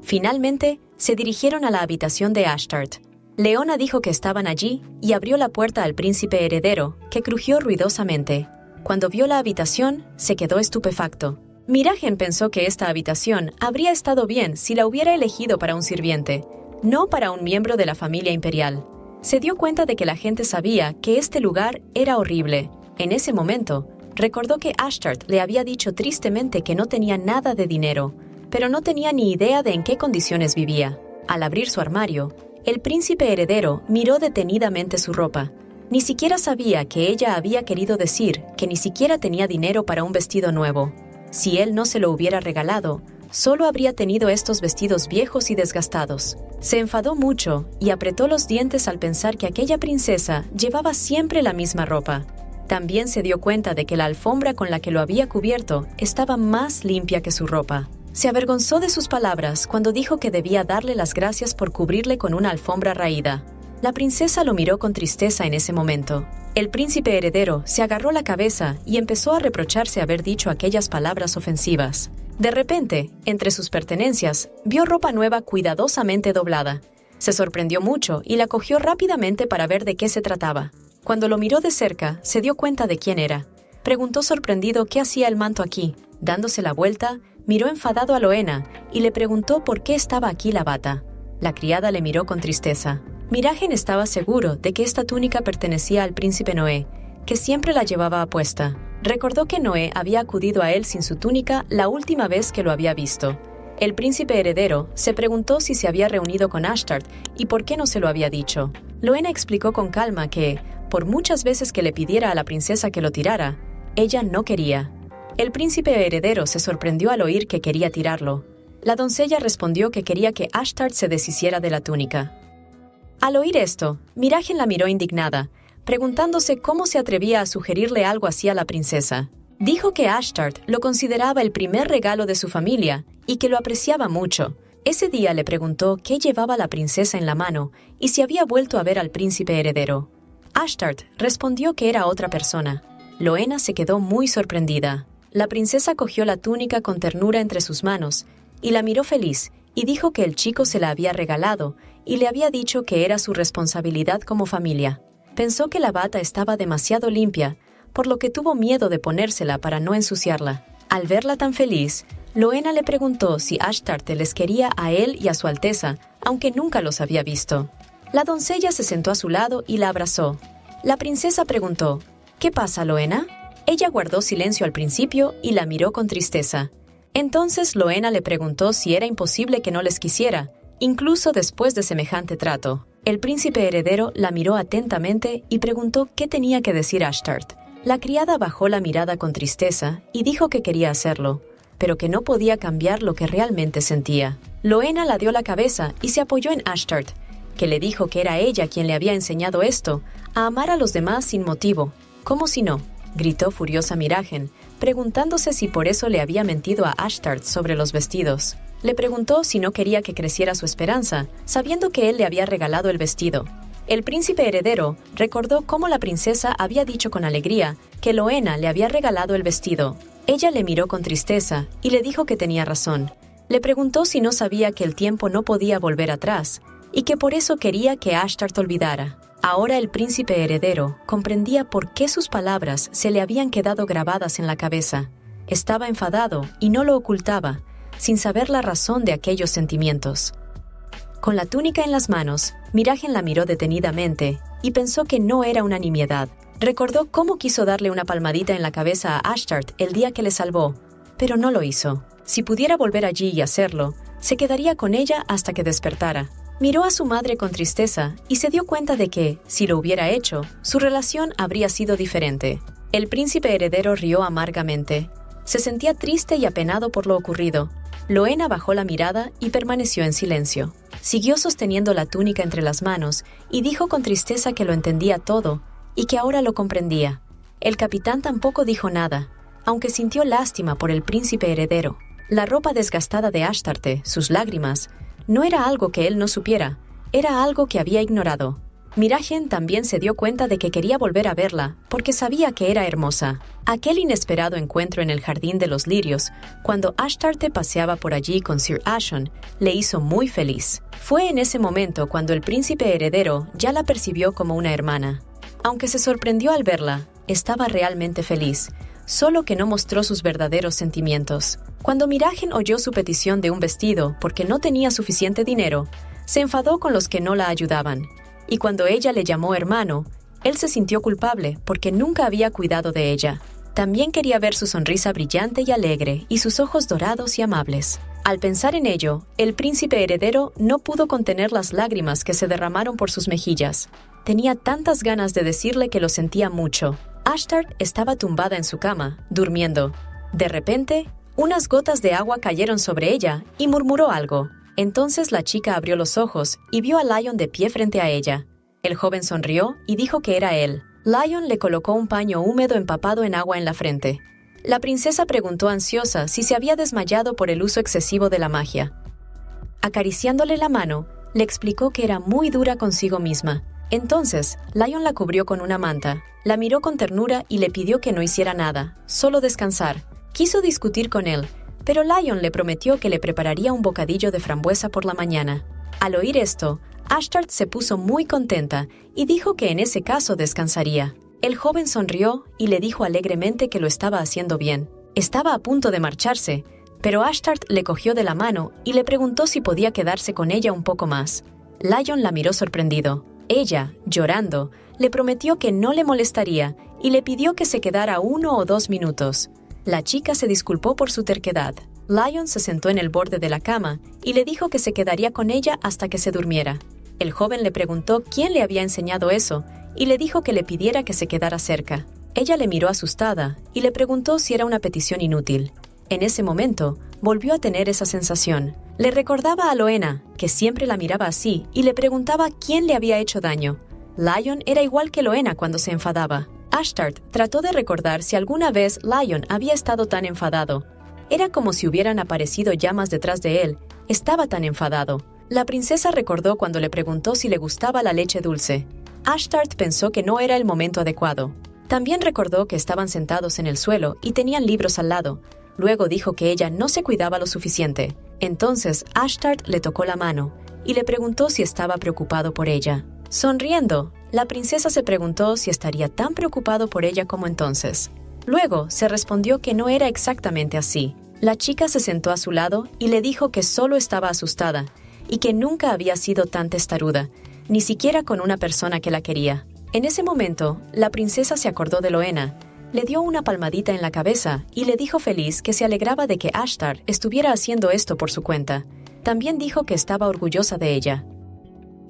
Finalmente, se dirigieron a la habitación de Ashtart. Leona dijo que estaban allí y abrió la puerta al príncipe heredero, que crujió ruidosamente. Cuando vio la habitación, se quedó estupefacto. Miragen pensó que esta habitación habría estado bien si la hubiera elegido para un sirviente, no para un miembro de la familia imperial. Se dio cuenta de que la gente sabía que este lugar era horrible. En ese momento, recordó que Ashtart le había dicho tristemente que no tenía nada de dinero, pero no tenía ni idea de en qué condiciones vivía. Al abrir su armario, el príncipe heredero miró detenidamente su ropa. Ni siquiera sabía que ella había querido decir que ni siquiera tenía dinero para un vestido nuevo. Si él no se lo hubiera regalado, solo habría tenido estos vestidos viejos y desgastados. Se enfadó mucho y apretó los dientes al pensar que aquella princesa llevaba siempre la misma ropa. También se dio cuenta de que la alfombra con la que lo había cubierto estaba más limpia que su ropa. Se avergonzó de sus palabras cuando dijo que debía darle las gracias por cubrirle con una alfombra raída. La princesa lo miró con tristeza en ese momento. El príncipe heredero se agarró la cabeza y empezó a reprocharse haber dicho aquellas palabras ofensivas. De repente, entre sus pertenencias, vio ropa nueva cuidadosamente doblada. Se sorprendió mucho y la cogió rápidamente para ver de qué se trataba. Cuando lo miró de cerca, se dio cuenta de quién era. Preguntó sorprendido qué hacía el manto aquí. Dándose la vuelta, miró enfadado a Loena y le preguntó por qué estaba aquí la bata. La criada le miró con tristeza. Miragen estaba seguro de que esta túnica pertenecía al príncipe Noé, que siempre la llevaba apuesta. Recordó que Noé había acudido a él sin su túnica la última vez que lo había visto. El príncipe heredero se preguntó si se había reunido con Ashtart y por qué no se lo había dicho. Loena explicó con calma que, por muchas veces que le pidiera a la princesa que lo tirara, ella no quería. El príncipe heredero se sorprendió al oír que quería tirarlo. La doncella respondió que quería que Ashtart se deshiciera de la túnica. Al oír esto, Miragen la miró indignada, preguntándose cómo se atrevía a sugerirle algo así a la princesa. Dijo que Ashtart lo consideraba el primer regalo de su familia y que lo apreciaba mucho. Ese día le preguntó qué llevaba la princesa en la mano y si había vuelto a ver al príncipe heredero. Ashtart respondió que era otra persona. Loena se quedó muy sorprendida. La princesa cogió la túnica con ternura entre sus manos y la miró feliz y dijo que el chico se la había regalado y le había dicho que era su responsabilidad como familia. Pensó que la bata estaba demasiado limpia, por lo que tuvo miedo de ponérsela para no ensuciarla. Al verla tan feliz, Loena le preguntó si Ashtart les quería a él y a su Alteza, aunque nunca los había visto. La doncella se sentó a su lado y la abrazó. La princesa preguntó, ¿qué pasa, Loena? Ella guardó silencio al principio y la miró con tristeza. Entonces Loena le preguntó si era imposible que no les quisiera, incluso después de semejante trato. El príncipe heredero la miró atentamente y preguntó qué tenía que decir Ashtart. La criada bajó la mirada con tristeza y dijo que quería hacerlo, pero que no podía cambiar lo que realmente sentía. Loena la dio la cabeza y se apoyó en Ashtart, que le dijo que era ella quien le había enseñado esto, a amar a los demás sin motivo. ¿Cómo si no?, gritó furiosa Miragen, preguntándose si por eso le había mentido a Ashtart sobre los vestidos. Le preguntó si no quería que creciera su esperanza, sabiendo que él le había regalado el vestido. El príncipe heredero recordó cómo la princesa había dicho con alegría que Loena le había regalado el vestido. Ella le miró con tristeza y le dijo que tenía razón. Le preguntó si no sabía que el tiempo no podía volver atrás y que por eso quería que Ashtart olvidara. Ahora el príncipe heredero comprendía por qué sus palabras se le habían quedado grabadas en la cabeza. Estaba enfadado y no lo ocultaba, sin saber la razón de aquellos sentimientos. Con la túnica en las manos, Miragen la miró detenidamente y pensó que no era una nimiedad. Recordó cómo quiso darle una palmadita en la cabeza a Ashtart el día que le salvó, pero no lo hizo. Si pudiera volver allí y hacerlo, se quedaría con ella hasta que despertara. Miró a su madre con tristeza y se dio cuenta de que, si lo hubiera hecho, su relación habría sido diferente. El príncipe heredero rió amargamente. Se sentía triste y apenado por lo ocurrido. Loena bajó la mirada y permaneció en silencio. Siguió sosteniendo la túnica entre las manos y dijo con tristeza que lo entendía todo y que ahora lo comprendía. El capitán tampoco dijo nada, aunque sintió lástima por el príncipe heredero. La ropa desgastada de Ashtarte, sus lágrimas, no era algo que él no supiera, era algo que había ignorado. Miragen también se dio cuenta de que quería volver a verla, porque sabía que era hermosa. Aquel inesperado encuentro en el jardín de los lirios, cuando Ashtarte paseaba por allí con Sir Ashon, le hizo muy feliz. Fue en ese momento cuando el príncipe heredero ya la percibió como una hermana. Aunque se sorprendió al verla, estaba realmente feliz, solo que no mostró sus verdaderos sentimientos. Cuando Miragen oyó su petición de un vestido porque no tenía suficiente dinero, se enfadó con los que no la ayudaban. Y cuando ella le llamó hermano, él se sintió culpable porque nunca había cuidado de ella. También quería ver su sonrisa brillante y alegre y sus ojos dorados y amables. Al pensar en ello, el príncipe heredero no pudo contener las lágrimas que se derramaron por sus mejillas. Tenía tantas ganas de decirle que lo sentía mucho. Ashtart estaba tumbada en su cama, durmiendo. De repente, unas gotas de agua cayeron sobre ella y murmuró algo. Entonces la chica abrió los ojos y vio a Lion de pie frente a ella. El joven sonrió y dijo que era él. Lion le colocó un paño húmedo empapado en agua en la frente. La princesa preguntó ansiosa si se había desmayado por el uso excesivo de la magia. Acariciándole la mano, le explicó que era muy dura consigo misma. Entonces, Lion la cubrió con una manta, la miró con ternura y le pidió que no hiciera nada, solo descansar. Quiso discutir con él, pero Lion le prometió que le prepararía un bocadillo de frambuesa por la mañana. Al oír esto, Ashtart se puso muy contenta y dijo que en ese caso descansaría. El joven sonrió y le dijo alegremente que lo estaba haciendo bien. Estaba a punto de marcharse, pero Ashtart le cogió de la mano y le preguntó si podía quedarse con ella un poco más. Lion la miró sorprendido. Ella, llorando, le prometió que no le molestaría y le pidió que se quedara 1 o 2 minutos. La chica se disculpó por su terquedad. Lion se sentó en el borde de la cama y le dijo que se quedaría con ella hasta que se durmiera. El joven le preguntó quién le había enseñado eso y le dijo que le pidiera que se quedara cerca. Ella le miró asustada y le preguntó si era una petición inútil. En ese momento, volvió a tener esa sensación. Le recordaba a Loena, que siempre la miraba así, y le preguntaba quién le había hecho daño. Lion era igual que Loena cuando se enfadaba. Ashtart trató de recordar si alguna vez Lion había estado tan enfadado. Era como si hubieran aparecido llamas detrás de él. Estaba tan enfadado. La princesa recordó cuando le preguntó si le gustaba la leche dulce. Ashtart pensó que no era el momento adecuado. También recordó que estaban sentados en el suelo y tenían libros al lado. Luego dijo que ella no se cuidaba lo suficiente. Entonces Ashtart le tocó la mano y le preguntó si estaba preocupado por ella. Sonriendo, la princesa se preguntó si estaría tan preocupado por ella como entonces. Luego se respondió que no era exactamente así. La chica se sentó a su lado y le dijo que solo estaba asustada y que nunca había sido tan testaruda, ni siquiera con una persona que la quería. En ese momento, la princesa se acordó de Loena, le dio una palmadita en la cabeza y le dijo feliz que se alegraba de que Ashtart estuviera haciendo esto por su cuenta. También dijo que estaba orgullosa de ella.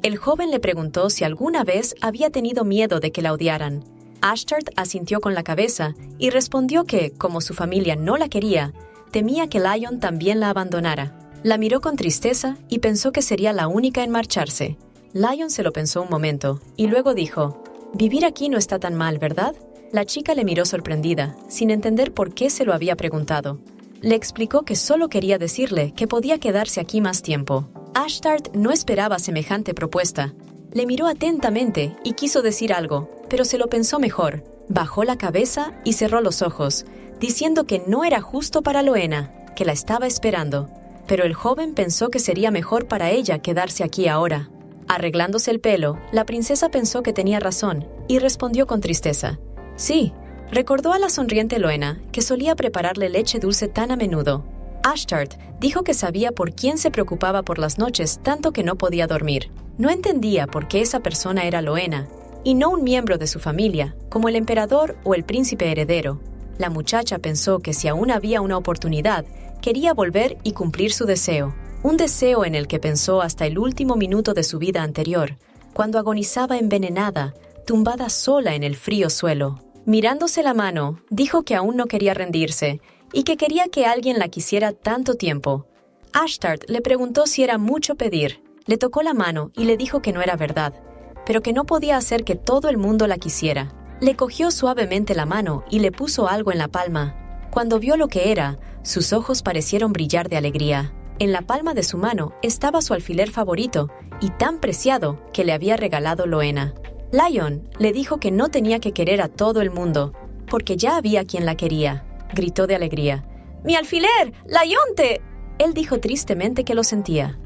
El joven le preguntó si alguna vez había tenido miedo de que la odiaran. Ashtart asintió con la cabeza y respondió que, como su familia no la quería, temía que Lion también la abandonara. La miró con tristeza y pensó que sería la única en marcharse. Lion se lo pensó un momento y luego dijo: «Vivir aquí no está tan mal, ¿verdad?». La chica le miró sorprendida, sin entender por qué se lo había preguntado. Le explicó que solo quería decirle que podía quedarse aquí más tiempo. Ashtart no esperaba semejante propuesta. Le miró atentamente y quiso decir algo, pero se lo pensó mejor. Bajó la cabeza y cerró los ojos, diciendo que no era justo para Loena, que la estaba esperando. Pero el joven pensó que sería mejor para ella quedarse aquí ahora. Arreglándose el pelo, la princesa pensó que tenía razón y respondió con tristeza: «Sí». Recordó a la sonriente Loena, que solía prepararle leche dulce tan a menudo. Ashtart dijo que sabía por quién se preocupaba por las noches tanto que no podía dormir. No entendía por qué esa persona era Loena, y no un miembro de su familia, como el emperador o el príncipe heredero. La muchacha pensó que si aún había una oportunidad, quería volver y cumplir su deseo. Un deseo en el que pensó hasta el último minuto de su vida anterior, cuando agonizaba envenenada, tumbada sola en el frío suelo. Mirándose la mano, dijo que aún no quería rendirse y que quería que alguien la quisiera tanto tiempo. Ashtart le preguntó si era mucho pedir. Le tocó la mano y le dijo que no era verdad, pero que no podía hacer que todo el mundo la quisiera. Le cogió suavemente la mano y le puso algo en la palma. Cuando vio lo que era, sus ojos parecieron brillar de alegría. En la palma de su mano estaba su alfiler favorito y tan preciado que le había regalado Loena. Lion le dijo que no tenía que querer a todo el mundo, porque ya había quien la quería. Gritó de alegría: «¡Mi alfiler! ¡Lionte!». Él dijo tristemente que lo sentía.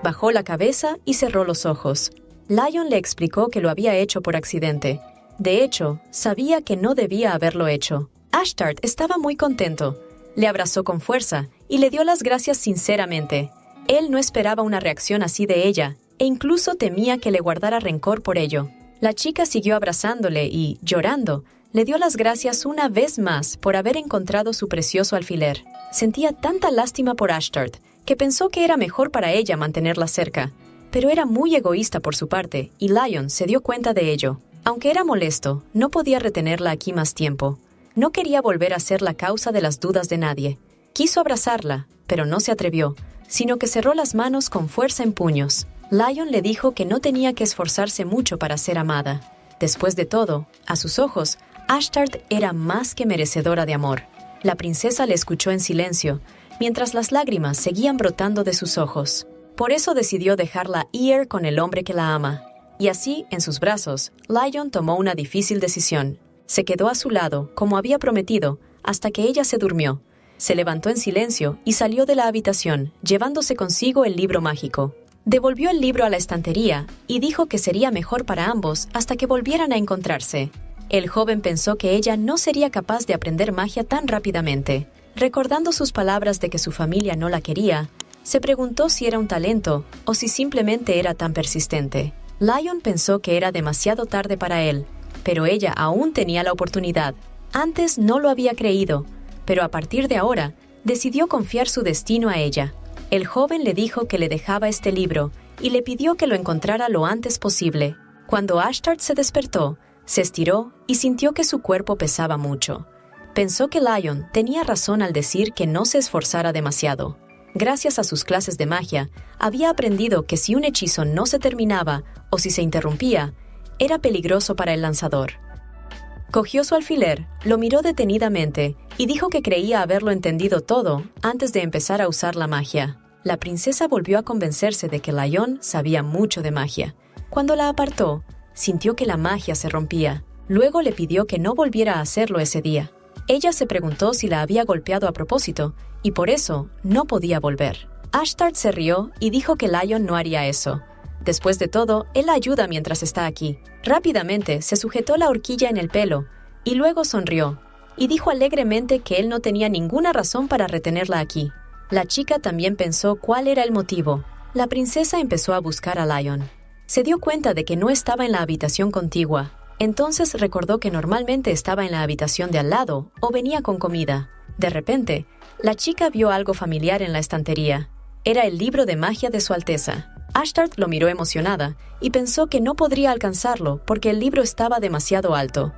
Bajó la cabeza y cerró los ojos. Lion le explicó que lo había hecho por accidente. De hecho, sabía que no debía haberlo hecho. Ashtart estaba muy contento. Le abrazó con fuerza y le dio las gracias sinceramente. Él no esperaba una reacción así de ella, e incluso temía que le guardara rencor por ello. La chica siguió abrazándole y, llorando, le dio las gracias una vez más por haber encontrado su precioso alfiler. Sentía tanta lástima por Ashtart que pensó que era mejor para ella mantenerla cerca, pero era muy egoísta por su parte y Lion se dio cuenta de ello. Aunque era molesto, no podía retenerla aquí más tiempo. No quería volver a ser la causa de las dudas de nadie. Quiso abrazarla, pero no se atrevió, sino que cerró las manos con fuerza en puños. Lion le dijo que no tenía que esforzarse mucho para ser amada. Después de todo, a sus ojos, Ashtart era más que merecedora de amor. La princesa le escuchó en silencio, mientras las lágrimas seguían brotando de sus ojos. Por eso decidió dejarla ir con el hombre que la ama. Y así, en sus brazos, Lion tomó una difícil decisión. Se quedó a su lado, como había prometido, hasta que ella se durmió. Se levantó en silencio y salió de la habitación, llevándose consigo el libro mágico. Devolvió el libro a la estantería y dijo que sería mejor para ambos hasta que volvieran a encontrarse. El joven pensó que ella no sería capaz de aprender magia tan rápidamente. Recordando sus palabras de que su familia no la quería, se preguntó si era un talento o si simplemente era tan persistente. Lion pensó que era demasiado tarde para él, pero ella aún tenía la oportunidad. Antes no lo había creído, pero a partir de ahora, decidió confiar su destino a ella. El joven le dijo que le dejaba este libro y le pidió que lo encontrara lo antes posible. Cuando Ashtart se despertó, se estiró y sintió que su cuerpo pesaba mucho. Pensó que Lion tenía razón al decir que no se esforzara demasiado. Gracias a sus clases de magia, había aprendido que si un hechizo no se terminaba o si se interrumpía, era peligroso para el lanzador. Cogió su alfiler, lo miró detenidamente y dijo que creía haberlo entendido todo antes de empezar a usar la magia. La princesa volvió a convencerse de que Lion sabía mucho de magia. Cuando la apartó, sintió que la magia se rompía. Luego le pidió que no volviera a hacerlo ese día. Ella se preguntó si la había golpeado a propósito y por eso no podía volver. Ashtart se rió y dijo que Lion no haría eso. Después de todo, él la ayuda mientras está aquí. Rápidamente se sujetó la horquilla en el pelo y luego sonrió y dijo alegremente que él no tenía ninguna razón para retenerla aquí. La chica también pensó cuál era el motivo. La princesa empezó a buscar a Lion. Se dio cuenta de que no estaba en la habitación contigua. Entonces recordó que normalmente estaba en la habitación de al lado o venía con comida. De repente, la chica vio algo familiar en la estantería. Era el libro de magia de Su Alteza. Ashtart lo miró emocionada y pensó que no podría alcanzarlo porque el libro estaba demasiado alto.